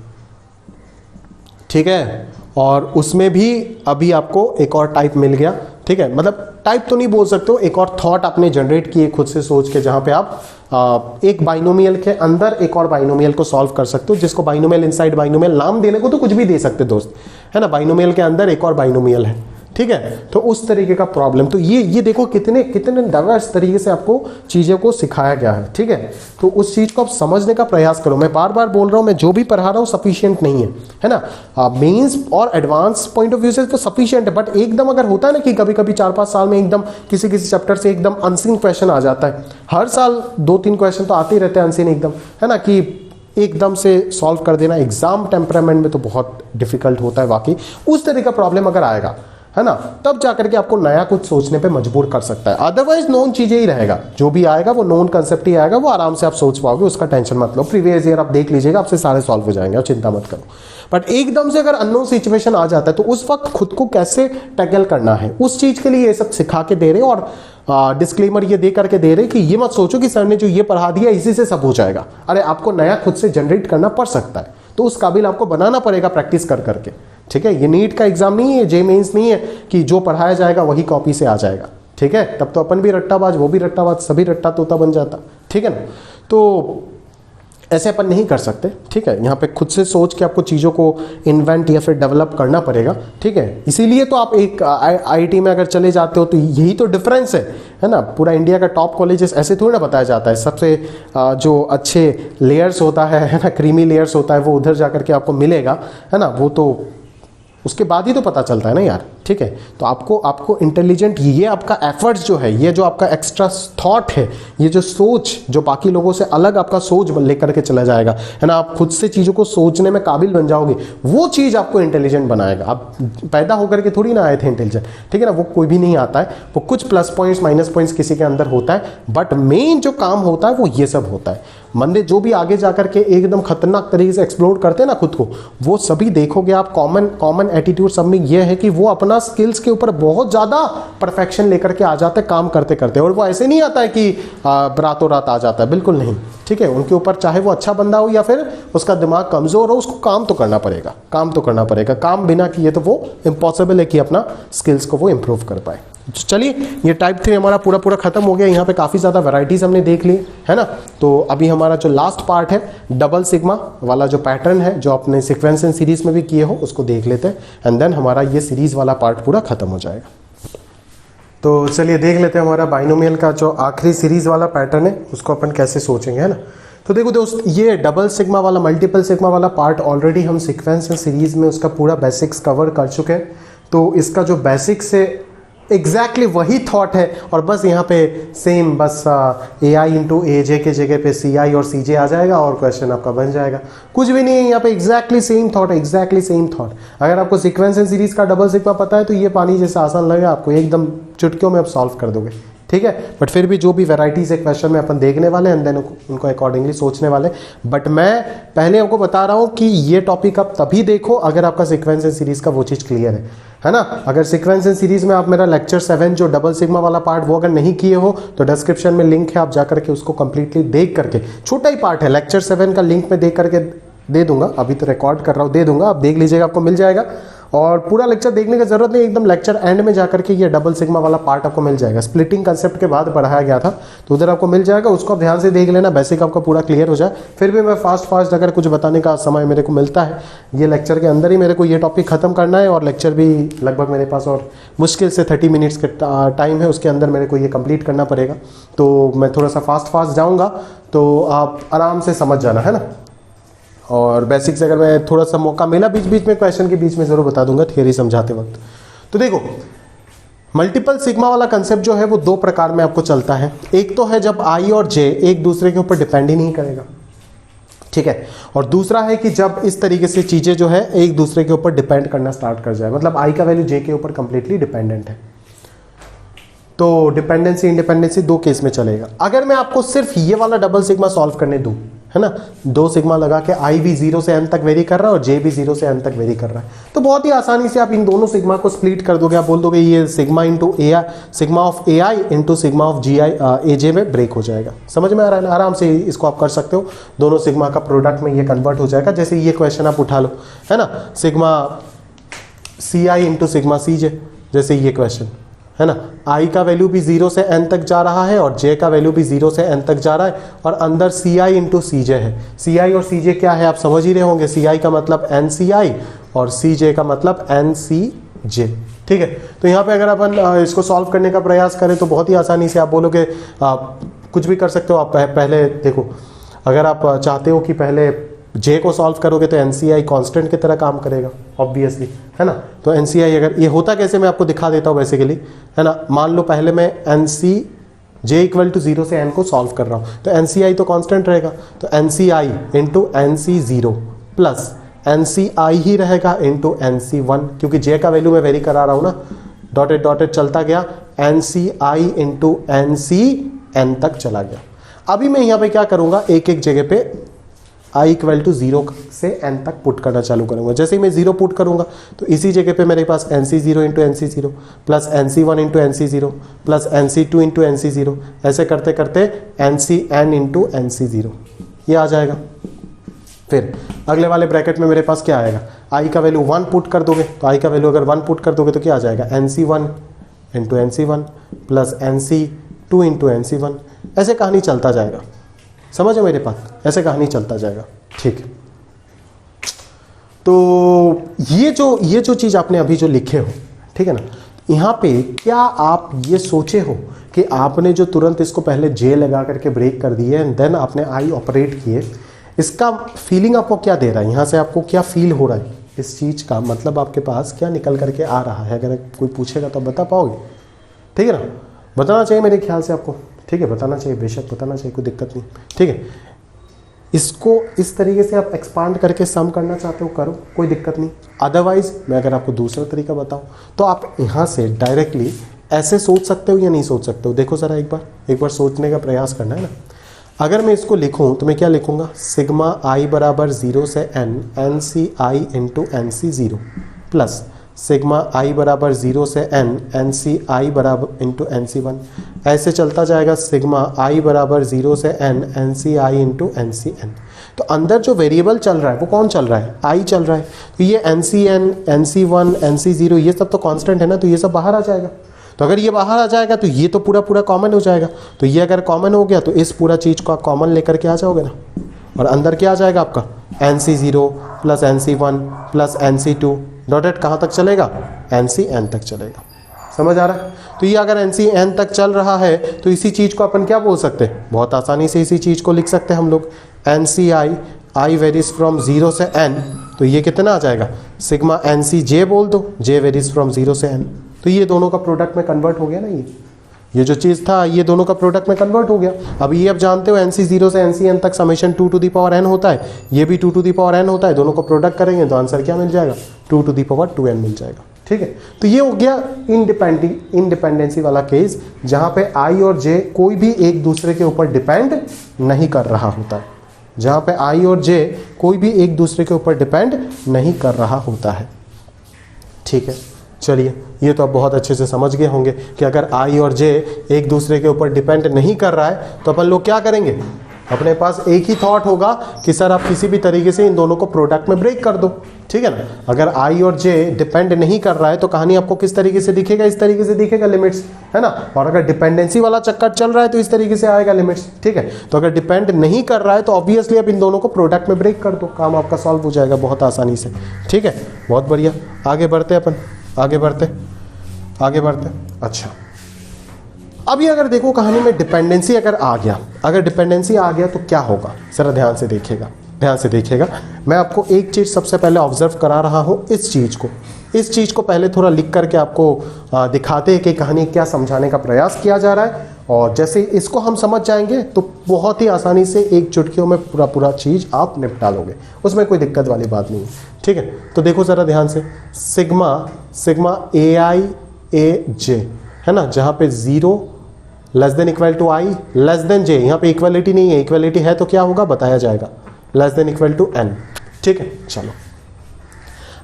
ठीक है। और उसमें भी अभी आपको एक और टाइप मिल गया, ठीक है। मतलब टाइप तो नहीं बोल सकते हो, एक और थॉट आपने जनरेट किए खुद से सोच के, जहां पे आप एक बाइनोमियल के अंदर एक और बाइनोमियल को सॉल्व कर सकते हो, जिसको बाइनोमियल इनसाइड बाइनोमियल नाम देने को तो कुछ भी दे सकते दोस्त, है ना। बाइनोमियल के अंदर एक और बाइनोमियल है, ठीक है। तो उस तरीके का प्रॉब्लम, तो ये देखो कितने कितने डाइवर्स तरीके से आपको चीज़ों को सिखाया गया है, ठीक है। तो उस चीज़ को आप समझने का प्रयास करो। मैं बार बार बोल रहा हूँ, मैं जो भी पढ़ा रहा हूँ सफिशिएंट नहीं है ना। मेंस और एडवांस पॉइंट ऑफ व्यू से तो सफिशिएंट है, बट एकदम अगर होता है ना कि कभी कभी 4-5 साल में एकदम किसी किसी चैप्टर से एकदम अनसीन क्वेश्चन आ जाता है। हर साल 2-3 क्वेश्चन तो आते ही रहते हैं अनसीन एकदम, है ना, कि एकदम से सॉल्व कर देना एग्जाम टेम्परामेंट में तो बहुत डिफिकल्ट होता है वाकई। उस तरह का प्रॉब्लम अगर आएगा, है ना, तब जाकर के आपको नया कुछ सोचने पे मजबूर कर सकता है। अदरवाइज नोन चीजें ही रहेगा, जो भी आएगा वो नोन कंसेप्ट ही आएगा, वो आराम से आप सोच पाओगे, उसका टेंशन मत लो। प्रीवियस ईयर आप देख लीजिएगा, आपसे सारे सॉल्व हो जाएंगे, आप चिंता मत करो। बट एकदम से अगर अननोन सिचुएशन आ जाता है तो उस वक्त खुद को कैसे टैकल करना है, उस चीज के लिए ये सब सिखा के दे रहे और डिस्क्लेमर ये दे करके दे रहे कि ये मत सोचो कि सर ने जो ये पढ़ा दिया इसी से सब हो जाएगा। अरे आपको नया खुद से जनरेट करना पड़ सकता है, तो उस काबिल आपको बनाना पड़ेगा प्रैक्टिस कर करके, ठीक है। ये नीट का एग्जाम नहीं है, जे मेंस नहीं है कि जो पढ़ाया जाएगा वही कॉपी से आ जाएगा, ठीक है। तब तो अपन भी रट्टाबाज, वो भी रट्टाबाज, सभी रट्टा तोता बन जाता, ठीक है ना। तो ऐसे अपन नहीं कर सकते, ठीक है। यहाँ पे खुद से सोच के आपको चीज़ों को इन्वेंट या फिर डेवलप करना पड़ेगा, ठीक है। इसीलिए तो आप एक आईआईटी में अगर चले जाते हो तो यही तो डिफरेंस है ना। पूरा इंडिया का टॉप कॉलेजेस ऐसे थोड़ी ना बताया जाता है। सबसे जो अच्छे लेयर्स होता है ना, क्रीमी लेयर्स होता है, वो उधर जाकर के आपको मिलेगा, है ना। वो तो उसके बाद ही तो पता चलता है ना यार, ठीक है। तो आपको इंटेलिजेंट, ये आपका एफर्ट्स जो है, ये जो आपका एक्स्ट्रा थॉट है, ये जो सोच जो बाकी लोगों से अलग आपका सोच लेकर के चला जाएगा, है ना, आप खुद से चीज़ों को सोचने में काबिल बन जाओगे, वो चीज़ आपको इंटेलिजेंट बनाएगा। आप पैदा होकर के थोड़ी ना आए थे इंटेलिजेंट, ठीक है ना। वो कोई भी नहीं आता है, वो कुछ प्लस पॉइंट्स माइनस पॉइंट्स किसी के अंदर होता है, बट मेन जो काम होता है वो ये सब होता है। बंदे जो भी आगे जाकर के एकदम खतरनाक तरीके से एक्सप्लोर करते हैं ना खुद को, वो सभी देखोगे आप, कॉमन एटीट्यूड सब में ये है कि वो अपना स्किल्स के ऊपर बहुत ज़्यादा परफेक्शन लेकर के आ जाते हैं काम करते करते। और वो ऐसे नहीं आता है कि रातों रात आ जाता है, बिल्कुल नहीं, ठीक है। उनके ऊपर चाहे वो अच्छा बंदा हो या फिर उसका दिमाग कमज़ोर हो, उसको काम तो करना पड़ेगा, काम तो करना पड़ेगा। काम बिना किए तो वो इम्पॉसिबल है कि अपना स्किल्स को वो इम्प्रूव कर पाए। चलिए, ये टाइप 3 हमारा पूरा खत्म हो गया। यहाँ पे काफ़ी ज़्यादा वैरायटीज़ हमने देख ली, है ना। तो अभी हमारा जो लास्ट पार्ट है, डबल सिग्मा वाला जो पैटर्न है, जो आपने सीक्वेंस एंड सीरीज में भी किए हो, उसको देख लेते हैं, एंड देन हमारा ये सीरीज वाला पार्ट पूरा खत्म हो जाएगा। तो चलिए देख लेते हैं हमारा बाइनोमियल का जो आखिरी सीरीज वाला पैटर्न है, उसको अपन कैसे सोचेंगे, है ना। तो देखो दोस्त, ये डबल सिग्मा वाला, मल्टीपल सिग्मा वाला पार्ट ऑलरेडी हम सीक्वेंस एंड सीरीज में उसका पूरा बेसिक्स कवर कर चुके हैं। तो इसका जो बेसिक्स है एग्जैक्टली वही थॉट है, और बस यहाँ पे सेम बस AI इंटू AJ के जगह पे CI और CJ आ जाएगा और क्वेश्चन आपका बन जाएगा। कुछ भी नहीं है यहाँ पे, exactly same thought, exactly same thought. अगर आपको सीक्वेंस एंड सीरीज का डबल सिग्मा पता है तो ये पानी जैसा आसान लगेगा आपको, एकदम चुटकियों में आप सॉल्व कर दोगे, ठीक है। बट फिर भी जो भी वेराइटीज है क्वेश्चन में अपन देखने वाले हैं, एंड देन उनको अकॉर्डिंगली सोचने वाले। बट मैं पहले आपको बता रहा हूँ कि ये टॉपिक आप तभी देखो अगर आपका सीक्वेंस एंड सीरीज का वो चीज़ क्लियर है ना। अगर सीक्वेंस एंड सीरीज में आप मेरा लेक्चर 7 जो डबल सिग्मा वाला पार्ट वो अगर नहीं किए हो तो डिस्क्रिप्शन में लिंक है, आप जाकर के उसको कंप्लीटली देख करके, छोटा ही पार्ट है, लेक्चर 7 का लिंक में देख करके दे दूंगा, अभी तो रिकॉर्ड कर रहा हूँ, दे दूंगा, आप देख लीजिएगा, आपको मिल जाएगा। और पूरा लेक्चर देखने की जरूरत नहीं, एकदम लेक्चर एंड में जाकर के ये डबल सिग्मा वाला पार्ट आपको मिल जाएगा। स्प्लिटिंग कंसेप्ट के बाद पढ़ाया गया था, तो उधर आपको मिल जाएगा, उसको आप ध्यान से देख लेना, बेसिक आपका पूरा क्लियर हो जाए। फिर भी मैं फास्ट अगर कुछ बताने का समय मेरे को मिलता है, ये लेक्चर के अंदर ही मेरे को ये टॉपिक खत्म करना है, और लेक्चर भी लगभग मेरे पास और मुश्किल से 30 मिनट्स का टाइम है, उसके अंदर मेरे को ये कंप्लीट करना पड़ेगा। तो मैं थोड़ा सा फास्ट जाऊँगा, तो आप आराम से समझ जाना, है ना। और बेसिक्स अगर मैं थोड़ा सा मौका मिला बीच में क्वेश्चन के बीच में ज़रूर बता दूंगा थियरी समझाते वक्त। तो देखो, मल्टीपल सिग्मा वाला कंसेप्ट जो है वो 2 प्रकार में आपको चलता है। एक तो है जब I और J एक दूसरे के ऊपर डिपेंड ही नहीं करेगा, ठीक है। और दूसरा है कि जब इस तरीके से चीज़ें जो है एक दूसरे के ऊपर डिपेंड करना स्टार्ट कर जाए, मतलब I का वैल्यू J के ऊपर कंप्लीटली डिपेंडेंट है। तो डिपेंडेंसी इंडिपेंडेंसी 2 केस में चलेगा। अगर मैं आपको सिर्फ ये वाला डबल सिग्मा सॉल्व करने दूं, है ना, 2 सिग्मा लगा के आई भी 0 से n तक वेरी कर रहा है और जे भी 0 से n तक वेरी कर रहा है। तो बहुत ही आसानी से आप इन दोनों सिग्मा को स्प्लिट कर दोगे, आप बोल दोगे ये sigma into a i, sigma of a i into sigma of g i a j में ब्रेक हो जाएगा। समझ में आ रहा है, आराम से इसको आप कर सकते हो, दोनों सिग्मा का प्रोडक्ट में ये कन्वर्ट हो जाएगा। जैसे ये क्वेश्चन आप उठा लो, है ना, सिग्मा सी आई इंटू सिग्मा सी जे, जैसे ये क्वेश्चन है ना, i का वैल्यू भी 0 से n तक जा रहा है और j का वैल्यू भी 0 से n तक जा रहा है और अंदर ci इंटू सी जे है। ci और सी जे क्या है आप समझ ही रहे होंगे, ci का मतलब NCI और cej का मतलब NCJ। ठीक है, तो यहाँ पे अगर अपन इसको सॉल्व करने का प्रयास करें तो बहुत ही आसानी से आप बोलोगे, कुछ भी कर सकते हो आप। पहले देखो, अगर आप चाहते हो कि पहले j को सॉल्व करोगे तो NCI कांस्टेंट की तरह काम करेगा ऑब्वियसली, है ना। तो NCI अगर ये होता कैसे मैं आपको दिखा देता हूँ बेसिकली, है ना। मान लो पहले मैं NC j इक्वल टू 0 से n को सॉल्व कर रहा हूँ तो NCI तो कांस्टेंट रहेगा, तो NCI into NC0 plus NCI ही रहेगा इंटू NC1, क्योंकि j का वैल्यू मैं वेरी करा रहा हूँ ना, डॉटेड डॉटेड चलता गया, NCI इंटू NCN तक चला गया। अभी मैं यहाँ पे क्या करूँगा, एक एक जगह पे i इक्वल टू 0 से n तक पुट करना चालू करूंगा। जैसे ही मैं 0 पुट करूंगा तो इसी जगह पे मेरे पास NC0 into NC0 plus NC1 into NC0 plus NC2 into NC0, ऐसे करते करते NCN इंटू NC0 ये आ जाएगा। फिर अगले वाले ब्रैकेट में मेरे पास क्या आएगा, i का वैल्यू 1 पुट कर दोगे तो i का वैल्यू अगर 1 पुट कर दोगे तो क्या आ जाएगा, NC1 into NC1 plus NC2 into NC1, ऐसे कहानी चलता जाएगा। समझ है मेरे पास, ऐसे कहानी चलता जाएगा। ठीक है, तो ये जो चीज आपने अभी जो लिखे हो, ठीक है ना, यहाँ पे क्या आप ये सोचे हो कि आपने जो तुरंत इसको पहले जे लगा करके ब्रेक कर दिए एंड देन आपने आई ऑपरेट किए, इसका फीलिंग आपको क्या दे रहा है, यहाँ से आपको क्या फील हो रहा है इस चीज का, मतलब आपके पास क्या निकल करके आ रहा है। अगर कोई पूछेगा तो बता पाओगे, ठीक है ना, बताना चाहिए मेरे ख्याल से आपको, ठीक है, बताना चाहिए, बेशक बताना चाहिए, कोई दिक्कत नहीं। ठीक है, इसको इस तरीके से आप एक्सपांड करके सम करना चाहते हो करो, कोई दिक्कत नहीं। अदरवाइज मैं अगर आपको दूसरा तरीका बताऊं तो आप यहाँ से डायरेक्टली ऐसे सोच सकते हो या नहीं सोच सकते हो। देखो ज़रा एक बार सोचने का प्रयास करना है ना। अगर मैं इसको लिखूं तो मैं क्या लिखूंगा, सिग्मा आई बराबर 0 से n NCI into NC0 plus sigma i बराबर 0 से n NCI बराबर इंटू NC1, ऐसे चलता जाएगा सिग्मा आई बराबर 0 से n NCI इंटू NCN। तो अंदर जो वेरिएबल चल रहा है वो कौन चल रहा है, आई चल रहा है। तो ये NCN NC1 NC0 ये सब तो कांस्टेंट है ना, तो ये सब बाहर आ जाएगा। तो अगर ये बाहर आ जाएगा तो ये तो पूरा कॉमन हो जाएगा। तो ये अगर कॉमन हो गया तो इस पूरा चीज को आप कॉमन लेकर के आ जाओगे ना, और अंदर क्या आ जाएगा आपका NC0 plus NC1 plus NC2 dotted कहाँ तक चलेगा, NCN तक चलेगा। समझ आ रहा है। तो ये अगर NCN तक चल रहा है तो इसी चीज को अपन क्या बोल सकते हैं, बहुत आसानी से इसी चीज को लिख सकते हैं हम लोग, NCI I वेरीज फ्रॉम 0 से n, तो ये कितना आ जाएगा, सिग्मा NCJ बोल दो, J वेरीज फ्रॉम 0 से n। तो ये दोनों का प्रोडक्ट में कन्वर्ट हो गया ना, ये जो चीज़ था ये दोनों का प्रोडक्ट में कन्वर्ट हो गया। अब ये आप जानते हो NC0 से NCN तक summation 2 to the power n होता है, ये भी 2 to the power n होता है, दोनों को प्रोडक्ट करेंगे तो आंसर क्या मिल जाएगा, 2 to the power 2n मिल जाएगा। ठीक है, तो ये हो गया इंडिपेंडेंसी वाला केस, जहां पे I और J कोई भी एक दूसरे के ऊपर डिपेंड नहीं कर रहा होता है, जहां पे I और J कोई भी एक दूसरे के ऊपर डिपेंड नहीं कर रहा होता है। ठीक है, चलिए ये तो आप बहुत अच्छे से समझ गए होंगे कि अगर I और J एक दूसरे के ऊपर डिपेंड नहीं कर रहा है तो अपन लोग क्या करेंगे, अपने पास एक ही थॉट होगा कि सर आप किसी भी तरीके से इन दोनों को प्रोडक्ट में ब्रेक कर दो। ठीक है ना, अगर I और J डिपेंड नहीं कर रहा है तो कहानी आपको किस तरीके से दिखेगा, इस तरीके से दिखेगा लिमिट्स, है ना। और अगर डिपेंडेंसी वाला चक्कर चल रहा है तो इस तरीके से आएगा लिमिट्स। ठीक है, तो अगर डिपेंड नहीं कर रहा है तो ऑब्वियसली आप इन दोनों को प्रोडक्ट में ब्रेक कर दो, काम आपका सॉल्व हो जाएगा बहुत आसानी से। ठीक है, बहुत बढ़िया, आगे बढ़ते अपन, आगे बढ़ते। अच्छा, अभी अगर देखो कहानी में डिपेंडेंसी अगर आ गया, अगर डिपेंडेंसी आ गया तो क्या होगा, जरा ध्यान से देखिएगा। मैं आपको एक चीज सबसे पहले ऑब्जर्व करा रहा हूं, इस चीज को पहले थोड़ा लिख करके आपको दिखाते हैं कि कहानी क्या समझाने का प्रयास किया जा रहा है। और जैसे इसको हम समझ जाएंगे तो बहुत ही आसानी से एक चुटकियों में पूरा चीज आप निपटा लोगे, उसमें कोई दिक्कत वाली बात नहीं है। ठीक है, तो देखो जरा ध्यान से, सिग्मा AI AJ है ना, जहां पे 0 less than equal to i less than j. यहाँ पे इक्वलिटी नहीं है, इक्वलिटी है तो क्या होगा बताया जाएगा, less than equal to n. ठीक है, चलो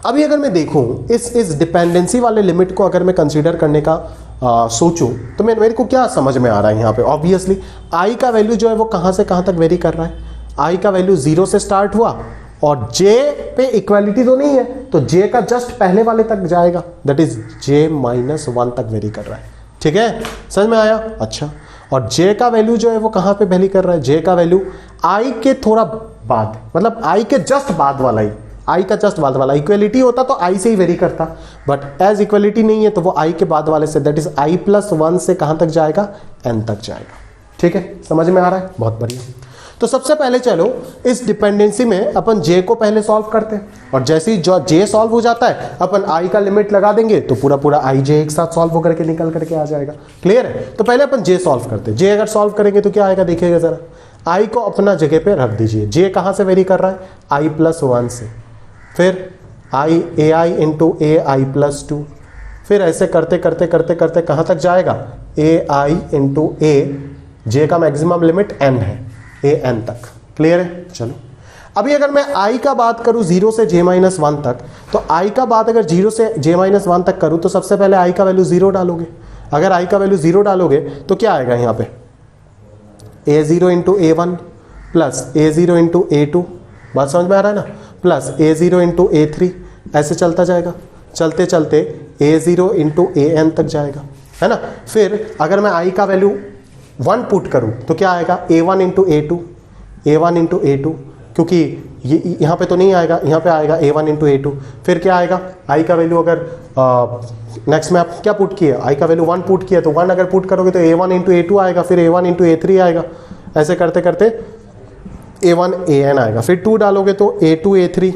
अभी अगर मैं देखूं इस डिपेंडेंसी वाले लिमिट को अगर मैं कंसीडर करने का सोचूं तो मेरे को क्या समझ में आ रहा है यहाँ पे, ऑब्वियसली आई का वैल्यू जो है वो कहाँ से कहाँ तक वेरी कर रहा है। आई का वैल्यू 0 से स्टार्ट हुआ और j पे इक्वालिटी तो नहीं है तो j का जस्ट पहले वाले तक जाएगा, दैट इज j-1 तक वेरी कर रहा है। ठीक है, समझ में आया? अच्छा, और j का वैल्यू जो है वो कहाँ पे वेरी कर रहा है, j का वैल्यू i के थोड़ा बाद, मतलब i के जस्ट बाद वाला ही, i का जस्ट बाद वाला। इक्वलिटी होता तो i से ही वेरी करता, बट एज इक्वलिटी नहीं है तो वो i के बाद वाले से, दैट इज i+1 से कहाँ तक जाएगा, n तक जाएगा। ठीक है, समझ में आ रहा है? बहुत बढ़िया। तो सबसे पहले चलो इस डिपेंडेंसी में अपन j को पहले सॉल्व करते हैं, और जैसे ही जो j सॉल्व हो जाता है अपन i का लिमिट लगा देंगे तो पूरा पूरा i j एक साथ सॉल्व होकर के निकल करके आ जाएगा। क्लियर है? तो पहले अपन j सॉल्व करते हैं। j अगर सॉल्व करेंगे तो क्या आएगा देखिएगा जरा, i को अपना जगह पे रख दीजिए। j कहाँ से वेरी कर रहा है, i+1 से, फिर ai इंटू ai+2, फिर ऐसे करते करते करते करते कहाँ तक जाएगा, ai इंटू a, j का मैक्सिमम लिमिट n है, an तक। क्लियर है? चलो अभी अगर मैं i का बात करूं 0 से j-1 तक, तो i का बात अगर 0 से j-1 तक करूं तो सबसे पहले i का वैल्यू 0 डालोगे। अगर i का वैल्यू 0 डालोगे तो क्या आएगा यहाँ पे, a0 into a1 plus a0 into a2, बात समझ में आ रहा है ना, प्लस a0 इंटू a3, ऐसे चलता जाएगा, चलते चलते a0 इंटू an तक जाएगा, है ना। फिर अगर मैं i का वैल्यू 1 पुट करूं तो क्या आएगा, a1 into a2, a1 into a2, क्योंकि ये यहाँ पे तो नहीं आएगा, यहाँ पे आएगा a1 इंटू a2। फिर क्या आएगा, i का वैल्यू अगर नेक्स्ट में आप क्या पुट किए, i का वैल्यू 1 पुट किया तो 1 अगर पुट करोगे तो a1 इंटू a2 आएगा, फिर a1 इंटू a3 आएगा, ऐसे करते करते a1 an आएगा, फिर 2 डालोगे तो a2 a3,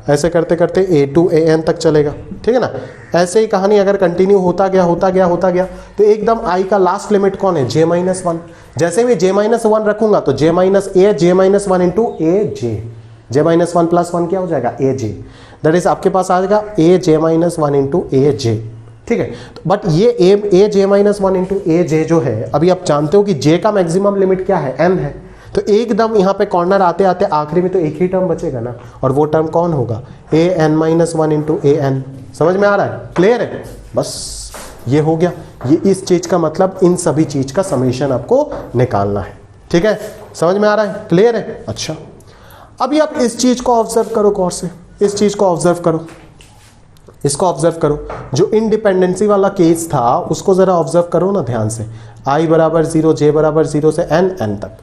ऐसे करते करते a2 an तक चलेगा। ठीक है ना, ऐसे ही कहानी अगर कंटिन्यू होता गया तो एकदम i का लास्ट लिमिट कौन है, j-1। जैसे मैं j-1 रखूंगा तो j-1 into aj, j-1 plus 1 क्या हो जाएगा, aj, दैट इज आपके पास आ जाएगा aj-1 इंटू aj। ठीक है, बट ये aj-1 इंटू aj जो है, अभी आप जानते हो कि j का मैक्सिमम लिमिट क्या है, n है, तो एकदम यहाँ पे कॉर्नर आते आते आखिरी में तो एक ही टर्म बचेगा ना, और वो टर्म कौन होगा, an-1 इंटू an। समझ में आ रहा है? क्लियर है? बस ये हो गया। ये इस चीज का मतलब इन सभी चीज का समेशन आपको निकालना है। ठीक है, समझ में आ रहा है? क्लियर है? अच्छा, अभी आप इस चीज को ऑब्जर्व करो गौर से, इस चीज को ऑब्जर्व करो, इसको ऑब्जर्व करो, जो इंडिपेंडेंसी वाला केस था उसको जरा ऑब्जर्व करो ना ध्यान से, i बराबर 0, j बराबर 0 से n तक।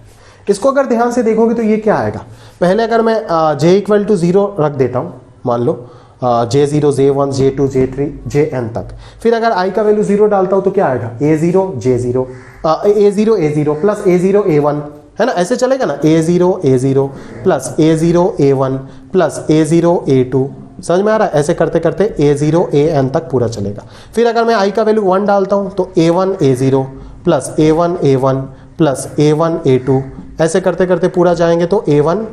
इसको अगर ध्यान से देखोगे तो ये क्या आएगा, पहले अगर मैं j इक्वल टू 0 रख देता हूँ, मान लो j0 j1 j2 j3 jn तक, फिर अगर i का वैल्यू 0 डालता हूँ तो क्या आएगा, a0 j0 a0 a0 plus a0 a1, है ना, ऐसे चलेगा ना, a0 a0 plus a0 a1 plus a0 a2। समझ में आ रहा है? ऐसे करते करते a0 an तक पूरा चलेगा। फिर अगर मैं i का वैल्यू 1 डालता हूँ तो a1 a0 plus a1 a1 plus a1 a2, ऐसे करते करते पूरा जाएंगे तो a1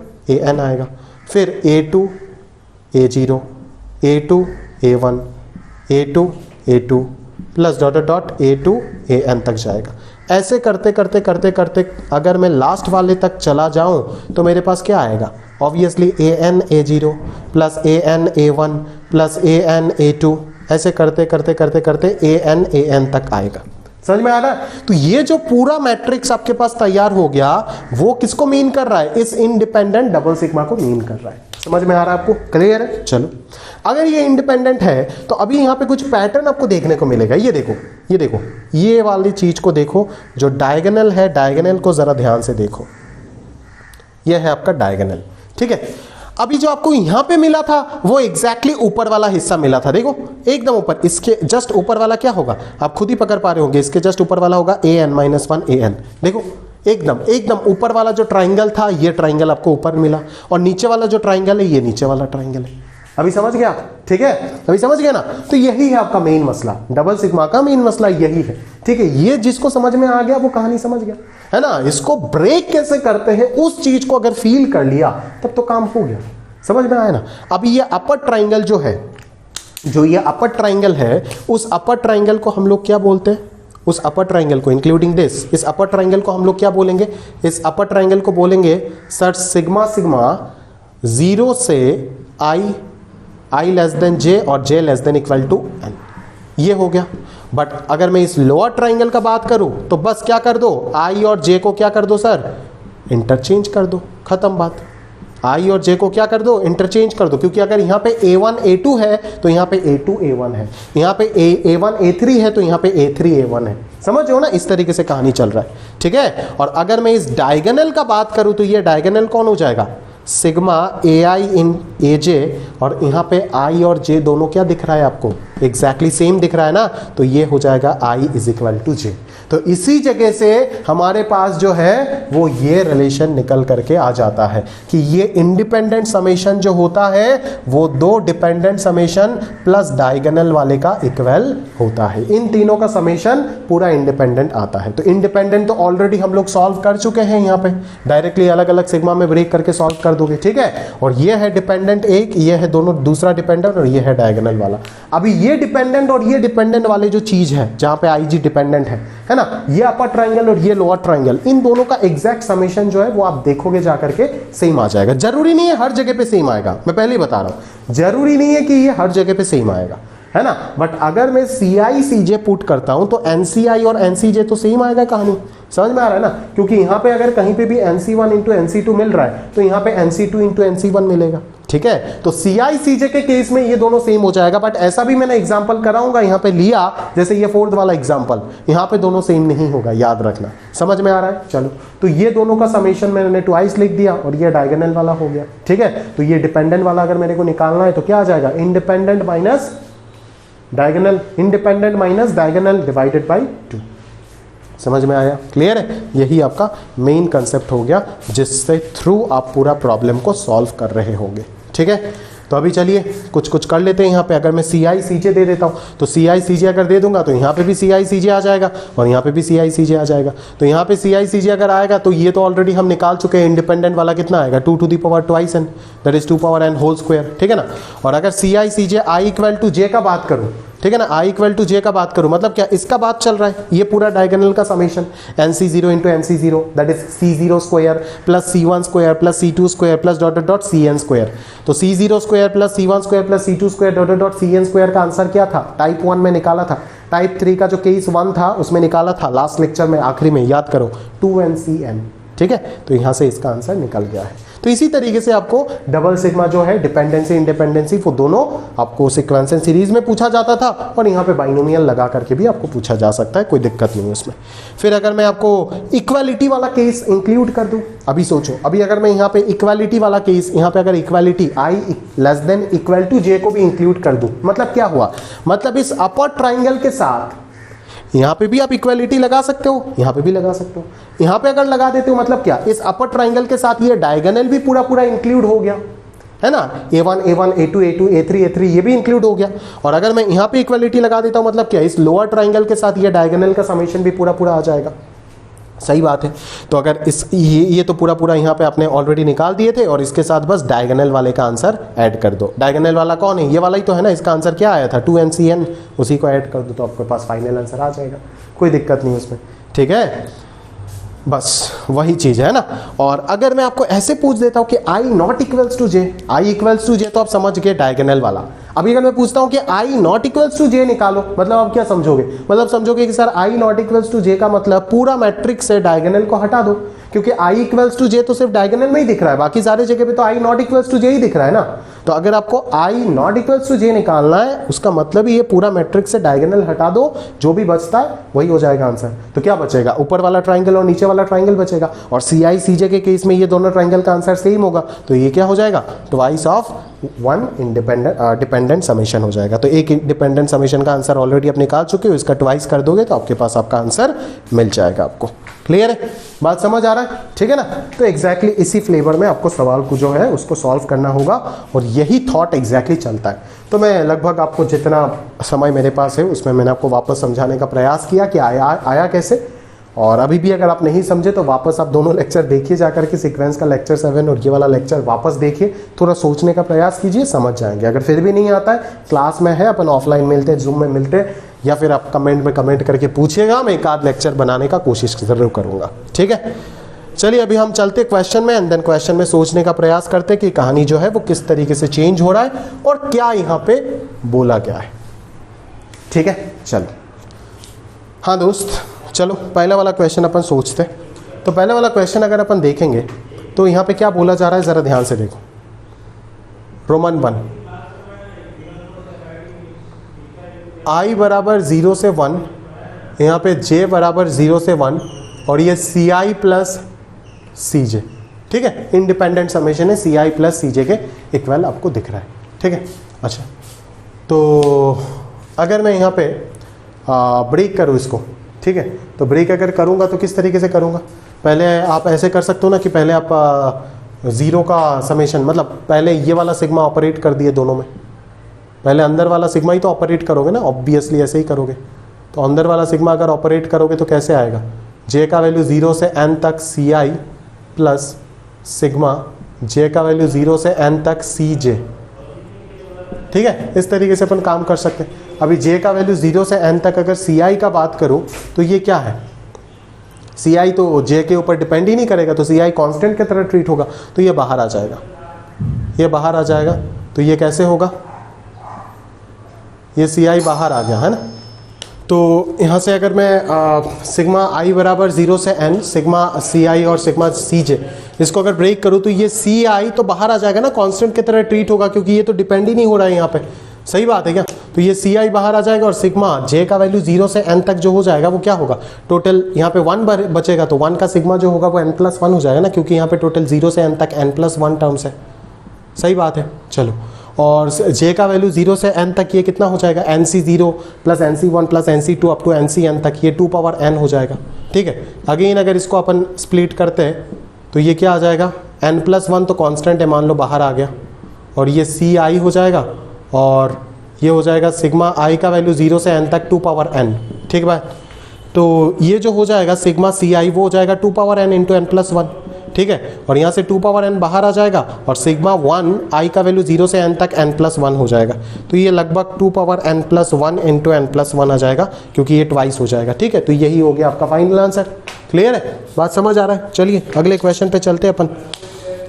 an आएगा, फिर a2 a0 a2 a1 a2 a2 plus dot dot a2 an तक जाएगा। ऐसे करते करते करते करते अगर मैं लास्ट वाले तक चला जाऊं तो मेरे पास क्या आएगा, obviously an a0 plus an a1 plus an a2, ऐसे करते करते करते करते an तक आएगा। समझ में आ रहा है? तो ये जो पूरा मैट्रिक्स आपके पास तैयार हो गया वो किसको मीन कर रहा है, इस इंडिपेंडेंट डबल सिग्मा को मीन कर रहा है। समझ में आ रहा है आपको? क्लियर है? चलो, अगर ये इंडिपेंडेंट है तो अभी यहाँ पे कुछ पैटर्न आपको देखने को मिलेगा। ये देखो, ये देखो, ये वाली चीज को देखो, जो डायगोनल है, डायगोनल को जरा ध्यान से देखो, ये है आपका डायगोनल। ठीक है, अभी जो आपको यहां पे मिला था वो एग्जैक्टली ऊपर वाला हिस्सा मिला था, देखो एकदम ऊपर, इसके जस्ट ऊपर वाला क्या होगा, आप खुद ही पकड़ पा रहे होंगे, इसके जस्ट ऊपर वाला होगा an-1 an। देखो एकदम एकदम ऊपर वाला जो ट्राइंगल था, ये ट्राइंगल आपको ऊपर मिला, और नीचे वाला जो ट्राइंगल है, ये नीचे वाला ट्राइंगल है। अभी समझ गया? ठीक है, अभी समझ गया ना? तो यही है आपका मेन मसला, डबल सिग्मा का मेन मसला यही है। ठीक है, ये जिसको समझ में आ गया वो कहानी समझ गया, है ना। इसको ब्रेक कैसे करते हैं, उस चीज को अगर फील कर लिया तब तो काम हो गया। समझ में आया ना? अभी ये अपर ट्राइंगल जो है, जो ये अपर ट्राइंगल है, उस अपर ट्राइंगल को हम लोग क्या बोलते हैं, उस अपर ट्राइंगल को इंक्लूडिंग दिस, इस अपर ट्राइंगल को हम लोग क्या बोलेंगे, इस अपर ट्राइंगल को बोलेंगे सर सिग्मा सिग्मा 0 से i लेस देन j और j less than equal to n, ये हो गया। बट अगर मैं इस लोअर ट्राइंगल का बात करूं तो बस क्या कर दो, i और j को क्या कर दो सर, इंटरचेंज कर दो, खत्म बात। i और j को क्या कर दो, इंटरचेंज कर दो, क्योंकि अगर यहाँ पे a1 a2 है तो यहाँ पे a2 a1 है, यहाँ पे a1 a3 है तो यहाँ पे a3 a1 है। समझ हो ना, इस तरीके से कहानी चल रहा है, ठीक है। और अगर मैं इस डायगोनल का बात करूं तो ये डायगोनल कौन हो जाएगा, सिग्मा ai इन aj, और यहाँ पे i और j दोनों क्या दिख रहा है आपको, एग्जैक्टली सेम दिख रहा है ना, तो ये हो जाएगा i is equal to j। तो इसी जगह से हमारे पास जो है वो ये रिलेशन निकल करके आ जाता है कि ये इंडिपेंडेंट समेशन जो होता है वो दो डिपेंडेंट समेशन प्लस डायगोनल वाले का इक्वल होता है। इन तीनों का समेशन पूरा इंडिपेंडेंट आता है। तो इंडिपेंडेंट तो ऑलरेडी हम लोग सॉल्व कर चुके हैं, यहाँ पे डायरेक्टली अलग अलग सिग्मा में ब्रेक करके सॉल्व कर दोगे, ठीक है। और ये है डिपेंडेंट एक, ये है दोनों दूसरा डिपेंडेंट, और ये है डायगोनल वाला। अभी ये डिपेंडेंट और ये डिपेंडेंट वाले जो चीज है जहां पे आई जी डिपेंडेंट है ना, ये अपर ट्राइंगल और ये लोअर ट्राइंगल, इन दोनों का एग्जैक्ट समेशन जो है वो आप देखोगे जाकर के सेम आ जाएगा। जरूरी नहीं है हर जगह पे सेम आएगा, मैं पहले ही बता रहा हूं, जरूरी नहीं है कि ये हर जगह पे सेम आएगा, है ना। बट अगर मैं CI CJ पुट करता हूं तो NCI और NCJ तो सेम आएगा कहानी, समझ में आ रहा है ना। क्योंकि यहां पे अगर कहीं पे भी NC1 इंटू NC2 मिल रहा है तो यहां पे NC2 इंटू NC1 मिलेगा, ठीक है। तो CI CJ के केस में ये दोनों सेम हो जाएगा। बट ऐसा भी मैंने एग्जांपल कराऊंगा यहां पे लिया, जैसे ये फोर्थ वाला एग्जांपल, यहां पे दोनों सेम नहीं होगा, याद रखना, समझ में आ रहा है। चलो, तो ये दोनों का समेशन मैंने ट्वाइस लिख दिया और ये डायगोनल वाला हो गया, ठीक है। तो ये डिपेंडेंट वाला अगर मेरे को निकालना है तो क्या आ जाएगा, independent minus diagonal, independent minus diagonal divided by 2। समझ में आया, क्लियर है। यही आपका मेन कंसेप्ट हो गया जिससे थ्रू आप पूरा प्रॉब्लम को सॉल्व कर रहे होंगे, ठीक है। तो अभी चलिए कुछ कुछ कर लेते हैं। यहाँ पे अगर मैं CI CJ दे देता हूँ तो CI CJ अगर दे दूंगा तो यहाँ पे भी CI CJ आ जाएगा और यहाँ पे भी CI CJ आ जाएगा। तो यहाँ पे CI CJ अगर आएगा तो ये तो ऑलरेडी हम निकाल चुके हैं, इंडिपेंडेंट वाला कितना आएगा, 2 to the power twice n, that is 2 power n whole square, ठीक है ना। और अगर CI CJ i equal to j का बात करूँ, ठीक है ना, i इक्वल टू j का बात करूं, मतलब क्या, इसका बात चल रहा है, ये पूरा डायगोनल का summation NC0 into NC0 that is C0 square plus C1 square plus C2 square plus dot dot CN square. तो C0 square plus C1 square plus C2 square dot dot CN square का answer क्या था, type 1 में निकाला था। Type 3 का जो case 1 था उसमें निकाला था लास्ट लेक्चर में, आखिरी में, याद करो, 2NCN, ठीक है। तो यहां से इसका आंसर निकल गया है। तो इसी तरीके से आपको डबल सिग्मा जो है, डिपेंडेंसी इंडिपेंडेंसी, वो दोनों आपको सीक्वेंस सीरीज में पूछा जाता था और यहाँ पे बाइनोमियल लगा करके भी आपको पूछा जा सकता है, कोई दिक्कत नहीं है उसमें। फिर अगर मैं आपको इक्वालिटी वाला केस इंक्लूड कर दूं, अभी सोचो, अभी अगर मैं यहाँ पे इक्वालिटी वाला केस, यहाँ पे अगर equality i less than equal to j को भी इंक्लूड कर दूं, मतलब क्या हुआ, मतलब इस अपर ट्राइंगल के साथ यहाँ पे भी आप इक्वालिटी लगा सकते हो, यहाँ पे भी लगा सकते हो। यहाँ पे अगर लगा देते हो मतलब क्या, इस अपर ट्राइंगल के साथ ये डायगोनल भी पूरा पूरा इंक्लूड हो गया, है ना, A1 A1 A2 A2 A3 A3 ये भी इंक्लूड हो गया। और अगर मैं यहाँ पे इक्वालिटी लगा देता हूँ मतलब क्या, इस लोअर ट्राइंगल के साथ ये डायगोनल का समेशन भी पूरा पूरा आ जाएगा। सही बात है। तो अगर इस ये तो पूरा पूरा यहाँ पे आपने ऑलरेडी निकाल दिए थे और इसके साथ बस डायगोनल वाले का आंसर ऐड कर दो। डायगोनल वाला कौन है, ये वाला ही तो है ना, इसका आंसर क्या आया था 2NCN, उसी को ऐड कर दो तो आपके पास फाइनल आंसर आ जाएगा, कोई दिक्कत नहीं उसमें, ठीक है। बस वही चीज है ना। और अगर मैं आपको ऐसे पूछ देता हूं कि i not equals to j, i equals to j, तो आप समझ गए डायगोनल वाला। अभी अगर मैं पूछता हूं कि i not equals to j निकालो, मतलब आप क्या समझोगे, मतलब समझोगे कि sir i not equals to j का मतलब पूरा मैट्रिक्स से डायगोनल को हटा दो, क्योंकि i इक्वल्स टू j तो सिर्फ डायगोनल में ही दिख रहा है, बाकी सारे जगह पे तो i not equals to j ही दिख रहा है ना। तो अगर आपको i not equals to j निकालना है, उसका मतलब ये पूरा मैट्रिक्स से डायगोनल हटा दो, जो भी बचता है वही हो जाएगा आंसर। तो क्या बचेगा, ऊपर वाला ट्राइंगल और नीचे वाला ट्राइंगल बचेगा। और CI CJ के केस में ये दोनों ट्राइंगल का आंसर सेम होगा, तो ये क्या हो जाएगा, twice of one dependent summation हो जाएगा। तो एक डिपेंडेंट समेशन का आंसर ऑलरेडी आप निकाल चुके हो, इसका ट्वाइस कर दोगे तो आपके पास आपका आंसर मिल जाएगा आपको। क्लियर है, बात समझ आ रहा है, ठीक है ना। तो एग्जैक्टली इसी फ्लेवर में आपको सवाल को जो है उसको सॉल्व करना होगा और यही थॉट एग्जैक्टली चलता है। तो मैं लगभग आपको जितना समय मेरे पास है उसमें मैंने आपको वापस समझाने का प्रयास किया कि आया कैसे और अभी भी अगर आप नहीं समझे तो वापस आप दोनों लेक्चर देखिए जाकर के, सीक्वेंस का लेक्चर 7 और ये वाला लेक्चर वापस देखिए, थोड़ा सोचने का प्रयास कीजिए, समझ जाएंगे। अगर फिर भी नहीं आता है, क्लास में है, अपन ऑफलाइन मिलते हैं, जूम में मिलते हैं, या फिर आप कमेंट में कमेंट करके पूछिएगा, मैं एक आध लेक्चर बनाने का कोशिश जरूर करूँगा। ठीक है, चलिए अभी हम चलते क्वेश्चन में, एंड देन क्वेश्चन में सोचने का प्रयास करते हैं कि कहानी जो है वो किस तरीके से चेंज हो रहा है और क्या यहाँ पे बोला गया है। ठीक है, चलो। हाँ दोस्त, चलो पहला वाला क्वेश्चन अपन सोचते हैं। तो पहला वाला क्वेश्चन अगर अपन देखेंगे तो यहाँ पे क्या बोला जा रहा है, जरा ध्यान से देखो। रोमन 1, i बराबर 0 से 1, यहाँ पे j बराबर 0 से 1, और ये ci प्लस सी जे। ठीक है, इंडिपेंडेंट समेशन है, सी आई प्लस सी जे के इक्वल आपको दिख रहा है। ठीक है, अच्छा तो अगर मैं यहाँ पे ब्रेक करूँ इसको, ठीक है, तो ब्रेक अगर करूँगा तो किस तरीके से करूँगा? पहले आप ऐसे कर सकते हो ना कि पहले आप ज़ीरो का समेशन, मतलब पहले ये वाला सिग्मा ऑपरेट कर दिए दोनों में, पहले अंदर वाला सिग्मा ही तो ऑपरेट करोगे ना, ऑब्वियसली ऐसे ही करोगे। तो अंदर वाला सिग्मा अगर ऑपरेट करोगे तो कैसे आएगा? j का वैल्यू 0 से n तक सी आई प्लस सिग्मा j का वैल्यू 0 से n तक सी जे। ठीक है, इस तरीके से अपन काम कर सकते हैं। अभी j का वैल्यू 0 से n तक अगर सी आई का बात करूं तो ये क्या है? सी आई तो j के ऊपर डिपेंड ही नहीं करेगा, तो सी आई कॉन्स्टेंट की तरह ट्रीट होगा, तो ये बाहर आ जाएगा, ये बाहर आ जाएगा। तो ये कैसे होगा? ये सी आई बाहर आ गया है ना। तो यहाँ से अगर मैं सिग्मा आई बराबर 0 से n, सिग्मा सी आई और सिग्मा सी जे, इसको अगर ब्रेक करूँ तो ये सी आई तो बाहर आ जाएगा ना, कांस्टेंट की तरह ट्रीट होगा, क्योंकि ये तो डिपेंड ही नहीं हो रहा है यहाँ पे। सही बात है क्या? तो ये सी आई बाहर आ जाएगा, और सिग्मा जे का वैल्यू 0 से n तक जो हो जाएगा वो क्या होगा? टोटल यहाँ पे 1 बचेगा, तो 1 का सिग्मा जो होगा वो n+1 हो जाएगा ना, क्योंकि यहाँ पे टोटल 0 से n तक n+1 टर्म्स है। सही बात है, चलो। और j का वैल्यू 0 से n तक ये कितना हो जाएगा? nc0 plus nc1 plus nc2 up to ncn तक, ये 2 पावर n हो जाएगा। ठीक है, अगेन अगर इसको अपन स्प्लिट करते हैं तो ये क्या आ जाएगा? n+1 तो कांस्टेंट है, मान लो बाहर आ गया, और ये सी आई हो जाएगा, और ये हो जाएगा सिग्मा i का वैल्यू 0 से n तक 2 पावर n। ठीक है, तो ये जो हो जाएगा सिग्मा सी आई वो हो जाएगा 2 पावर n इंटू n+1। ठीक है, और यहाँ से 2 पावर n बाहर आ जाएगा, और सिग्मा 1 i का वैल्यू 0 से n तक n+1 हो जाएगा, तो ये लगभग 2 पावर n+1 इंटू n+1 आ जाएगा, क्योंकि ये ट्वाइस हो जाएगा। ठीक है, तो यही हो गया आपका फाइनल आंसर। क्लियर है, बात समझ आ रहा है? चलिए अगले क्वेश्चन पे चलते हैं अपन,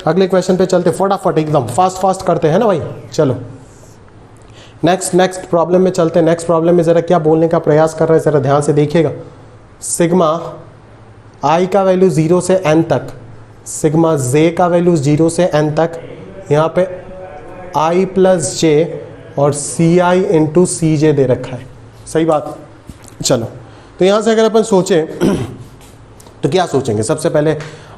अगले क्वेश्चन पे चलते, फटाफट एकदम फास्ट करते हैं ना भाई। चलो नेक्स्ट प्रॉब्लम में चलते हैं। नेक्स्ट प्रॉब्लम में ज़रा क्या बोलने का प्रयास कर रहे हैं, ज़रा ध्यान से देखिएगा। सिग्मा i का वैल्यू 0 से n तक, सिग्मा j का वैल्यू 0 से n तक, यहाँ पे i प्लस j और सी आई इंटू सी जे दे रखा है। सही बात, चलो तो यहाँ से अगर अपन सोचें तो क्या सोचेंगे? सबसे पहले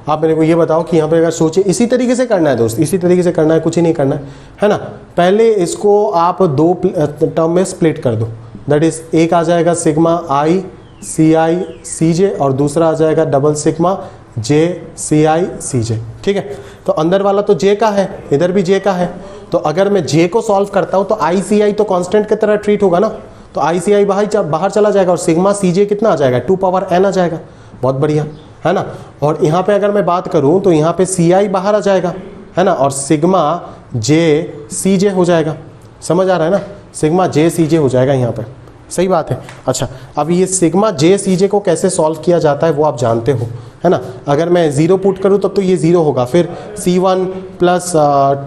आप मेरे को ये बताओ कि यहाँ पे अगर सोचे, इसी तरीके से करना है दोस्त, इसी तरीके से करना है, कुछ ही नहीं करना है ना। पहले इसको आप दो टर्म में स्प्लिट कर दो, दैट इज एक आ जाएगा सिग्मा आई सी आई सी जे, और दूसरा आ जाएगा डबल सिग्मा जे सी आई सी जे। ठीक है, तो अंदर वाला तो जे का है, इधर भी जे का है, तो अगर मैं जे को सॉल्व करता हूँ तो आई सी आई तो कांस्टेंट की तरह ट्रीट होगा ना, तो आई सी आई बाहर चला जाएगा, और सिग्मा सी जे कितना आ जाएगा? 2 पावर n आ जाएगा। बहुत बढ़िया है ना। और यहाँ पे अगर मैं बात करूँ तो यहाँ पे सी आई बाहर आ जाएगा, है ना, और सिग्मा जे सी जे हो जाएगा। समझ आ रहा है ना, सिग्मा जे सी जे हो जाएगा यहाँ पे। सही बात है। अच्छा, अब ये सिग्मा जे सी जे को कैसे सॉल्व किया जाता है वो आप जानते हो, है ना। अगर मैं 0 पुट करूँ तब तो ये 0 होगा, फिर C1 प्लस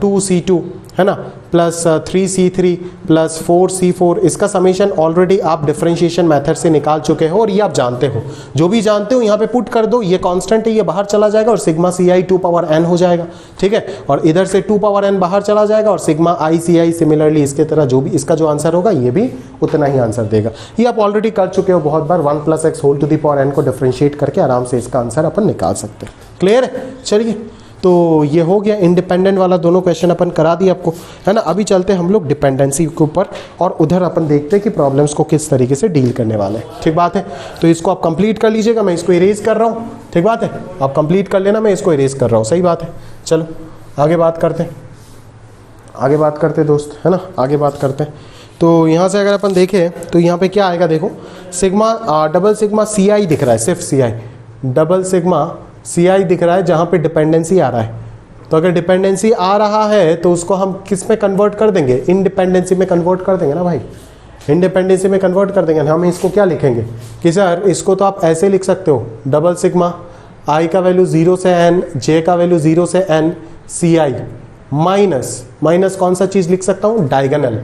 2C2, है ना, प्लस 3C3 प्लस 4C4, इसका समेशन ऑलरेडी आप डिफरेंशिएशन मेथड से निकाल चुके हो और ये आप जानते हो। जो भी जानते हो यहाँ पे पुट कर दो, ये कांस्टेंट है, ये बाहर चला जाएगा और सिग्मा सी आई 2 पावर n हो जाएगा। ठीक है, और इधर से 2 पावर n बाहर चला जाएगा और सिग्मा आई सी आई सिमिलरली इसके तरह जो भी इसका जो आंसर होगा ये भी उतना ही आंसर देगा। ये आप ऑलरेडी कर चुके हो बहुत बार, 1 + x whole to the power n को डिफरेंशिएट करके आराम से इसका आंसर अपन निकाल सकते हैं। क्लियर है? चलिए, तो ये हो गया इंडिपेंडेंट वाला, दोनों क्वेश्चन अपन करा दिए आपको, है ना। अभी चलते हैं हम लोग डिपेंडेंसी के ऊपर और उधर अपन देखते हैं कि प्रॉब्लम्स को किस तरीके से डील करने वाले हैं। ठीक बात है, तो इसको आप कंप्लीट कर लीजिएगा, मैं इसको इरेज कर रहा हूँ। ठीक बात है, आप कंप्लीट कर लेना, मैं इसको इरेज कर रहा हूँ। सही बात है, चलो आगे बात करते हैं, आगे बात करते हैं दोस्त, है ना, आगे बात करते हैं। तो यहाँ से अगर अपन देखें तो यहाँ पे क्या आएगा, देखो सिग्मा डबल सिग्मा सी आई दिख रहा है, सिर्फ सी आई, डबल सिग्मा सी आई दिख रहा है जहाँ पे डिपेंडेंसी आ रहा है। तो अगर डिपेंडेंसी आ रहा है तो उसको हम किस में कन्वर्ट कर देंगे, इंडिपेंडेंसी में कन्वर्ट कर देंगे ना भाई, इंडिपेंडेंसी में कन्वर्ट कर देंगे। हम इसको क्या लिखेंगे कि सर इसको तो आप ऐसे लिख सकते हो, डबल सिग्मा आई का वैल्यू 0 से n, जे का वैल्यू 0 से n, सी आई माइनस कौन सा चीज लिख सकता हूँ, diagonal,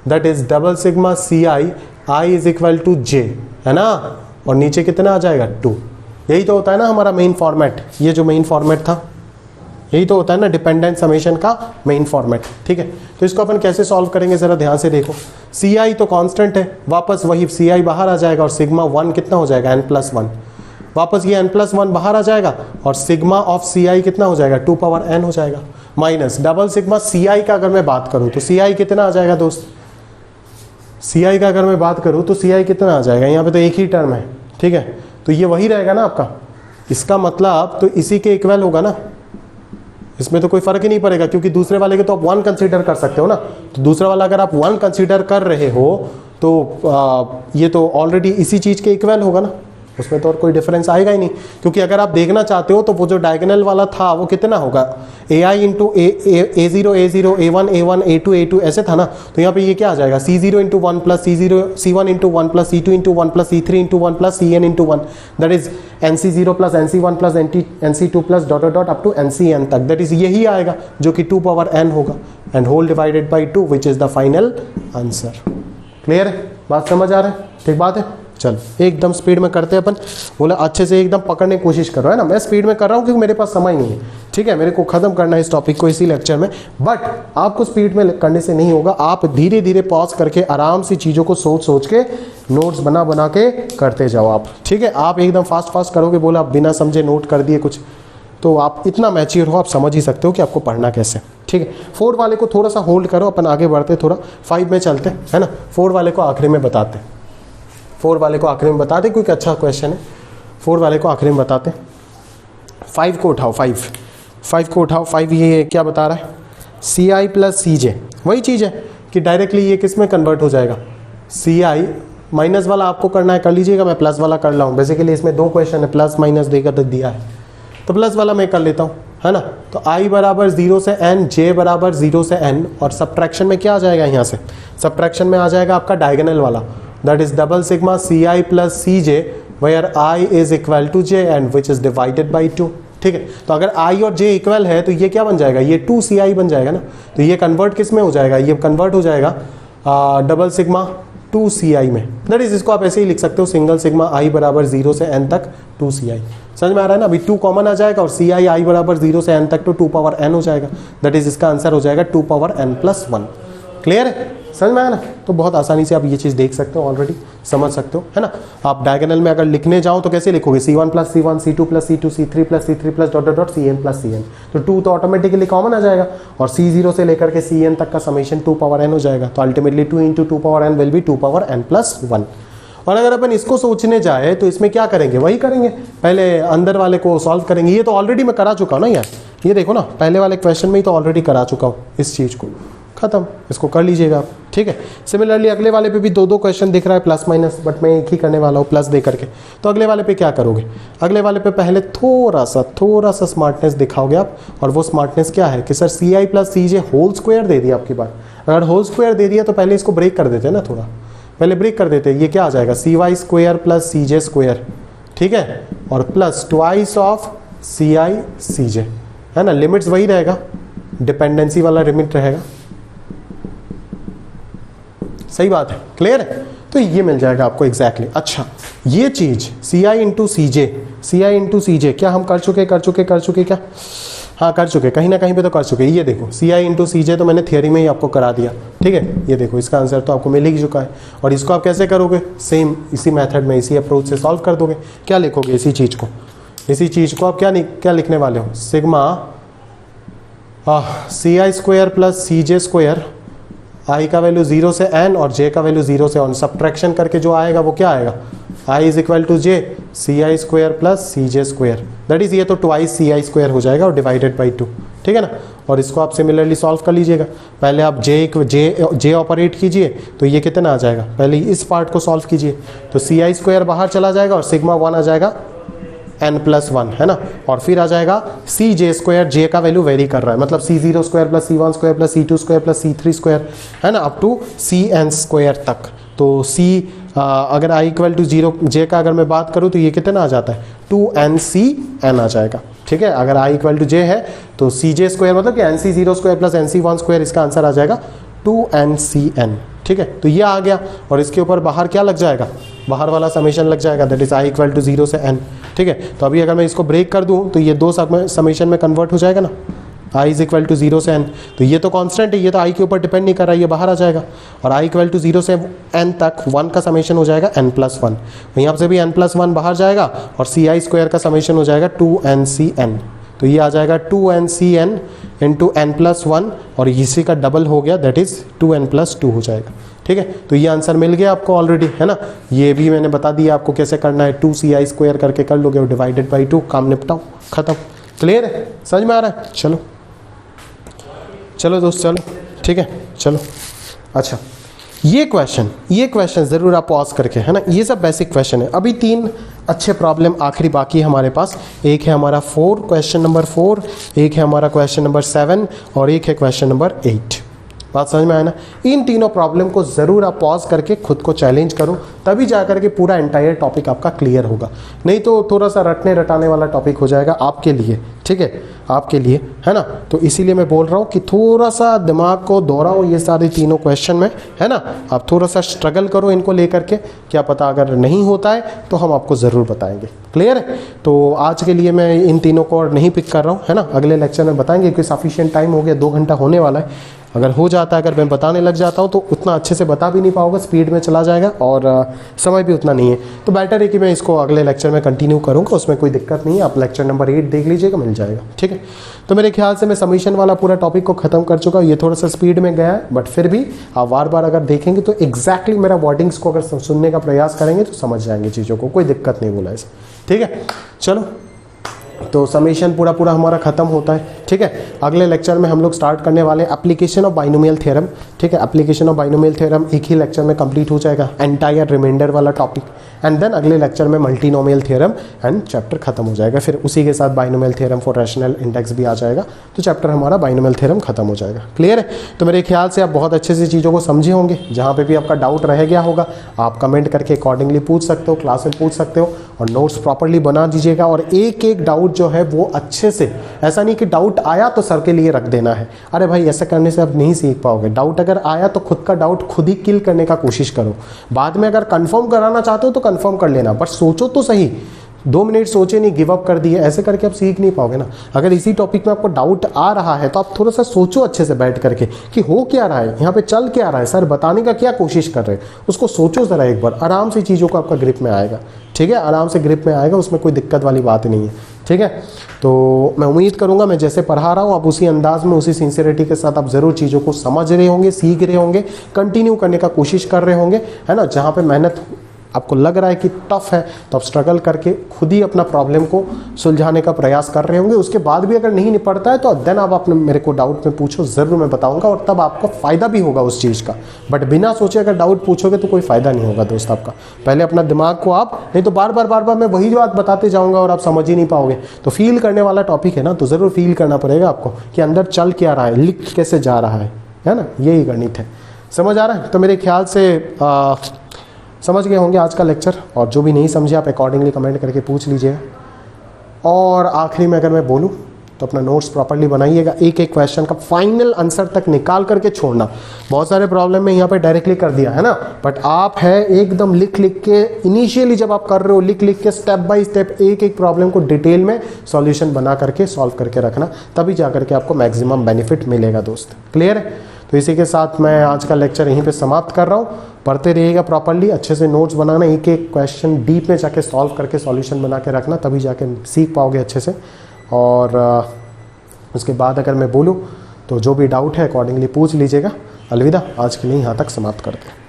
that is double sigma C i is equal to j, है ना, और नीचे कितना आ जाएगा 2। यही तो होता है ना हमारा मेन फॉर्मेट, ये जो मेन फॉर्मेट था यही तो होता है ना डिपेंडेंट समेशन का मेन फॉर्मेट, ठीक है। तो इसको अपन कैसे सॉल्व करेंगे जरा ध्यान से देखो, सी आई तो कांस्टेंट है, वापस वही सी आई बाहर आ जाएगा और सिग्मा 1 कितना हो जाएगा n+1, वापस ये n+1 बाहर आ जाएगा और सिग्मा ऑफ सी आई कितना हो जाएगा 2 पावर n हो जाएगा, माइनस डबल सिग्मा सी आई का अगर मैं बात करूं तो सी आई कितना आ जाएगा दोस्त, सी आई का अगर मैं बात करूं तो सी आई कितना आ जाएगा, यहाँ पे तो एक ही टर्म है, ठीक है, तो ये वही रहेगा ना आपका, इसका मतलब तो इसी के इक्वल होगा ना, इसमें तो कोई फर्क ही नहीं पड़ेगा क्योंकि दूसरे वाले के तो आप 1 कंसीडर कर सकते हो ना, तो दूसरा वाला अगर आप 1 कंसीडर कर रहे हो तो ये तो ऑलरेडी इसी चीज के इक्वल होगा ना, उसमें तो और कोई डिफरेंस आएगा ही नहीं, क्योंकि अगर आप देखना चाहते हो तो वो जो डायगोनल वाला था वो कितना होगा, ए i into A0 A1 A1 A2 A2 ऐसे था ना, तो यहाँ पे ये क्या आ जाएगा C0 into 1 plus C1 into 1 plus C2 into 1 plus C3 into 1 plus Cn into 1, that is NC0 plus NC1 plus NC2 plus dot dot up to NCn तक, दैट इज यही आएगा जो कि 2 पावर n होगा and whole divided by 2 which is the final answer. Clear है, बात समझ आ रहा है, ठीक बात है। चल एकदम स्पीड में करते हैं अपन, बोला अच्छे से एकदम पकड़ने की कोशिश कर रहा है ना, मैं स्पीड में कर रहा हूँ क्योंकि मेरे पास समय नहीं है, ठीक है, मेरे को खत्म करना है इस टॉपिक को इसी लेक्चर में, बट आपको स्पीड में करने से नहीं होगा, आप धीरे धीरे पॉज करके आराम से चीज़ों को सोच के नोट्स बना के करते जाओ आप, ठीक है। आप एकदम फास्ट करोगे, बोला आप बिना समझे नोट कर दिए कुछ, तो आप इतना मैच्योर हो, आप समझ ही सकते हो कि आपको पढ़ना कैसे, ठीक है। 4 वाले को थोड़ा सा होल्ड करो, अपन आगे बढ़ते थोड़ा 5 में चलते है ना, 4 वाले को आखिरी में बताते, 4 वाले को आखिरी में बताते क्योंकि अच्छा क्वेश्चन है, 4 वाले को आखिरी में बताते। 5 को उठाओ, 5 को उठाओ, 5 ये क्या बता रहा है, सी आई प्लस सी जे, वही चीज़ है कि डायरेक्टली ये किस में कन्वर्ट हो जाएगा, सी आई माइनस वाला आपको करना है कर लीजिएगा, मैं प्लस वाला कर रहा हूँ, बेसिकली इसमें 2 क्वेश्चन है, प्लस माइनस देकर दिया है तो प्लस वाला मैं कर लेता हूँ, है ना। तो i बराबर 0 से n, j बराबर 0 से n, और सब्ट्रैक्शन में क्या आ जाएगा, यहाँ से सब्ट्रैक्शन में आ जाएगा आपका डायगोनल वाला, that is double sigma C I plus C J where i is equal to j and which is divided by 2, ठीक है। तो अगर i और j इक्वल है तो ये क्या बन जाएगा, ये 2ci बन जाएगा ना, तो ये कन्वर्ट किस में हो जाएगा, ये कन्वर्ट हो जाएगा डबल सिग्मा 2ci में, दैट इज इसको आप ऐसे ही लिख सकते हो, सिंगल सिग्मा i बराबर 0 से n तक 2ci, समझ में आ रहा है ना, अभी 2 कॉमन आ जाएगा और ci i बराबर 0 से n तक तो 2 पावर n हो जाएगा, दैट इज इसका आंसर हो जाएगा 2 पावर n+1। क्लियर है, समझ में आया ना, तो बहुत आसानी से आप ये चीज़ देख सकते हो, ऑलरेडी समझ सकते हो, है ना। आप डायगोनल में अगर लिखने जाओ तो कैसे लिखोगे, C1 plus C1 C2 plus C2 C3 plus C3 plus dot dot Cn plus Cn, तो 2 तो ऑटोमेटिकली कॉमन आ जाएगा और C0 से लेकर के Cn तक का समेशन 2 पावर n हो जाएगा, तो ultimately 2 into 2 power n will be 2 power n+1। और अगर अपन इसको सोचने जाए तो इसमें क्या करेंगे, वही करेंगे, पहले अंदर वाले को सॉल्व करेंगे, ये तो ऑलरेडी मैं करा चुका हूँ ना यार, ये देखो ना पहले वाले क्वेश्चन में ही तो ऑलरेडी करा चुका हूँ इस चीज़ को, खत्म, इसको कर लीजिएगा आप, ठीक है। सिमिलरली अगले वाले पे भी 2 क्वेश्चन दिख रहा है प्लस माइनस, बट मैं एक ही करने वाला हूँ प्लस दे करके, तो अगले वाले पे क्या करोगे, अगले वाले पे पहले थोड़ा सा स्मार्टनेस दिखाओगे आप, और वो स्मार्टनेस क्या है कि sir C I plus C J whole square दे दिया आपकी बात, अगर होल स्क्वायर दे दिया तो पहले इसको ब्रेक कर देते हैं ना, थोड़ा पहले ब्रेक कर देते हैं, ये क्या आ जाएगा सी Y square plus C J square, ठीक है, और प्लस ट्वाइस ऑफ सी आई सी जे, है ना, लिमिट्स वही रहेगा, डिपेंडेंसी वाला लिमिट रहेगा, सही बात है, क्लियर है, तो ये मिल जाएगा आपको एग्जैक्टली। अच्छा ये चीज सी आई इंटू सी जे क्या हम कर चुके क्या, हाँ कर चुके, कहीं ना कहीं पे तो कर चुके, ये देखो सी आई इंटू सी जे तो मैंने थियरी में ही आपको करा दिया, ठीक है, ये देखो इसका आंसर तो आपको मिल ही चुका है, और इसको आप कैसे करोगे, सेम इसी मेथड में इसी अप्रोच से सॉल्व कर दोगे, क्या लिखोगे इसी चीज़ को आप क्या लिखने वाले हो, sigma C I square plus C J square, आई का वैल्यू 0 से n और j का वैल्यू 0 से 1, सब्ट्रैक्शन करके जो आएगा वो क्या आएगा, i is equal to j C I square plus C J square, that is ये तो ट्वाइस सी आई स्क्वायर हो जाएगा और डिवाइडेड बाई 2, ठीक है ना, और इसको आप सिमिलरली सॉल्व कर लीजिएगा। पहले आप जे ऑपरेट कीजिए तो ये कितना आ जाएगा, पहले इस पार्ट को सॉल्व कीजिए तो CI² बाहर चला जाएगा और सिग्मा 1 आ जाएगा n+1, है ना, और फिर आ जाएगा CJ², जे का वैल्यू वेरी कर रहा है, मतलब C02 + C12 + C22 + C32, है ना, अप टू CN² तक। तो अगर i = 0, जे का अगर मैं बात करूँ तो ये कितना आ जाता है 2NCN आ जाएगा, ठीक है। अगर i = j है तो CJ² मतलब कि NC02 + NC12, इसका आंसर आ जाएगा 2NCN, ठीक है। तो ये आ गया और इसके ऊपर बाहर क्या लग जाएगा, बाहर वाला समेशन लग जाएगा, दैट इज i = 0 से n, ठीक है। तो अभी अगर मैं इसको ब्रेक कर दूं तो ये दो समेशन में कन्वर्ट हो जाएगा ना, i = 0 से n, तो ये तो कांस्टेंट है, ये तो i के ऊपर डिपेंड नहीं कर रहा है, ये बाहर आ जाएगा। और i = 0 से n तक 1 का समेशन हो जाएगा n+1, यहाँ से भी n+1 बाहर जाएगा और CI² का समेशन हो जाएगा 2NCN, तो ये आ जाएगा 2NCN × n+1 और इसी का डबल हो गया, दैट इज 2n+2 हो जाएगा, ठीक है। तो ये आंसर मिल गया आपको ऑलरेडी, है ना। ये भी मैंने बता दिया आपको कैसे करना है, 2CI² करके कर लोगे और डिवाइडेड बाई 2, काम निपटाओ, खत्म। क्लियर है, समझ में आ रहा है? चलो चलो दोस्त, चलो ठीक है, चलो। अच्छा, ये क्वेश्चन ज़रूर आप पॉज करके, है ना, ये सब बेसिक क्वेश्चन है। अभी 3 अच्छे प्रॉब्लम आखिरी बाकी है हमारे पास। एक है हमारा क्वेश्चन नंबर 4, एक है हमारा क्वेश्चन नंबर 7 और एक है क्वेश्चन नंबर 8। बात समझ में आया ना? इन तीनों प्रॉब्लम को ज़रूर आप पॉज करके खुद को चैलेंज करो, तभी जा करके पूरा एंटायर टॉपिक आपका क्लियर होगा। नहीं तो थोड़ा सा रटने रटाने वाला टॉपिक हो जाएगा आपके लिए, ठीक है, आपके लिए, है ना। तो इसीलिए मैं बोल रहा हूँ कि थोड़ा सा दिमाग को दोहराओ ये सारे तीनों क्वेश्चन में, है ना। आप थोड़ा सा स्ट्रगल करो इनको लेकर के, क्या पता अगर नहीं होता है तो हम आपको ज़रूर बताएंगे। क्लियर है? तो आज के लिए मैं इन तीनों को और नहीं पिक कर रहा हूँ, है ना। अगले लेक्चर में बताएंगे क्योंकि सफिशिएंट टाइम हो गया, 2 घंटा होने वाला है। अगर हो जाता है, अगर मैं बताने लग जाता हूँ तो उतना अच्छे से बता भी नहीं पाओगे, स्पीड में चला जाएगा और समय भी उतना नहीं है। तो बेटर है कि मैं इसको अगले लेक्चर में कंटिन्यू करूँगा, उसमें कोई दिक्कत नहीं है। आप लेक्चर नंबर 8 देख लीजिएगा, मिल जाएगा, ठीक है। तो मेरे ख्याल से मैं समीशन वाला पूरा टॉपिक को ख़त्म कर चुका हूँ। ये थोड़ा सा स्पीड में गया है, बट फिर भी आप बार बार अगर देखेंगे तो एग्जैक्टली मेरा वर्डिंग्स को अगर सुनने का प्रयास करेंगे तो समझ जाएंगे चीज़ों को, कोई दिक्कत नहीं बोला इसे, ठीक है। चलो, तो समेशन पूरा हमारा खत्म होता है, ठीक है। अगले लेक्चर में हम लोग स्टार्ट करने वाले एप्लीकेशन ऑफ बाइनोमियल थ्योरम, ठीक है। एप्लीकेशन ऑफ बाइनोमियल थ्योरम एक ही लेक्चर में कंप्लीट हो जाएगा, एंटायर रिमाइंडर वाला टॉपिक, एंड देन अगले लेक्चर में मल्टीनोमियल थ्योरम एंड चैप्टर खत्म हो जाएगा। फिर उसी के साथ binomial theorem for rational index भी आ जाएगा, तो चैप्टर हमारा बाइनोमियल थ्योरम खत्म हो जाएगा। क्लियर है? तो मेरे ख्याल से आप बहुत अच्छे से चीज़ों को समझे होंगे। जहाँ पे भी आपका डाउट रह गया होगा आप कमेंट करके अकॉर्डिंगली पूछ सकते हो, क्लास में पूछ सकते हो, और नोट्स प्रॉपरली बना दीजिएगा। और एक एक डाउट जो है वो अच्छे से, ऐसा नहीं कि डाउट आया तो सर के लिए रख देना है। अरे भाई, ऐसा करने से आप नहीं सीख पाओगे। डाउट अगर आया तो खुद का डाउट खुद ही किल करने का कोशिश करो। बाद में अगर कंफर्म कराना चाहते हो तो कंफर्म कर लेना, बट सोचो तो सही। 2 मिनट सोचे नहीं, गिव अप कर दिए, ऐसे करके आप सीख नहीं पाओगे ना। अगर इसी टॉपिक में आपको डाउट आ रहा है तो आप थोड़ा सा सोचो अच्छे से बैठ करके कि हो क्या रहा है, यहाँ पे चल क्या रहा है, सर बताने का क्या कोशिश कर रहे हैं, उसको सोचो ज़रा एक बार। आराम से चीज़ों को आपका ग्रिप में आएगा, ठीक है, आराम से ग्रिप में आएगा, उसमें कोई दिक्कत वाली बात नहीं है, ठीक है। तो मैं उम्मीद करूँगा मैं जैसे पढ़ा रहा हूँ आप उसी अंदाज में, उसी सिंसियरिटी के साथ आप ज़रूर चीज़ों को समझ रहे होंगे, सीख रहे होंगे, कंटिन्यू करने का कोशिश कर रहे होंगे, है ना। जहाँ पे मेहनत आपको लग रहा है कि टफ है तो आप स्ट्रगल करके खुद ही अपना प्रॉब्लम को सुलझाने का प्रयास कर रहे होंगे। उसके बाद भी अगर नहीं निपटता है तो देन आप अपने मेरे को डाउट में पूछो, ज़रूर मैं बताऊंगा, और तब आपको फ़ायदा भी होगा उस चीज़ का। बट बिना सोचे अगर डाउट पूछोगे तो कोई फ़ायदा नहीं होगा दोस्त आपका। पहले अपना दिमाग को आप, नहीं तो बार बार मैं वही बात बताते जाऊँगा और आप समझ ही नहीं पाओगे। तो फील करने वाला टॉपिक है ना, तो ज़रूर फील करना पड़ेगा आपको कि अंदर चल क्या रहा है, लिख कैसे जा रहा है ना, यही गणित है। समझ आ रहा है? तो मेरे ख्याल से समझ गए होंगे आज का लेक्चर, और जो भी नहीं समझे आप अकॉर्डिंगली कमेंट करके पूछ लीजिएगा। और आखिरी में अगर मैं बोलूँ तो अपना नोट्स प्रॉपर्ली बनाइएगा, एक एक क्वेश्चन का फाइनल आंसर तक निकाल करके छोड़ना। बहुत सारे प्रॉब्लम में यहाँ पे डायरेक्टली कर दिया है ना, बट आप है एकदम लिख के, इनिशियली जब आप कर रहे हो लिख के स्टेप बाय स्टेप एक एक प्रॉब्लम को डिटेल में सॉल्यूशन बना करके सॉल्व करके रखना, तभी जा करके आपको मैक्सिमम बेनिफिट मिलेगा दोस्त। क्लियर है? तो इसी के साथ मैं आज का लेक्चर यहीं पे समाप्त कर रहा हूँ। पढ़ते रहिएगा प्रॉपर्ली, अच्छे से नोट्स बनाना, एक एक क्वेश्चन डीप में जाके सॉल्व करके सॉल्यूशन बना के रखना, तभी जाके सीख पाओगे अच्छे से। और उसके बाद अगर मैं बोलूँ तो जो भी डाउट है अकॉर्डिंगली पूछ लीजिएगा। अलविदा, आज के लिए यहाँ तक समाप्त करते हैं।